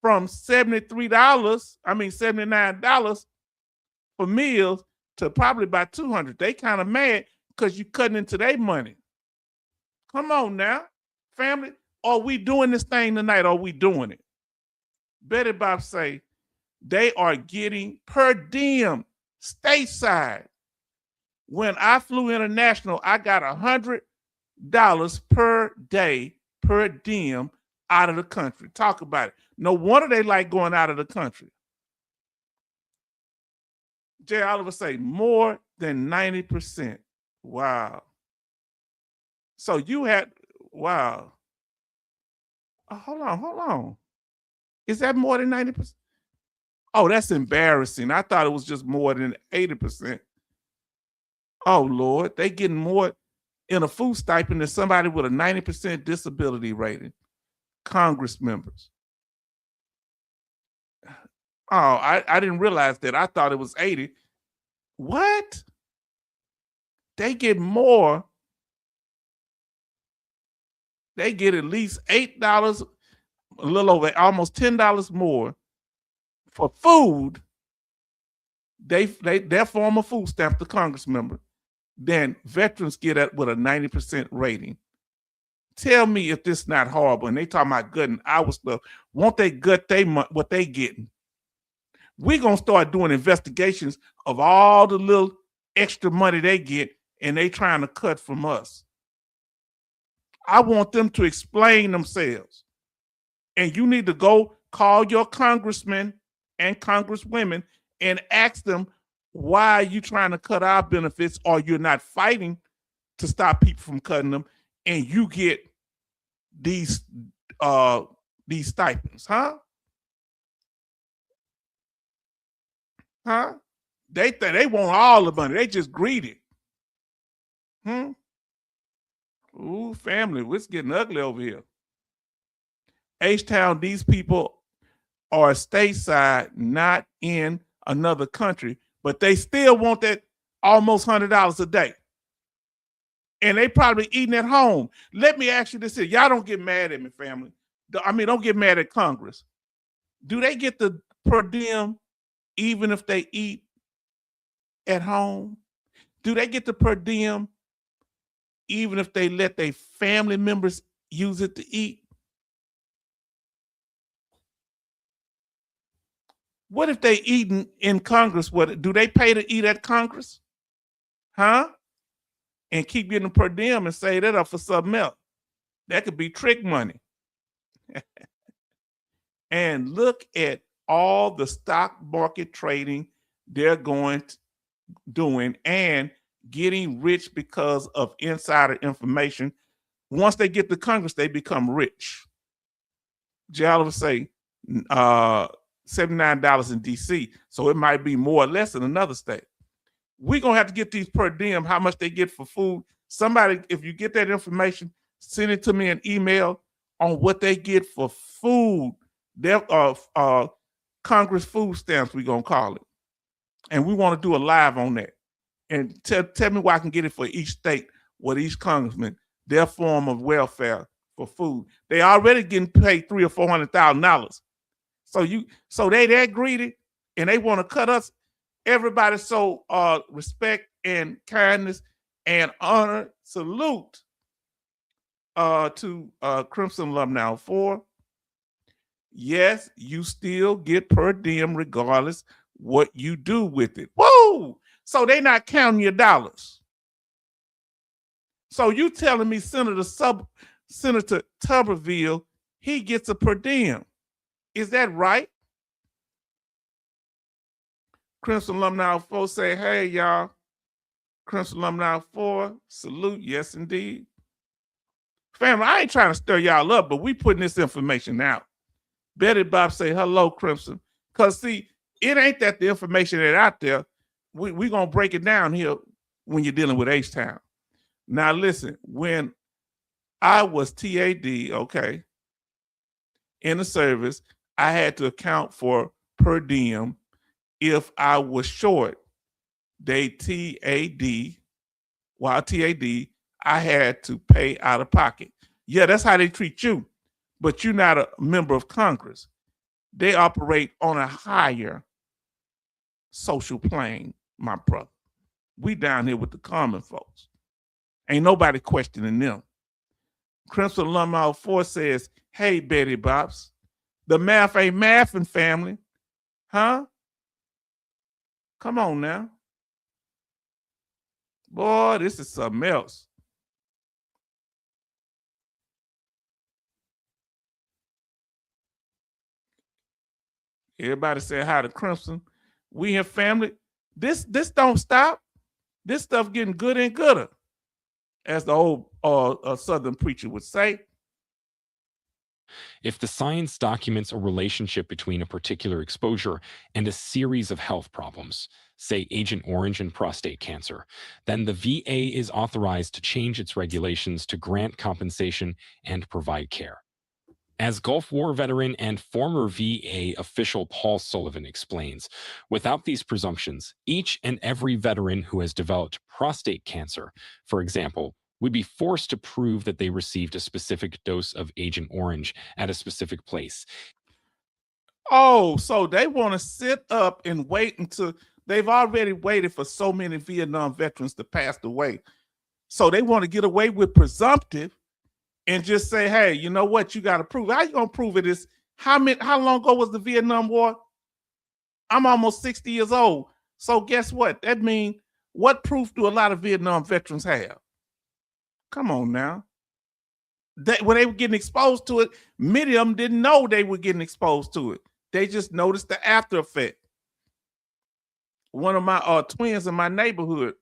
from $79 for meals to probably about $200. They kind of mad because you cutting into their money. Come on now, family. Are we doing this thing tonight? Are we doing it? Betty Bob say they are getting per diem stateside. When I flew international, I got $100 per day per diem out of the country. Talk about it. No wonder they like going out of the country. Jay Oliver say more than 90%. Wow. So you had, wow. Hold on. Is that more than 90%? Oh, that's embarrassing. I thought it was just more than 80%. Oh, Lord. They getting more in a food stipend than somebody with a 90% disability rating. Congress members. Oh, I didn't realize that. I thought it was 80. What? They get more they get at least $8, a little over almost $10 more for food. Their former food stamp, the Congress member, than veterans get at with a 90% rating. Tell me if this is not horrible. And they talking about gutting our stuff. Won't they gut what they getting? We're going to start doing investigations of all the little extra money they get and they trying to cut from us. I want them to explain themselves. And you need to go call your congressmen and congresswomen and ask them, why are you trying to cut our benefits, or you're not fighting to stop people from cutting them, and you get these stipends, huh? Huh? They want all the money. They just greedy. Ooh, family, it's getting ugly over here. H-Town, these people are stateside, not in another country, but they still want that almost $100 a day. And they probably eating at home. Let me ask you this here. Y'all don't get mad at me, family. I mean, don't get mad at Congress. Do they get the per diem even if they eat at home? Do they get the per diem even if they let their family members use it to eat? What if they eating in Congress? What do they pay to eat at Congress? Huh? And keep getting per diem and save that up for something else. That could be trick money. And look at all the stock market trading they're doing and getting rich because of insider information. Once they get to Congress, they become rich. Jay Oliver say $79 in DC, so it might be more or less in another state. We're going to have to get these per diem, how much they get for food. Somebody, if you get that information, send it to me an email on what they get for food. Their Congress food stamps, we're going to call it. And we want to do a live on that. And tell me where I can get it for each state, what each congressman, their form of welfare for food. They already getting paid $300,000 or $400,000. So they that greedy and they want to cut us. Everybody so respect and kindness and honor. Salute to Crimson Alumni 4. Yes, you still get per diem regardless what you do with it. Whoa! So they not counting your dollars. So you telling me Senator Tuberville, he gets a per diem. Is that right? Crimson Alumni 4 say, hey, y'all. Crimson Alumni 4, salute. Yes, indeed. Family, I ain't trying to stir y'all up, but we putting this information out. Betty Bob say, hello, Crimson. Because, see, it ain't that the information that's out there. We're going to break it down here when you're dealing with H-Town. Now, listen, when I was TAD, okay, in the service, I had to account for per diem if I was short. They TAD, while TAD, I had to pay out of pocket. Yeah, that's how they treat you, but you're not a member of Congress. They operate on a higher social plane, my brother. We down here with the common folks. Ain't nobody questioning them. Crimson Alumni 4 says, hey, Betty Bops, the math ain't mathing, family. Huh? Come on now. Boy, this is something else. Everybody say hi to Crimson. We in family. This don't stop. This stuff getting gooder and gooder, as the old Southern preacher would say. If the science documents a relationship between a particular exposure and a series of health problems, say Agent Orange and prostate cancer, then the VA is authorized to change its regulations to grant compensation and provide care. As Gulf War veteran and former VA official Paul Sullivan explains, without these presumptions, each and every veteran who has developed prostate cancer, for example, would be forced to prove that they received a specific dose of Agent Orange at a specific place. Oh, so they want to sit up and wait until they've already waited for so many Vietnam veterans to pass away. So they want to get away with presumptive and just say, hey, you know what? You got to prove it. How you going to prove it is how long ago was the Vietnam War? I'm almost 60 years old. So guess what? That means what proof do a lot of Vietnam veterans have? Come on now. When they were getting exposed to it, many of them didn't know they were getting exposed to it. They just noticed the after effect. One of my twins in my neighborhood,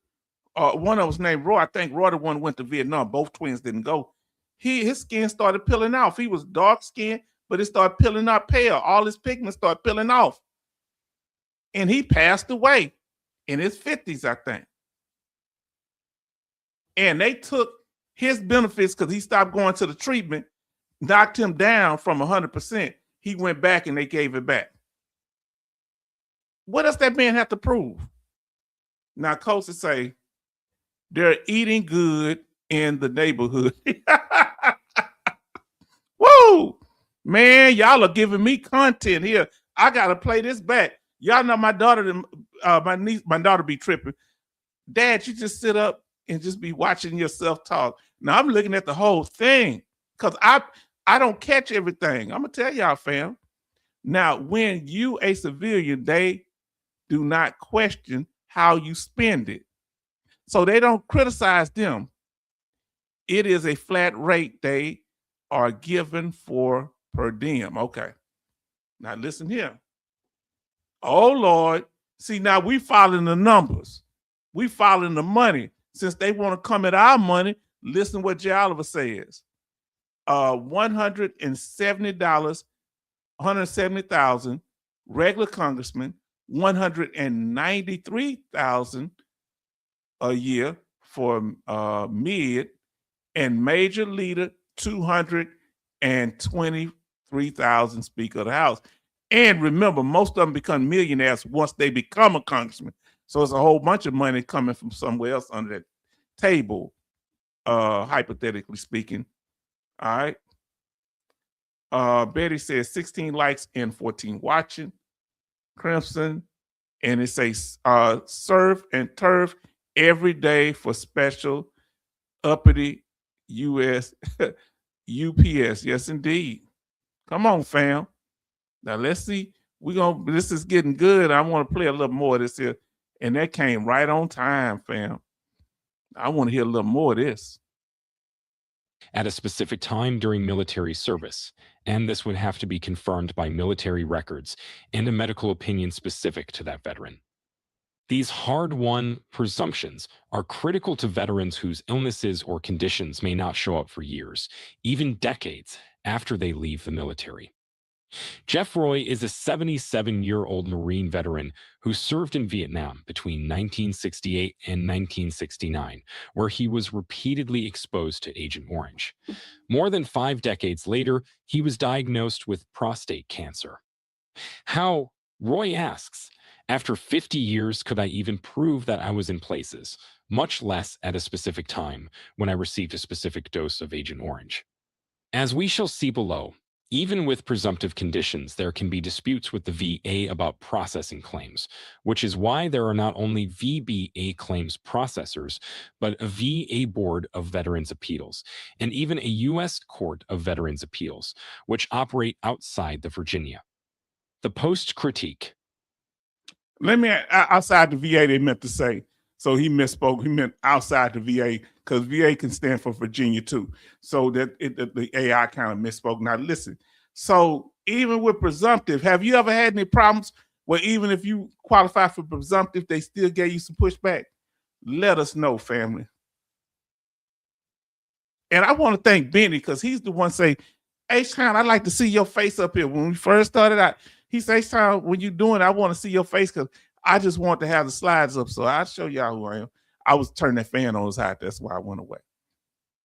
one of them was named Roy. I think Roy the one went to Vietnam. Both twins didn't go. His skin started peeling off. He was dark skinned, but it started peeling out pale. All his pigments started peeling off. And he passed away in his 50s, I think. And they took his benefits because he stopped going to the treatment, knocked him down from 100%. He went back and they gave it back. What does that man have to prove? Now, coaches say they're eating good in the neighborhood. Woo! Man, y'all are giving me content here. I got to play this back. Y'all know my daughter, my daughter be tripping. Dad, you just sit up and just be watching yourself talk. Now, I'm looking at the whole thing because I don't catch everything. I'm going to tell y'all, fam. Now, when you a civilian, they do not question how you spend it. So they don't criticize them. It is a flat rate they are given for per diem. Okay. Now listen here. Oh, Lord. See, now we following the numbers. We following the money. Since they want to come at our money, listen what Jay Oliver says. $170, 170,000 regular congressmen, 193,000 a year for mid, and major leader 223,000 Speaker of the House. And remember, most of them become millionaires once they become a congressman. So it's a whole bunch of money coming from somewhere else under that table, hypothetically speaking. All right. Betty says 16 likes and 14 watching. Crimson. And it says serve and turf every day for special uppity US UPS. Yes, indeed. Come on, fam. Now let's see. This is getting good. I want to play a little more of this here. And that came right on time, fam. I want to hear a little more of this. At a specific time during military service, and this would have to be confirmed by military records and a medical opinion specific to that veteran. These hard-won presumptions are critical to veterans whose illnesses or conditions may not show up for years, even decades after they leave the military. Jeff Roy is a 77-year-old Marine veteran who served in Vietnam between 1968 and 1969, where he was repeatedly exposed to Agent Orange. More than 5 decades later, he was diagnosed with prostate cancer. How, Roy asks, after 50 years could I even prove that I was in places, much less at a specific time when I received a specific dose of Agent Orange? As we shall see below, even with presumptive conditions, there can be disputes with the VA about processing claims, which is why there are not only VBA claims processors, but a VA Board of Veterans Appeals, and even a U.S. Court of Veterans Appeals, which operate outside the Virginia. The post critique. Outside the VA, they meant to say. So he misspoke. He meant outside the VA because VA can stand for Virginia too. So that the AI kind of misspoke. Now listen. So even with presumptive, have you ever had any problems where even if you qualify for presumptive, they still gave you some pushback? Let us know, family. And I want to thank Benny because he's the one say, H-Town, I'd like to see your face up here. When we first started out, he says, H-Town, when you're doing it, I want to see your face because I just want to have the slides up, so I'll show y'all who I am. I was turning that fan on his high. That's why I went away.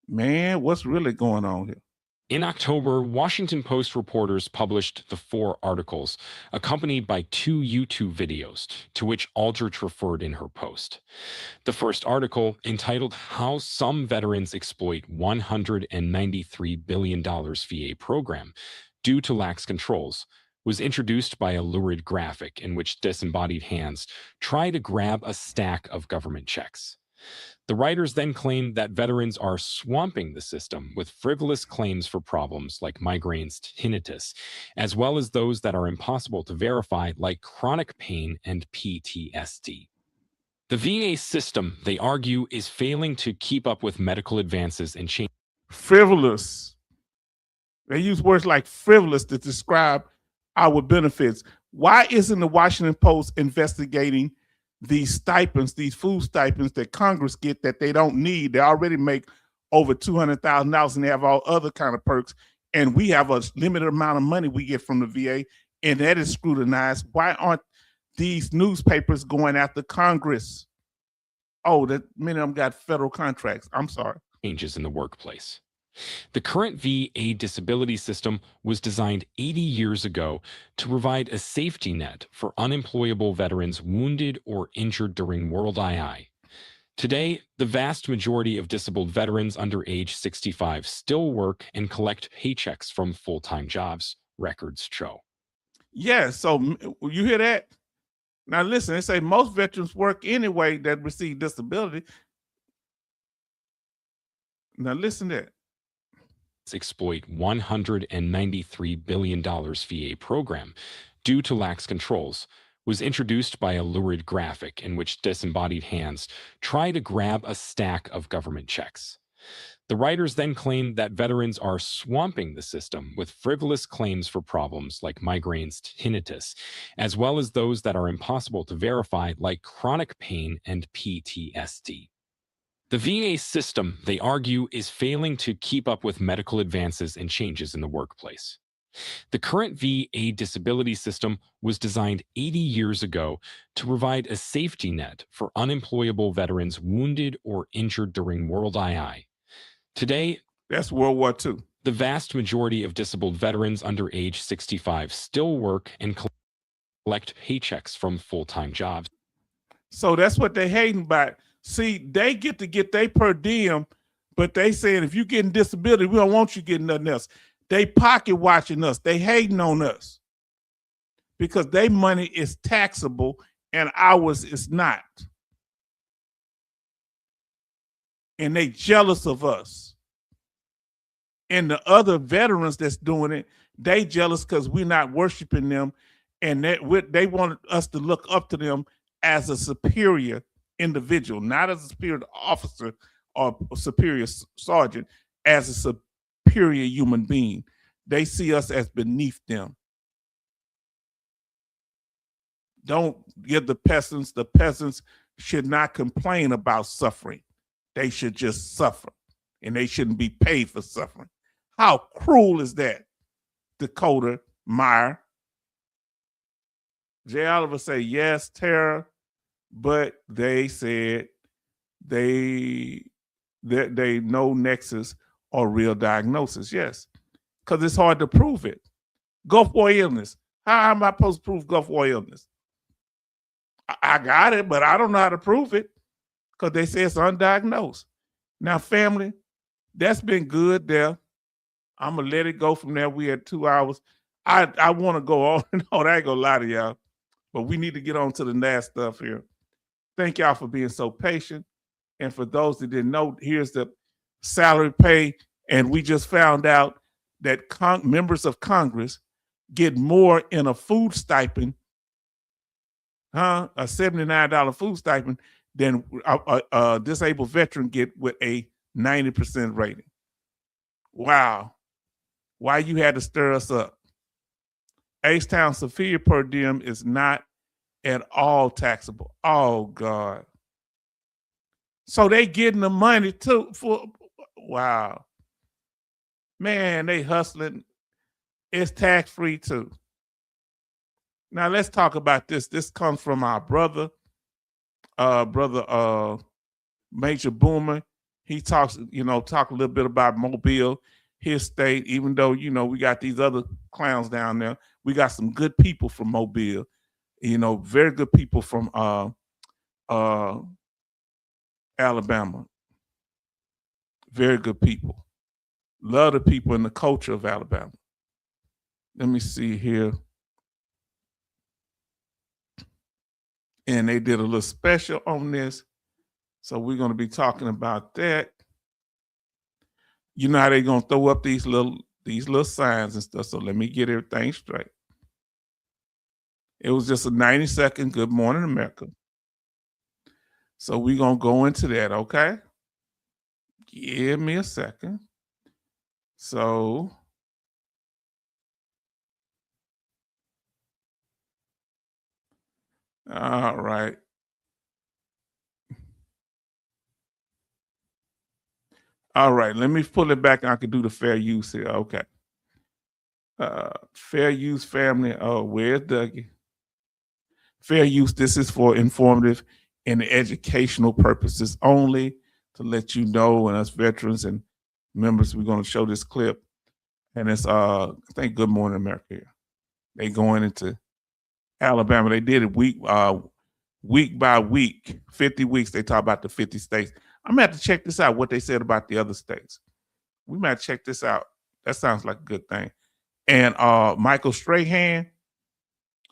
Man, what's really going on here? In October, Washington Post reporters published the 4 articles, accompanied by 2 YouTube videos, to which Aldrich referred in her post. The first article, entitled How Some Veterans Exploit $193 Billion VA Program Due to Lax Controls, was introduced by a lurid graphic in which disembodied hands try to grab a stack of government checks. The writers then claimed that veterans are swamping the system with frivolous claims for problems like migraines, tinnitus, as well as those that are impossible to verify, like chronic pain and PTSD. The VA system, they argue, is failing to keep up with medical advances and change. Frivolous. They use words like frivolous to describe our benefits. Why isn't the Washington Post investigating these stipends, these food stipends that Congress get that they don't need? They already make over $200,000 and they have all other kind of perks. And we have a limited amount of money we get from the VA, and that is scrutinized. Why aren't these newspapers going after Congress? Oh, that many of them got federal contracts. I'm sorry. Changes in the workplace. The current VA disability system was designed 80 years ago to provide a safety net for unemployable veterans wounded or injured during World II. Today, the vast majority of disabled veterans under age 65 still work and collect paychecks from full-time jobs, records show. Yeah, so you hear that? Now listen, they say most veterans work anyway that receive disability. Now listen to that. Exploit $193 billion VA program due to lax controls was introduced by a lurid graphic in which disembodied hands try to grab a stack of government checks. The writers then claimed that veterans are swamping the system with frivolous claims for problems like migraines, tinnitus, as well as those that are impossible to verify, like chronic pain and PTSD. The VA system, they argue, is failing to keep up with medical advances and changes in the workplace. The current VA disability system was designed 80 years ago to provide a safety net for unemployable veterans wounded or injured during World II. Today, that's World War II. The vast majority of disabled veterans under age 65 still work and collect paychecks from full-time jobs. So that's what they're hating about. See, they get to get their per diem, but they saying if you getting disability, we don't want you getting nothing else. They pocket watching us. They hating on us because their money is taxable and ours is not. And they jealous of us. And the other veterans that's doing it, they jealous because we're not worshiping them, and they want us to look up to them as a superior individual, not as a superior officer or superior sergeant, as a superior human being. They see us as beneath them. Don't give the peasants should not complain about suffering. They should just suffer, and they shouldn't be paid for suffering. How cruel is that? Dakota Meyer. Jay Oliver say, yes, Tara, but they said they no nexus or real diagnosis. Yes, because it's hard to prove it. Gulf War illness. How am I supposed to prove Gulf War illness? I got it, but I don't know how to prove it because they say it's undiagnosed. Now, family, that's been good there. I'm going to let it go from there. We had 2 hours. I want to go on and on. I ain't going to lie to y'all, but we need to get on to the last stuff here. Thank y'all for being so patient. And for those that didn't know, here's the salary pay. And we just found out that members of Congress get more in a food stipend, a $79 food stipend, than a disabled veteran get with a 90% rating. Wow. Why you had to stir us up? H-Town Sophia per diem is not at all taxable. Oh, God. So they getting the money too wow. Man, they hustling. It's tax-free too. Now let's talk about this. This comes from our brother Major Boomer. He talks, talk a little bit about Mobile. his state, even though, you know, we got these other clowns down there. We got some good people from Mobile, you know, very good people from Alabama. Very good people. Love the people and the culture of Alabama. Let me see here. And they did a little special on this. So we're going to be talking about that. You know how they're going to throw up these little signs and stuff. So let me get everything straight. It was just a 90-second Good Morning America. So we're going to go into that, okay? Give me a second. So all right. All right, let me pull it back and I can do the fair use here. Okay. Fair use family. Oh, where's Dougie? Fair use, this is for informative and educational purposes only, to let you know, and us veterans and members, we're going to show this clip. And it's I think Good Morning America here. They going into Alabama. They did it week by week, 50 weeks. They talk about the 50 states. I'm gonna have to check this out, what they said about the other states. We might check this out. That sounds like a good thing. And Michael Strahan,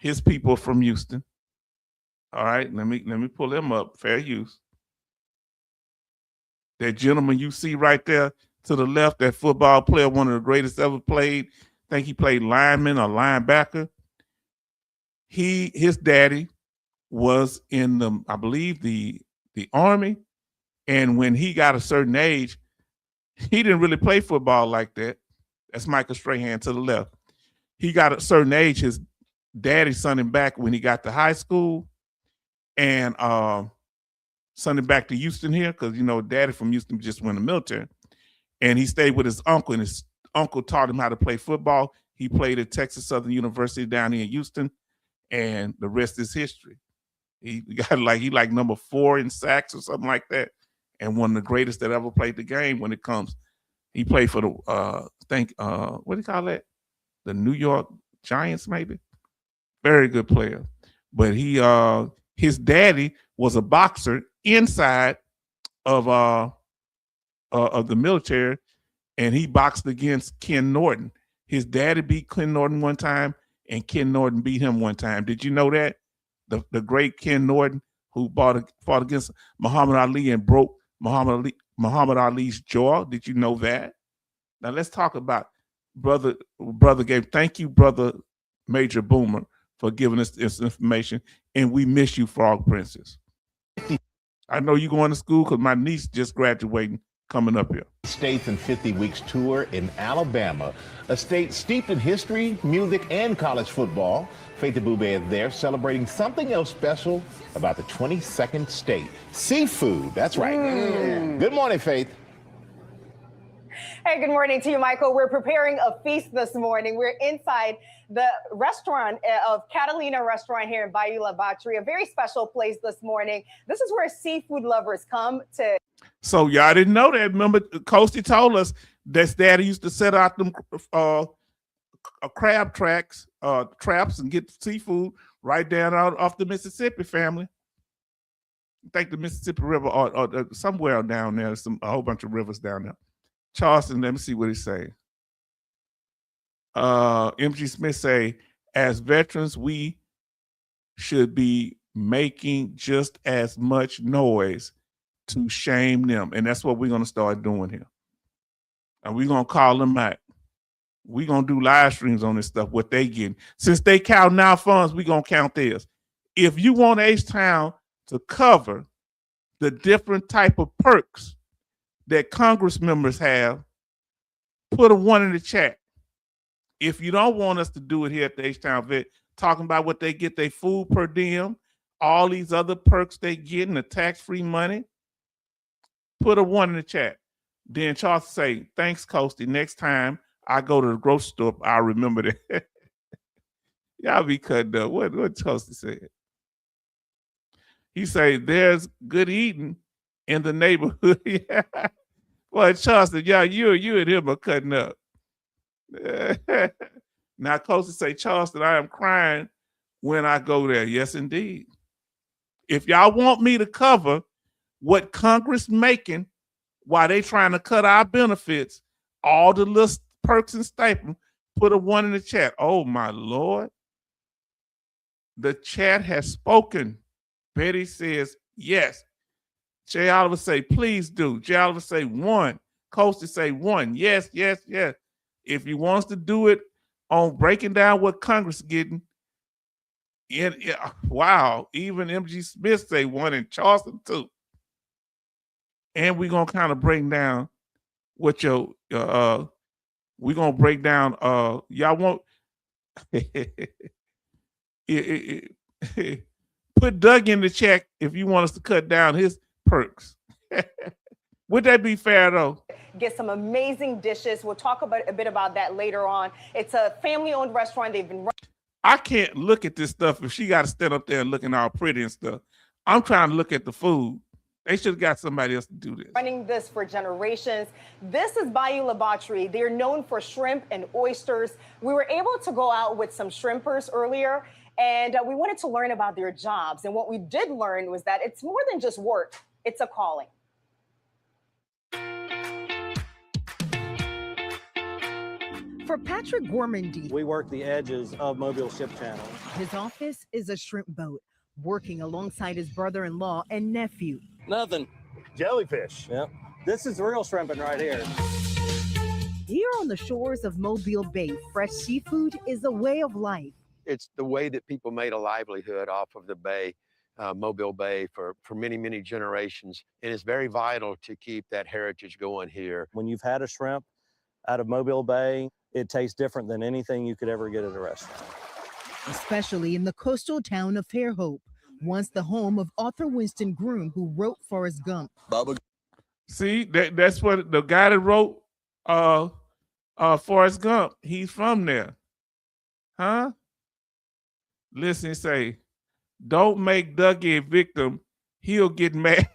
his people from Houston. All right, let me pull them up. Fair use. That gentleman you see right there to the left, that football player, one of the greatest ever played. I think he played lineman or linebacker. His daddy was in I believe the Army, and when he got a certain age, he didn't really play football like that. That's Michael Strahan to the left. He got a certain age. His daddy sent him back when he got to high school, and sent him back to Houston here because, you know, daddy from Houston just went in the military. And he stayed with his uncle, and his uncle taught him how to play football. He played at Texas Southern University down here in Houston, and the rest is history. He got he number 4 in sacks or something like that, and one of the greatest that ever played the game when it comes. He played for the what do you call that? The New York Giants, maybe. Very good player. But his daddy was a boxer inside of the military, and he boxed against Ken Norton. His daddy beat Ken Norton one time, and Ken Norton beat him one time. Did you know that? The great Ken Norton, who fought against Muhammad Ali and broke Muhammad Ali's jaw. Did you know that? Now let's talk about brother Gabe. Thank you, brother Major Boomer, for giving us this information, and we miss you, Frog Princess. I know you're going to school because my niece just graduating, coming up here. States in 50 Weeks tour in Alabama, a state steeped in history, music, and college football. Faith Abube is there celebrating something else special about the 22nd state. Seafood, that's right. Good morning, Faith. Hey, good morning to you, Michael. We're preparing a feast this morning. We're inside the restaurant of Catalina Restaurant here in Bayou La Battery, a very special place this morning. This is where seafood lovers come to. So y'all didn't know that. Remember, Coasty told us that daddy used to set out them crab traps and get seafood right down out off the Mississippi, family. I think the Mississippi River or somewhere down there. There's a whole bunch of rivers down there. Charleston, let me see what he's saying. MG Smith say, as veterans, we should be making just as much noise to shame them. And that's what we're going to start doing here. And we're going to call them out. We're going to do live streams on this stuff, what they getting. Since they count our funds, we're going to count theirs. If you want H-Town to cover the different type of perks that Congress members have, put a 1 in the chat. If you don't want us to do it here at the H-Town Vet, talking about what they get, their food per diem, all these other perks they get and the tax-free money, put a 1 in the chat. Then Charles say, thanks, Coasty. Next time I go to the grocery store, I'll remember that. Y'all be cutting up. What Coasty said? He say, there's good eating in the neighborhood. Yeah. Well, Charles said, yeah, you and him are cutting up. Now, Coach say, Charleston, I am crying when I go there. Yes, indeed. If y'all want me to cover what Congress making while they trying to cut our benefits, all the little perks and stipends, put a 1 in the chat. Oh, my Lord. The chat has spoken. Betty says, yes. Jay Oliver say, please do. Jay Oliver say 1. Coasty say 1. Yes, yes, yes. If he wants to do it on breaking down what Congress is getting, wow, even MG Smith say 1 in Charleston too. And we're gonna kind of break down what your we're gonna break down y'all want put Doug in the chat if you want us to cut down his perks. Would that be fair though? Get some amazing dishes. We'll talk about a bit about that later on. It's a family-owned restaurant. They've been I can't look at this stuff if she got to stand up there and looking all pretty and stuff. I'm trying to look at the food. They should have got somebody else to do this. running this for generations. This is Bayou La Batre. They're known for shrimp and oysters. We were able to go out with some shrimpers earlier, and we wanted to learn about their jobs. And what we did learn was that it's more than just work. It's a calling. For Patrick Gormandy, we work the edges of Mobile Ship Channel. His office is a shrimp boat, working alongside his brother-in-law and nephew. Nothing. Jellyfish. Yep. This is real shrimping right here. Here on the shores of Mobile Bay, fresh seafood is a way of life. It's the way that people made a livelihood off of the bay, Mobile Bay, for many, many generations. And it's very vital to keep that heritage going here. When you've had a shrimp out of Mobile Bay, it tastes different than anything you could ever get at a restaurant. Especially in the coastal town of Fairhope, once the home of Arthur Winston Groom, who wrote Forrest Gump. See, that's what the guy that wrote Forrest Gump, he's from there. Huh? Listen, say, don't make Dougie a victim. He'll get mad.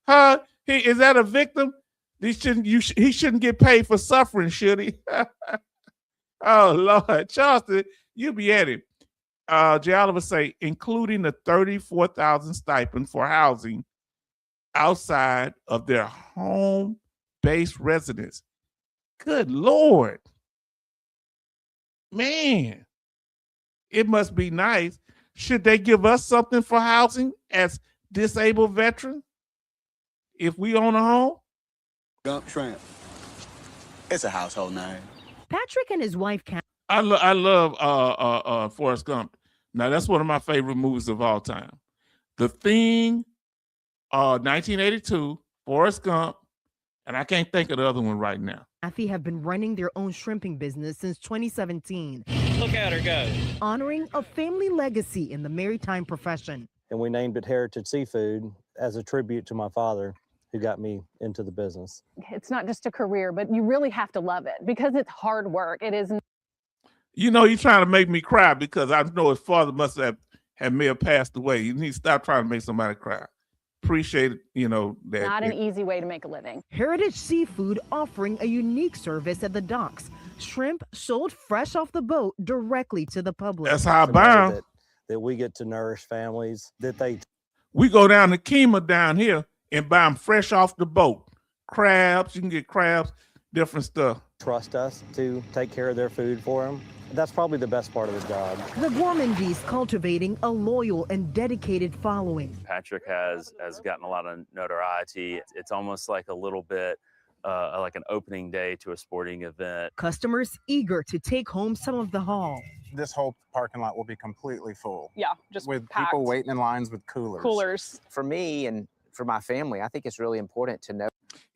Huh? Is that a victim? He shouldn't get paid for suffering, should he? Oh, Lord. Charleston, you be at it. Jay Oliver say, including the $34,000 stipend for housing outside of their home-based residence. Good Lord. Man, it must be nice. Should they give us something for housing as disabled veterans if we own a home? Gump shrimp. It's a household name. Patrick and his wife, I love Forrest Gump. Now, that's one of my favorite movies of all time. The Thing, 1982, Forrest Gump, and I can't think of the other one right now. Kathy have been running their own shrimping business since 2017. Look at her go. Honoring a family legacy in the maritime profession. And we named it Heritage Seafood as a tribute to my father, who got me into the business. It's not just a career, but you really have to love it because it's hard work. It is. You know, he's trying to make me cry because I know his father must may have passed away. You need to stop trying to make somebody cry. Appreciate it, you know. That not an easy way to make a living. Heritage Seafood offering a unique service at the docks. Shrimp sold fresh off the boat directly to the public. That's how I buy them. That we get to nourish families that they. We go down to Kemah down here and buy them fresh off the boat. Crabs, you can get crabs, different stuff. Trust us to take care of their food for them. That's probably the best part of the job. The Gormandys cultivating a loyal and dedicated following. Patrick has gotten a lot of notoriety. It's almost like a little bit like an opening day to a sporting event. Customers eager to take home some of the haul. This whole parking lot will be completely full. Yeah, just with packed. People waiting in lines with coolers. For me and for my family, I think it's really important to know.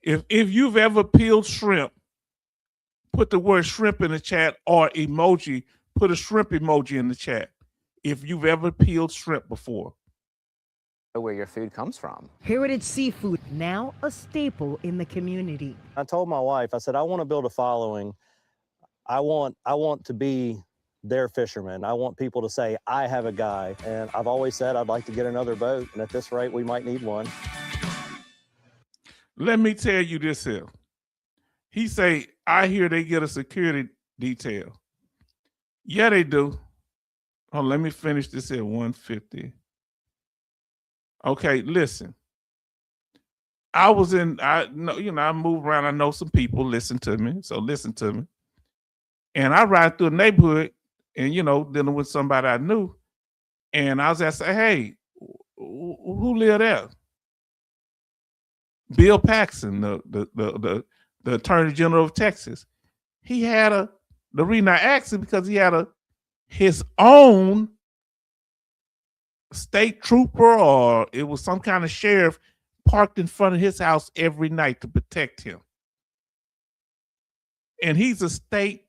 If you've ever peeled shrimp, put the word shrimp in the chat, or emoji, put a shrimp emoji in the chat. If you've ever peeled shrimp before. Where your food comes from. Heritage Seafood, now a staple in the community. I told my wife, I said, I want to build a following. I want to be their fisherman. I want people to say, I have a guy. And I've always said I'd like to get another boat. And at this rate, we might need one. Let me tell you this here. He say, I hear they get a security detail. Yeah, they do. Oh, let me finish this at 150. Okay, listen. I know, I move around. I know some people listen to me. So listen to me. And I ride through a neighborhood and, dealing with somebody I knew. And I was asking, hey, who live there? Bill Paxton, the Attorney General of Texas. He had the reason I asked him because he had his own state trooper, or it was some kind of sheriff, parked in front of his house every night to protect him. And he's a state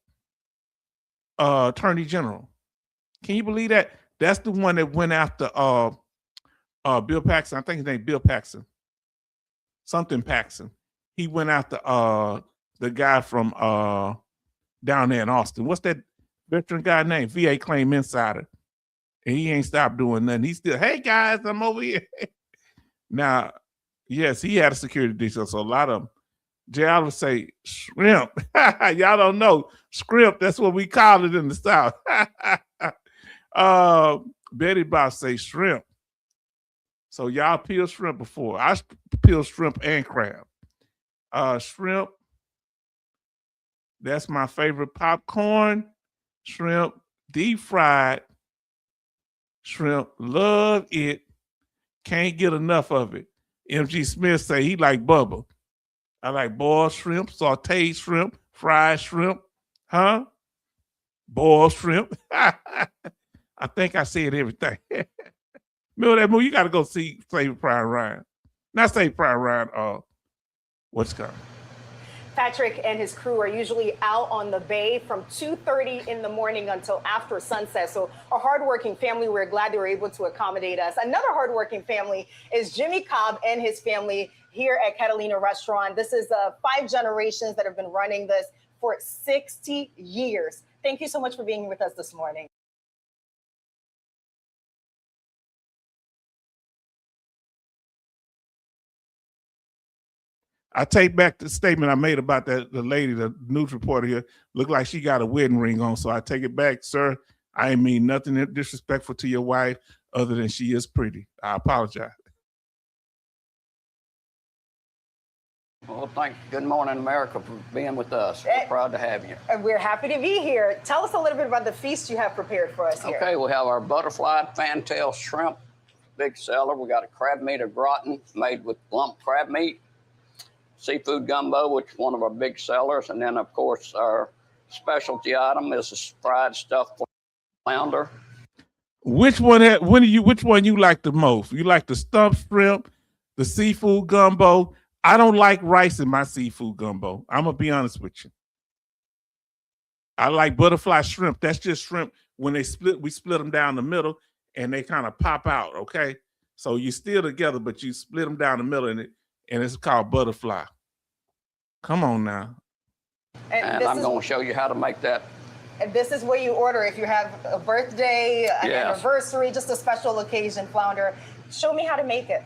attorney general. Can you believe that? That's the one that went after Bill Paxton. I think his name Bill Paxton. Something Paxton. He went after the guy from down there in Austin. What's that veteran guy name? VA Claim Insider. And he ain't stopped doing nothing. He's still, hey guys, I'm over here. Now, yes, he had a security detail. So a lot of them, Jay Oliver say shrimp. Y'all don't know. Shrimp, that's what we call it in the South. Betty Bob say shrimp. So y'all peel shrimp before. I peel shrimp and crab. Shrimp, that's my favorite popcorn. Shrimp, deep fried. Shrimp, love it. Can't get enough of it. MG Smith say he like Bubba. I like boiled shrimp, sauteed shrimp, fried shrimp. Huh? Boiled shrimp. I think I said everything. Remember that movie? You got to go see Saving Private Ryan. Not Saving Private Ryan. What's called? Patrick and his crew are usually out on the bay from 2:30 in the morning until after sunset. So a hardworking family, we're glad they were able to accommodate us. Another hardworking family is Jimmy Cobb and his family here at Catalina Restaurant. This is 5 generations that have been running this for 60 years. Thank you so much for being with us this morning. I take back the statement I made about the lady, the news reporter here, looked like she got a wedding ring on. So I take it back, sir. I mean nothing disrespectful to your wife other than she is pretty. I apologize. Well, Good Morning America for being with us. We're proud to have you. And we're happy to be here. Tell us a little bit about the feast you have prepared for us here. Okay, we have our butterfly fantail shrimp, big seller. We got a crab meat au gratin made with lump crab meat. Seafood gumbo, which is one of our big sellers. And then, of course, our specialty item is a fried stuffed flounder. Which one you like the most? You like the stuffed shrimp, the seafood gumbo? I don't like rice in my seafood gumbo. I'm going to be honest with you. I like butterfly shrimp. That's just shrimp. When we split them down the middle and they kind of pop out, okay? So you still together, but you split them down the middle and it's called butterfly. Come on now. And I'm going to show you how to make that. And this is what you order if you have a birthday, an anniversary, just a special occasion flounder. Show me how to make it.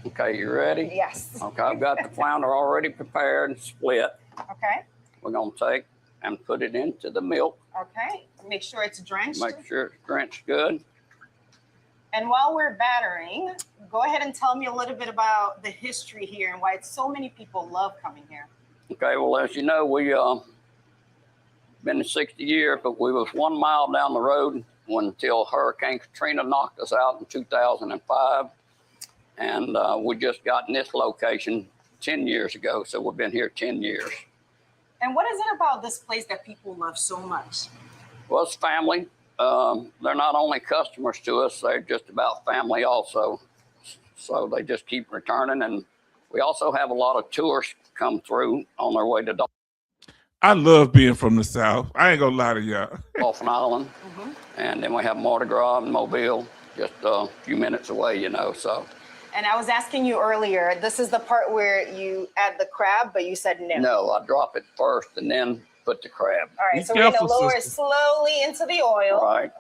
Okay, you ready? Yes. Okay, I've got the flounder already prepared and split. Okay. We're going to take and put it into the milk. Okay. Make sure it's drenched. Make sure it's drenched good. And while we're battering, go ahead and tell me a little bit about the history here and why so many people love coming here. Okay, well, as you know, we been in 60 years, but we was 1 mile down the road until Hurricane Katrina knocked us out in 2005. And we just got in this location 10 years ago, so we've been here 10 years. And what is it about this place that people love so much? Well, it's family. They're not only customers to us, they're just about family also. So they just keep returning. And we also have a lot of tourists come through on their way to I love being from the South. I ain't gonna lie to y'all. Dolphin Island. And then we have Mardi Gras in Mobile, just a few minutes away, you know, so. And I was asking you earlier, this is the part where you add the crab, but you said no. No, I drop it first and then put the crab. All right, so we're going to lower it slowly into the oil. Right.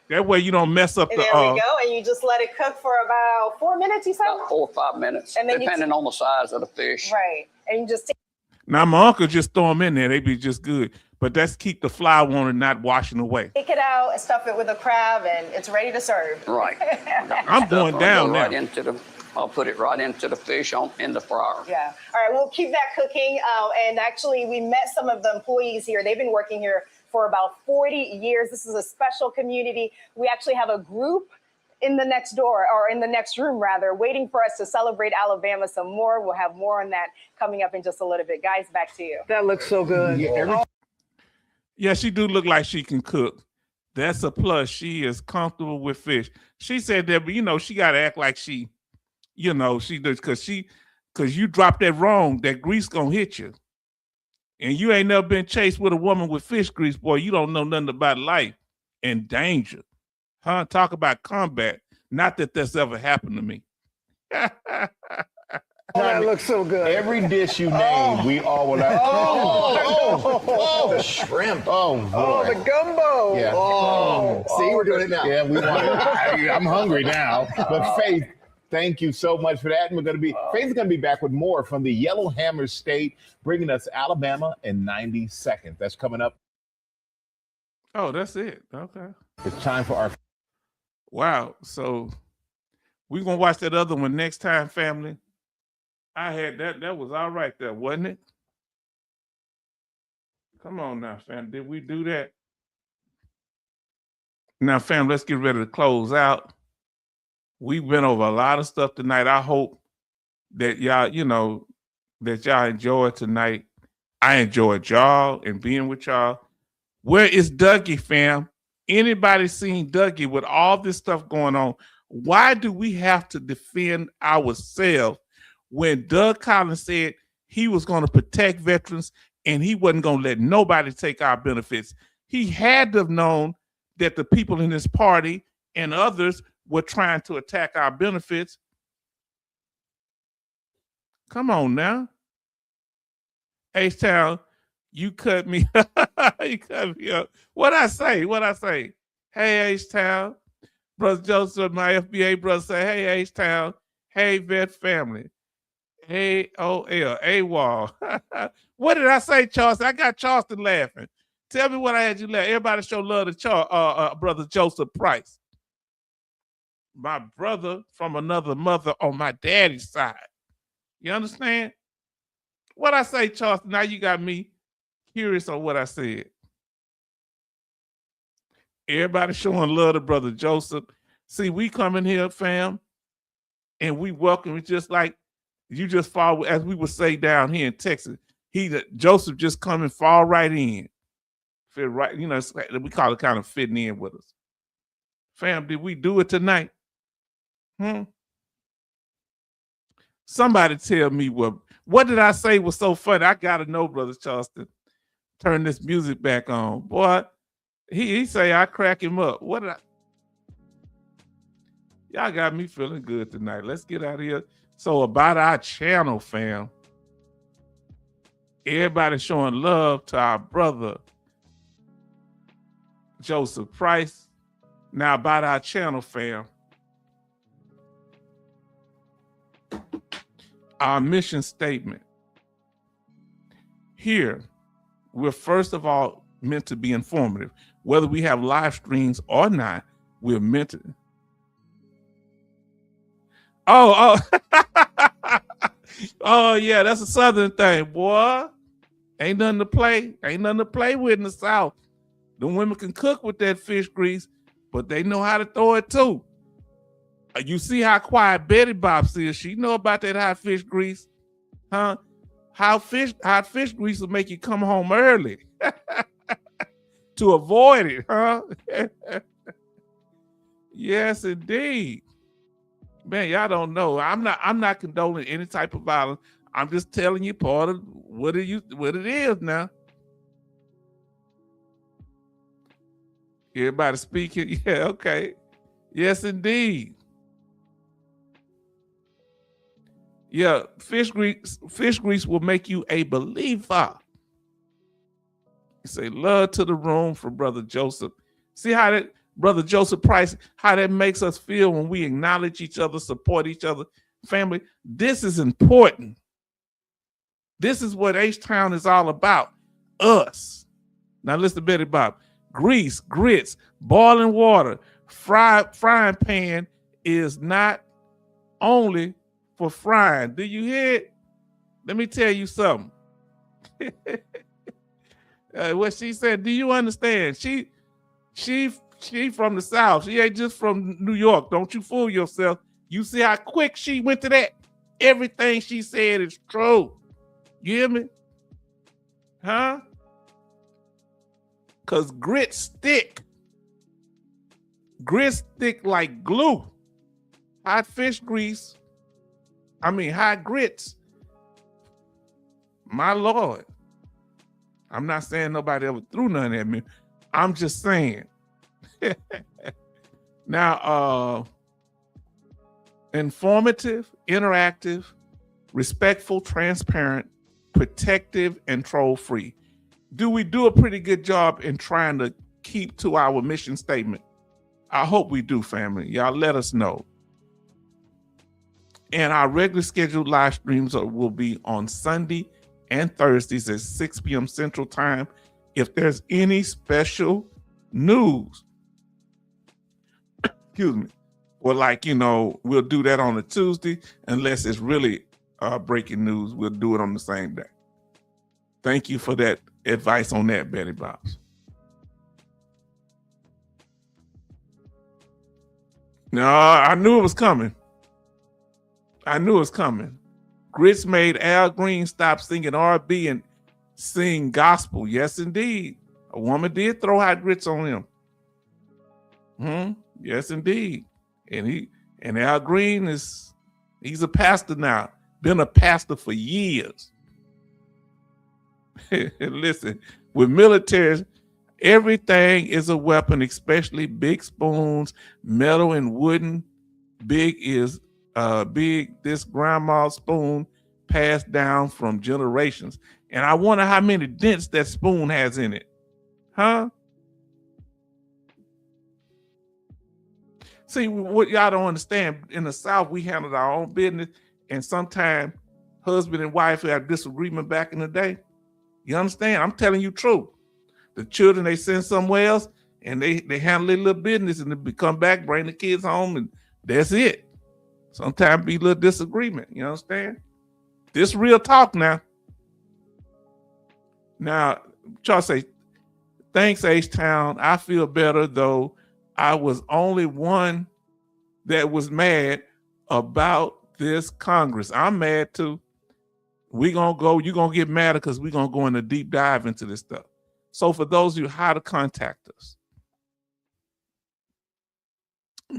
That way you don't mess up And there we go, and you just let it cook for about 4 minutes, you said? About 4 or 5 minutes, And then depending on the size of the fish. Right, and you just Now my uncle just throw them in there; they be just good. But that's keep the fly on and not washing away. Take it out, stuff it with a crab, and it's ready to serve. Right. I'm going down now. Right into the, I'll put it right into the fish in the fryer. Yeah. All right, we'll keep that cooking. And actually, we met some of the employees here. They've been working here for about 40 years. This is a special community. We actually have a group in the next door, or in the next room rather, waiting for us to celebrate Alabama some more. We'll have more on that coming up in just a little bit. Guys, back to you. That looks so good. Yeah, she do look like she can cook. That's a plus. She is comfortable with fish. She said that, but you know, she got to act like she, you know, she does, because you drop that wrong, that grease gonna hit you. And you ain't never been chased with a woman with fish grease, boy. You don't know nothing about life and danger. Huh? Talk about combat. Not that that's ever happened to me. That looks so good. Every dish you name, we all will like. The shrimp. Oh, boy. Oh, the gumbo. Yeah. Oh, see, we're doing it now. Yeah, we want it. I'm hungry now. But Faith, thank you so much for that. And Faith is going to be back with more from the Yellowhammer State, bringing us Alabama in 90 seconds. That's coming up. Oh, that's it. Okay. It's time for our. Wow. So we're going to watch that other one next time, family. I had that. That was all right there, wasn't it? Come on now, fam. Did we do that? Now, fam, let's get ready to close out. We've been over a lot of stuff tonight. I hope that y'all, you know, that y'all enjoyed tonight. I enjoyed y'all and being with y'all. Where is Dougie, fam? Anybody seen Dougie with all this stuff going on? Why do we have to defend ourselves when Doug Collins said he was going to protect veterans and he wasn't going to let nobody take our benefits? He had to have known that the people in his party and others were trying to attack our benefits. Come on now. H-Town, you cut me. You cut me up. What'd I say? Hey, H-Town. Brother Joseph, my FBA brother, say, hey, H-Town. Hey, vet family. AOL, AWOL. What did I say, Charleston? I got Charleston laughing. Tell me what I had you laugh. Everybody show love to Brother Joseph Price. My brother from another mother on my daddy's side. You understand? What I say, Charleston? Now you got me curious on what I said. Everybody showing love to Brother Joseph. See, we come in here, fam, and we welcome it just like you just fall, as we would say down here in Texas. Joseph just come and fall right in. Fit right, you know, we call it kind of fitting in with us. Fam, did we do it tonight? Somebody tell me what did I say was so funny? I gotta know, Brother Charleston. Turn this music back on. Boy, he say I crack him up. What did I? Y'all got me feeling good tonight. Let's get out of here. So about our channel, fam. Everybody showing love to our brother, Joseph Price. Now about our channel, fam. Our mission statement. Here, we're first of all meant to be informative. Whether we have live streams or not, we're meant to. Oh, oh yeah, that's a Southern thing, boy. Ain't nothing to play. Ain't nothing to play with in the South. The women can cook with that fish grease, but they know how to throw it too. You see how quiet Betty Bops is. She know about that hot fish grease, huh? Hot fish grease will make you come home early to avoid it, huh? Yes, indeed. Man, y'all don't know. I'm not condoning any type of violence. I'm just telling you part of what it is now. Everybody speaking? Yeah, okay. Yes, indeed. Yeah, fish grease will make you a believer. You say love to the room for Brother Joseph. See how that Brother Joseph Price, how that makes us feel when we acknowledge each other, support each other. Family, this is important. This is what H-Town is all about. Us. Now listen to Betty Bob. Grease, grits, boiling water, frying pan is not only for frying. Do you hear it? Let me tell you something. What she said, do you understand? She from the South. She ain't just from New York. Don't you fool yourself. You see how quick she went to that? Everything she said is true. You hear me? Huh? Because grits stick. Grits stick like glue. Hot fish grease. Hot grits. My Lord. I'm not saying nobody ever threw none at me. I'm just saying. Now, informative, interactive, respectful, transparent, protective, and troll-free. Do we do a pretty good job in trying to keep to our mission statement? I hope we do, family. Y'all let us know. And our regular scheduled live streams will be on Sunday and Thursdays at 6 p.m. Central Time. If there's any special news, excuse me, or we'll do that on a Tuesday, unless it's really breaking news, we'll do it on the same day. Thank you for that advice on that, Betty Bobs. No, I knew it was coming. Grits made Al Green stop singing R&B and sing gospel. Yes, indeed. A woman did throw hot grits on him. Yes, indeed. And Al Green he's a pastor now. Been a pastor for years. Listen, with militaries, everything is a weapon, especially big spoons, metal and wooden. Big is this grandma's spoon passed down from generations. And I wonder how many dents that spoon has in it. Huh? See, what y'all don't understand, in the South, we handled our own business, and sometimes husband and wife had disagreement back in the day. You understand? I'm telling you truth. The children, they send somewhere else, and they handle their little business, and they come back, bring the kids home, and that's it. Sometimes be a little disagreement. You understand? This real talk now. Now, Charles say, thanks, H-Town. I feel better, though. I was only one that was mad about this Congress. I'm mad too. You're gonna get mad because we're gonna go in a deep dive into this stuff. So for those of you, how to contact us.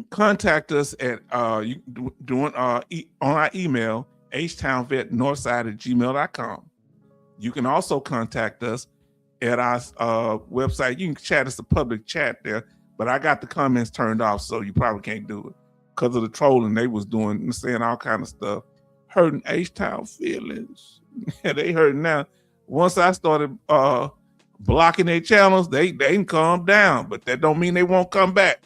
Contact us at on our email, htownvetnorthside@gmail.com. You can also contact us at our website. You can chat us a public chat there, but I got the comments turned off, so you probably can't do it because of the trolling they was doing, saying all kind of stuff, hurting H-Town feelings. They hurting now. Once I started blocking their channels, they can calm down, but that don't mean they won't come back.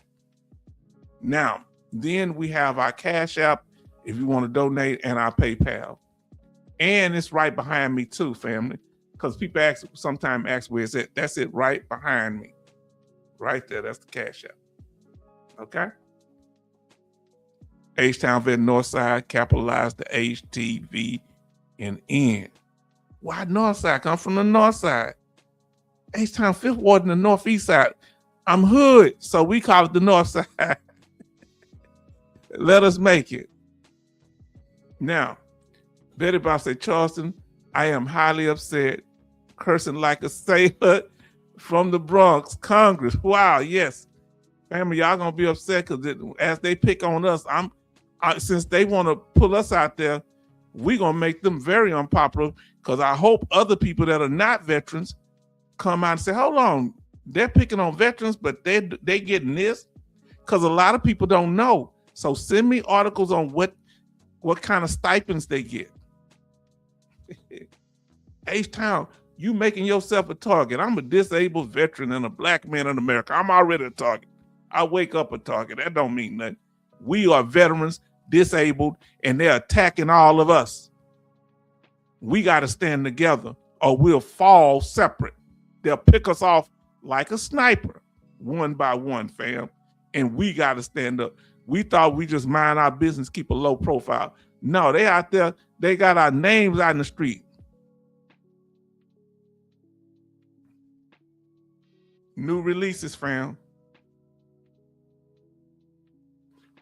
Now, then we have our Cash App if you want to donate, and our PayPal. And it's right behind me too, family, because people sometimes ask where it's at. That's it, right behind me. Right there, that's the Cash App. Okay? H-Town Vet Northside, capitalize the H, T, V, and N. Why Northside? I'm from the North Side. H-Town Fifth Ward in the Northeast Side. I'm hood, so we call it the North Side. Let us make it. Now, Betty Bob said, Charleston, I am highly upset, cursing like a sailor from the Bronx, Congress. Wow, yes. Family, y'all gonna be upset because as they pick on us, since they want to pull us out there, we're gonna make them very unpopular, because I hope other people that are not veterans come out and say, hold on, they're picking on veterans, but they getting this? Because a lot of people don't know. So send me articles on what kind of stipends they get. H-Town, you making yourself a target. I'm a disabled veteran and a black man in America. I'm already a target. I wake up a target. That don't mean nothing. We are veterans, disabled, and they're attacking all of us. We got to stand together or we'll fall separate. They'll pick us off like a sniper, one by one, fam. And we got to stand up. We thought we just mind our business, keep a low profile. No, they out there, they got our names out in the street. New releases, fam.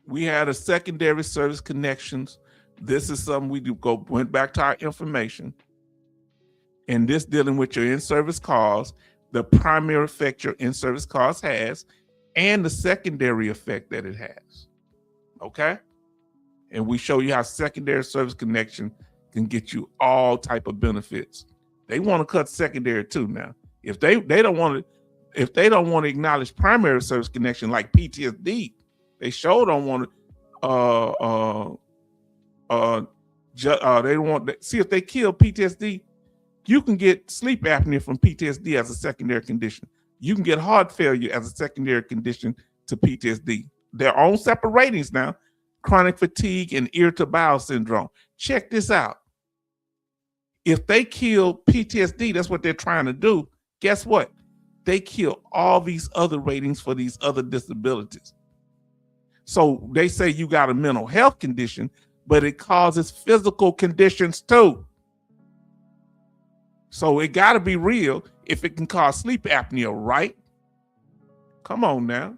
We had a secondary service connections. This is something we went back to our information. And this dealing with your in-service calls, the primary effect your in-service calls has, and the secondary effect that it has. Okay? And we show you how secondary service connection can get you all type of benefits. They want to cut secondary too now. If they don't want to acknowledge primary service connection like PTSD, they sure don't want to they don't want to see if they kill PTSD. You can get sleep apnea from PTSD as a secondary condition. You can get heart failure as a secondary condition to PTSD. Their own separate ratings now. Chronic fatigue and irritable bowel syndrome. Check this out. If they kill PTSD, that's what they're trying to do. Guess what? They kill all these other ratings for these other disabilities. So they say you got a mental health condition, but it causes physical conditions too. So it got to be real if it can cause sleep apnea, right? Come on now.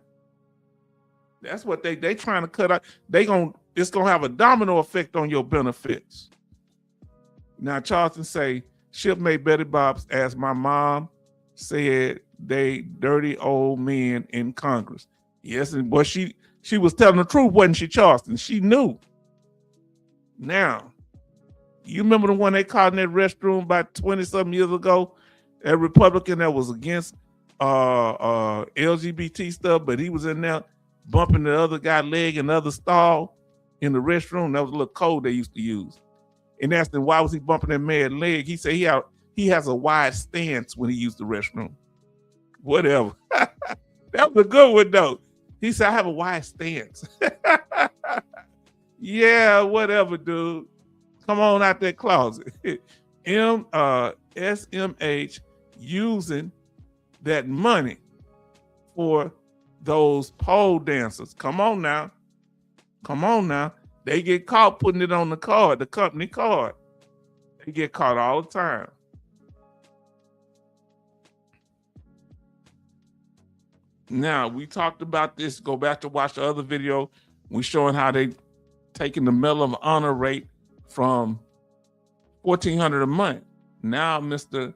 That's what they trying to cut out. It's gonna have a domino effect on your benefits. Now Charleston say shipmate Betty Bob's, as my mom said, they dirty old men in Congress. Yes, and but she was telling the truth, wasn't she, Charleston? She knew. Now, you remember the one they caught in that restroom about 20-something years ago? That Republican that was against LGBT stuff, but he was in there bumping the other guy's leg in the other stall in the restroom. That was a little code they used to use. And asked him, why was he bumping that man's leg? He said he has a wide stance when he used the restroom. Whatever. That was a good one, though. He said, I have a wide stance. Yeah, whatever, dude. Come on out that closet. SMH using that money for those pole dancers. Come on now. Come on now. They get caught putting it on the card, the company card. They get caught all the time. Now, we talked about this. Go back to watch the other video. We're showing how they taking the Medal of Honor rate from $1,400 a month. Now, Mr.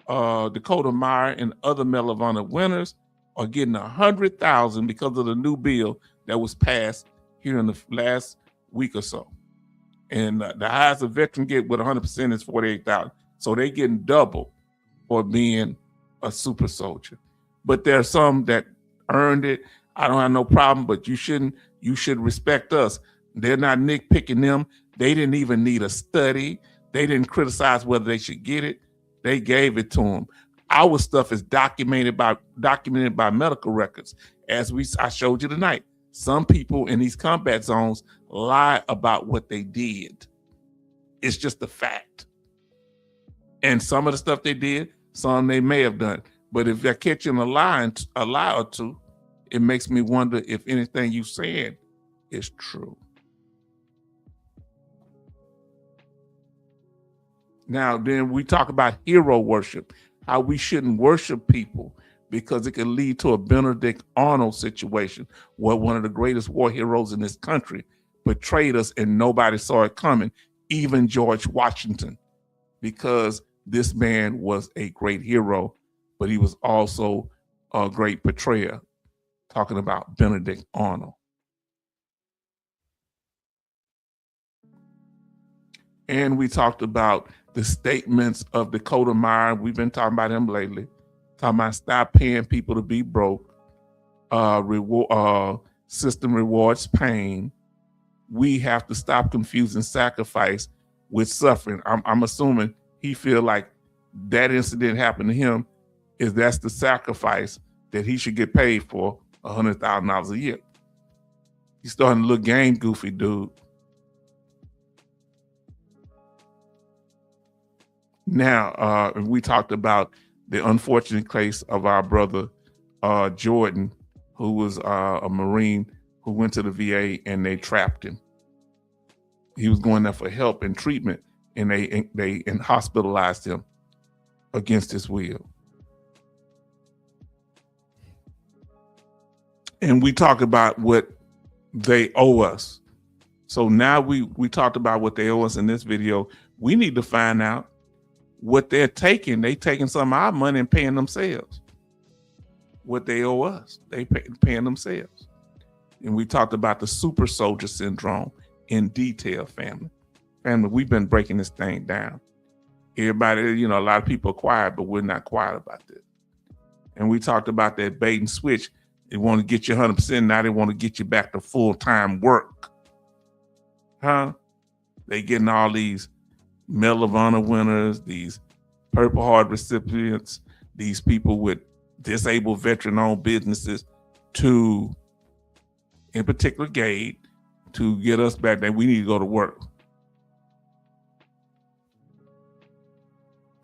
Dakota Meyer and other Medal of Honor winners are getting $100,000 because of the new bill that was passed here in the last week or so. And the highest a veteran get with 100% is $48,000. So they getting double for being a super soldier. But there are some that earned it. I don't have no problem, but you should respect us. They're not nitpicking them. They didn't even need a study. They didn't criticize whether they should get it. They gave it to them. Our stuff is documented by medical records. As I showed you tonight, some people in these combat zones lie about what they did. It's just a fact. And some of the stuff they did, some they may have done. But if they're catching a lie or two, it makes me wonder if anything you said is true. Now, then we talk about hero worship, how we shouldn't worship people because it can lead to a Benedict Arnold situation where one of the greatest war heroes in this country betrayed us and nobody saw it coming, even George Washington, because this man was a great hero, but he was also a great betrayer, talking about Benedict Arnold. And we talked about the statements of Dakota Meyer. We've been talking about him lately. Talking about stop paying people to be broke. System rewards pain. We have to stop confusing sacrifice with suffering. I'm assuming he feel like that incident happened to him that's the sacrifice that he should get paid for $100,000 a year. He's starting to look game goofy, dude. Now, we talked about the unfortunate case of our brother Jordan, who was a Marine who went to the VA and they trapped him. He was going there for help and treatment, and they hospitalized him against his will. And we talk about what they owe us. So now we talked about what they owe us in this video. We need to find out what they're taking. They taking some of our money and paying themselves. What they owe us, they paying themselves. And we talked about the super soldier syndrome in detail, family. Family, we've been breaking this thing down. Everybody, a lot of people are quiet, but we're not quiet about this. And we talked about that bait and switch. They want to get you 100%. Now they want to get you back to full-time work. Huh? They getting all these Medal of Honor winners, these Purple Heart recipients, these people with disabled veteran-owned businesses to, in particular, GAID, to get us back there. We need to go to work.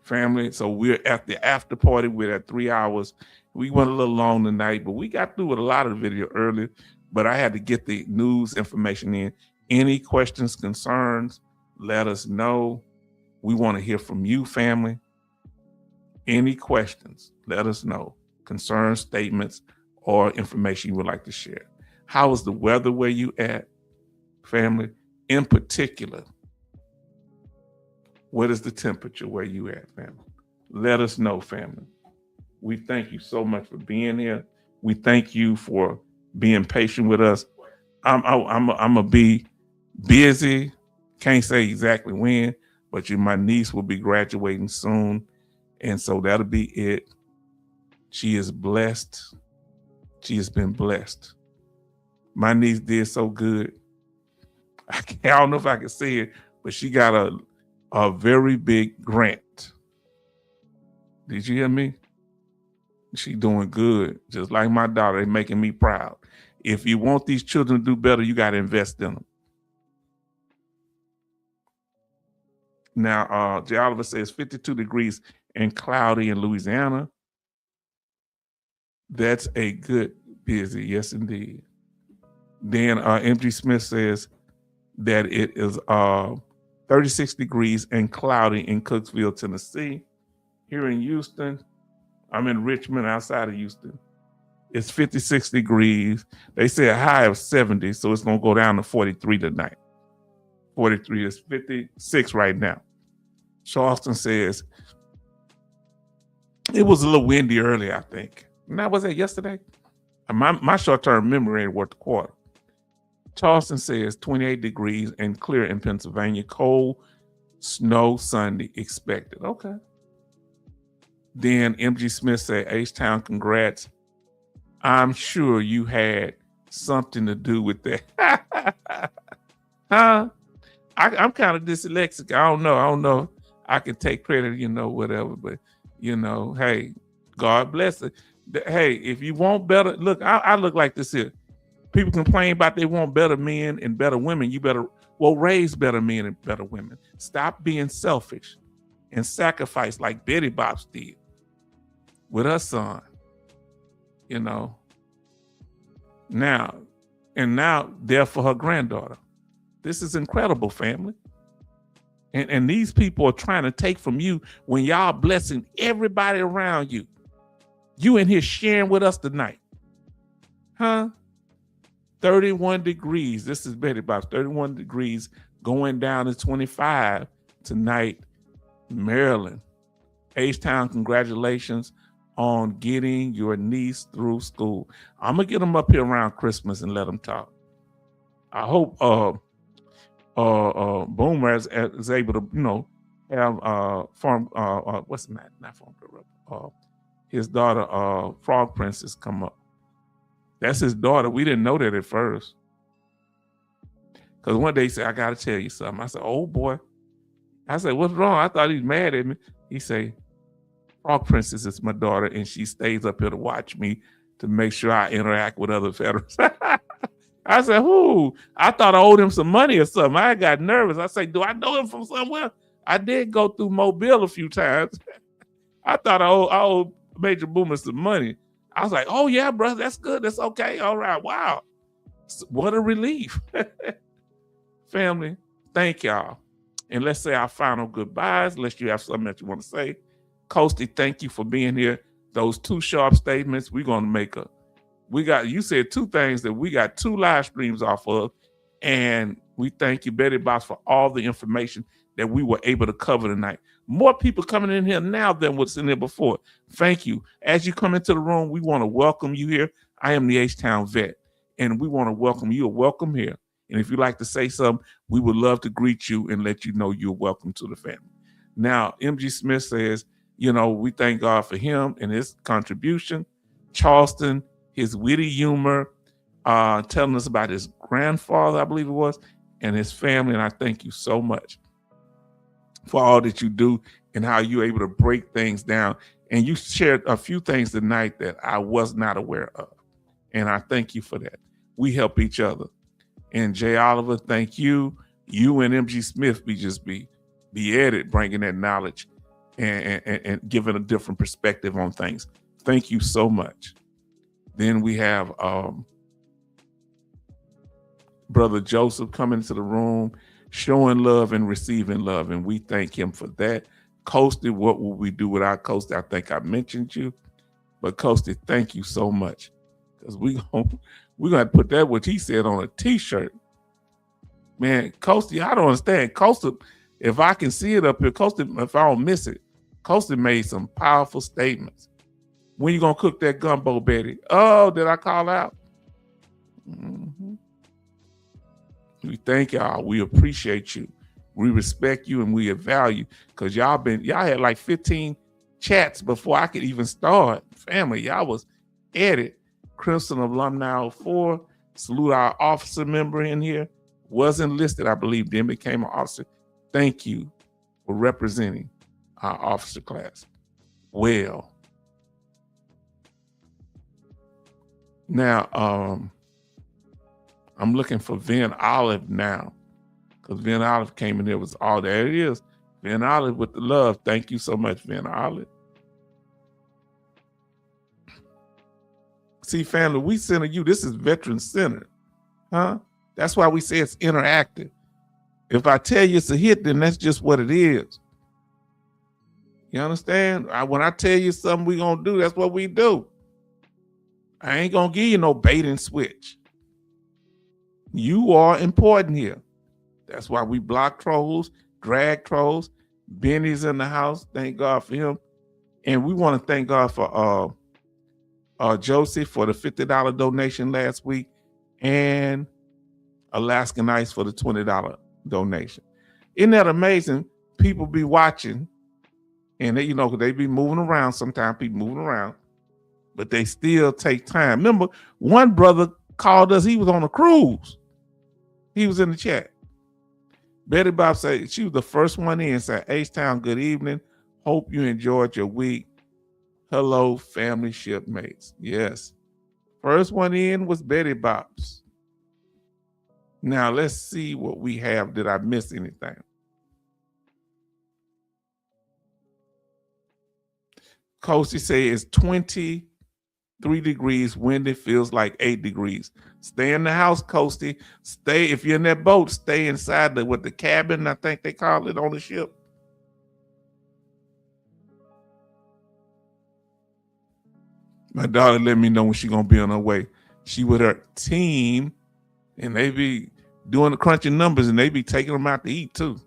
Family, so we're at the after party. We're at 3 hours. We went a little long tonight, but we got through with a lot of the video earlier, but I had to get the news information in. Any questions, concerns, let us know. We want to hear from you, family. Any questions, let us know. Concerns, statements, or information you would like to share. How is the weather where you at, family? In particular, what is the temperature where you at, family? Let us know, family. We thank you so much for being here. We thank you for being patient with us. I'm gonna be busy. Can't say exactly when, but my niece will be graduating soon, and so that'll be it. She is blessed. She has been blessed. My niece did so good. I don't know if I can say it, but she got a very big grant. Did you hear me? She doing good, just like my daughter. They're making me proud. If you want these children to do better, you got to invest in them. Now, J. Oliver says 52 degrees and cloudy in Louisiana. That's a good busy. Yes, indeed. Then MG Smith says that it is 36 degrees and cloudy in Cooksville, Tennessee. Here in Houston, I'm in Richmond, outside of Houston. It's 56 degrees. They say a high of 70, so it's going to go down to 43 tonight. 43 is 56 right now. Charleston says it was a little windy early, I think. Now, was that yesterday? My short-term memory ain't worth the quarter. Charleston says 28 degrees and clear in Pennsylvania. Cold, snow Sunday expected. Okay. Then MG Smith said, H-Town, congrats. I'm sure you had something to do with that. Huh? I'm kind of dyslexic. I don't know. I can take credit, whatever. But, hey, God bless it. Hey, if you want better, look, I look like this here. People complain about they want better men and better women. You better, raise better men and better women. Stop being selfish and sacrifice like Betty Bops did with her son. Now there for her granddaughter. This is incredible, family. And these people are trying to take from you when y'all blessing everybody around you. You in here sharing with us tonight. Huh? 31 degrees. This is Betty Bops. 31 degrees going down to 25 tonight, Maryland. H-Town, congratulations on getting your niece through school. I'm going to get them up here around Christmas and let them talk. I hope Boomer is able to, have farm, what's the name? Not farm, his daughter, Frog Princess, come up. That's his daughter. We didn't know that at first. Because one day he said, I got to tell you something. I said, oh boy. I said, what's wrong? I thought he was mad at me. He said, Frog Princess is my daughter, and she stays up here to watch me to make sure I interact with other veterans. I said, who? I thought I owed him some money or something. I got nervous. I said, do I know him from somewhere? I did go through Mobile a few times. I thought I owed Major Boomer some money. I was like, oh yeah, brother, that's good. That's okay. All right. Wow. What a relief. Family, thank y'all. And let's say our final goodbyes, unless you have something that you want to say. Coasty, thank you for being here. Those 2 sharp statements, we're going to you said 2 things that we got 2 live streams off of. And we thank you, Betty Box, for all the information that we were able to cover tonight. More people coming in here now than what's in there before. Thank you. As you come into the room, we want to welcome you here. I am the H-Town vet, and we want to welcome you. Welcome here. And if you'd like to say something, we would love to greet you and let you know you're welcome to the family. Now, MG Smith says, we thank God for him and his contribution. Charleston, his witty humor, telling us about his grandfather, I believe it was, and his family. And I thank you so much for all that you do and how you're able to break things down. And you shared a few things tonight that I was not aware of. And I thank you for that. We help each other. And Jay Oliver, thank you. You and MG Smith be at it, bringing that knowledge and giving a different perspective on things. Thank you so much. Then we have Brother Joseph coming into the room, showing love and receiving love, and we thank him for that. Coasty, what will we do without Coasty? I think I mentioned you, but Coasty, thank you so much, because we're gonna put that what he said on a T-shirt. Man, Coasty, I don't understand. Coasty, if I can see it up here, Coasty, if I don't miss it, Coasty made some powerful statements. When you gonna cook that gumbo, Betty? Oh, did I call out? Mm-hmm. We thank y'all. We appreciate you. We respect you and we value, because y'all had like 15 chats before I could even start. Family, y'all was at it. Crimson Alumni 04, salute our officer member in here. Wasn't listed, I believe, then became an officer. Thank you for representing our officer class well. Now, I'm looking for Vin Olive now, because Vin Olive came in there, was all there it is. Vin Olive with the love. Thank you so much, Vin Olive. See, family, we center you. This is veteran centered, huh? That's why we say it's interactive. If I tell you it's a hit, then that's just what it is. You understand? When I tell you something we gonna do, that's what we do. I ain't gonna give you no bait and switch. You are important here. That's why we block trolls, drag trolls. Benny's in the house. Thank God for him. And we want to thank God for Josie for the $50 donation last week, and Alaskan Ice for the $20 donation. Isn't that amazing? People be watching, and they, they be moving around. Sometimes people moving around, but they still take time. Remember, one brother called us. He was on a cruise. He was in the chat. Betty Bob said she was the first one in. Said, H-Town, good evening. Hope you enjoyed your week. Hello, family shipmates. Yes. First one in was Betty Bob's. Now let's see what we have. Did I miss anything? Coasty say it's 23 degrees, windy, feels like 8 degrees. Stay in the house, Coasty. Stay, if you're in that boat, stay inside the cabin, I think they call it on the ship. My daughter let me know when she's gonna be on her way. She with her team, and they be doing the crunching numbers, and they be taking them out to eat too.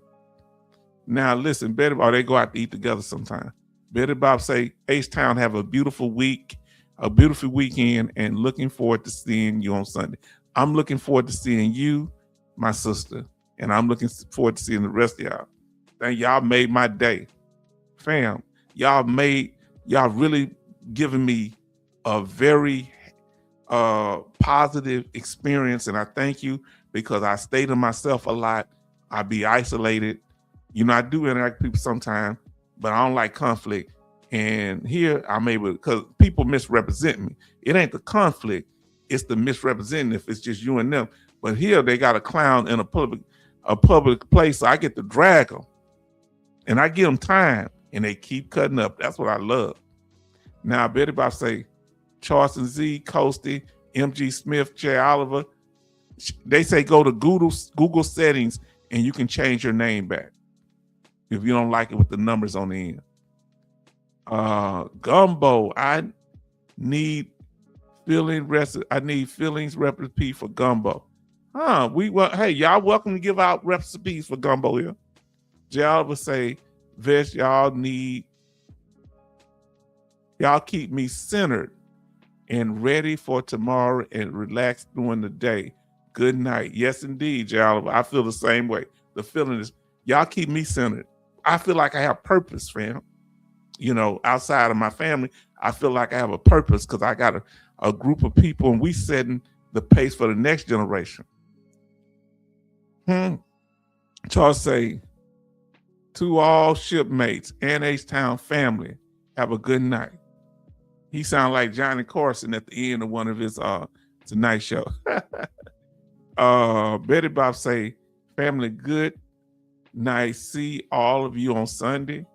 Now listen, Betty Bob, they go out to eat together sometime. Betty Bob say, H-Town, have a beautiful week, a beautiful weekend, and looking forward to seeing you on Sunday. I'm looking forward to seeing you, my sister, and I'm looking forward to seeing the rest of y'all. Thank y'all made my day. Fam, y'all really giving me a very positive experience, and I thank you, because I stay to myself a lot. I be isolated. I do interact with people sometimes, but I don't like conflict. And here I'm able, because people misrepresent me. It ain't the conflict, it's the misrepresenting if it's just you and them. But here they got a clown in a public place, so I get to drag them. And I give them time, and they keep cutting up. That's what I love. Now, Betty Bob say, Charleston Z, Coasty, MG Smith, Jay Oliver, they say go to Google settings and you can change your name back if you don't like it with the numbers on the end. Gumbo, I need fillings recipe for gumbo. Hey, y'all welcome to give out recipes for gumbo here. Jay Oliver say, Vesh, y'all keep me centered and ready for tomorrow and relax during the day. Good night. Yes, indeed, Jay Oliver. I feel the same way. The feeling is, y'all keep me centered. I feel like I have purpose, fam. You know, outside of my family, I feel like I have a purpose because I got a group of people and we setting the pace for the next generation. Charles say, to all shipmates and H-Town family, have a good night. He sound like Johnny Carson at the end of one of his Tonight Show. Betty Bob say, family, good night. See all of you on Sunday.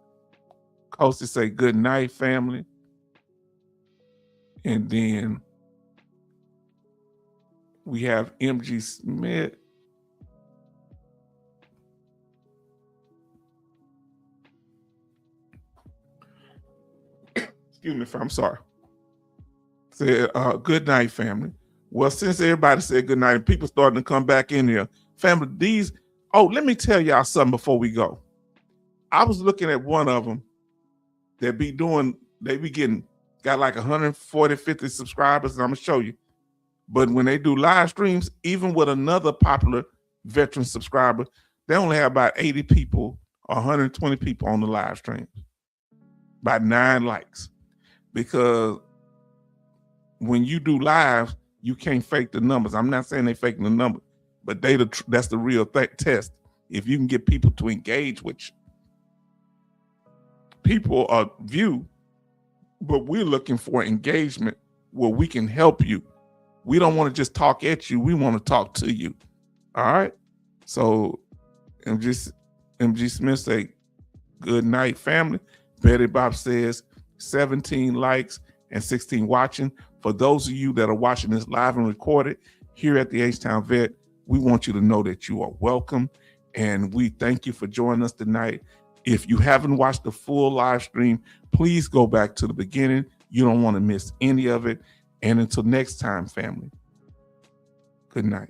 Coasty say, good night, family. And then we have MG Smith. Excuse me, I'm sorry. Said, good night, family. Well, since everybody said good night and people starting to come back in here, family, let me tell y'all something before we go. I was looking at one of them that got like 140, 50 subscribers, and I'm gonna show you. But when they do live streams, even with another popular veteran subscriber, they only have about 80 people or 120 people on the live stream. About 9 likes. Because when you do live, you can't fake the numbers. I'm not saying they faking the number, but that's the real test. If you can get people to engage with you. People are view, but we're looking for engagement where we can help you. We don't want to just talk at you. We want to talk to you. All right. So MG Smith say, good night, family. Betty Bob says 17 likes and 16 watching. For those of you that are watching this live and recorded here at the H-Town Vet, we want you to know that you are welcome. And we thank you for joining us tonight. If you haven't watched the full live stream, please go back to the beginning. You don't want to miss any of it. And until next time, family, good night.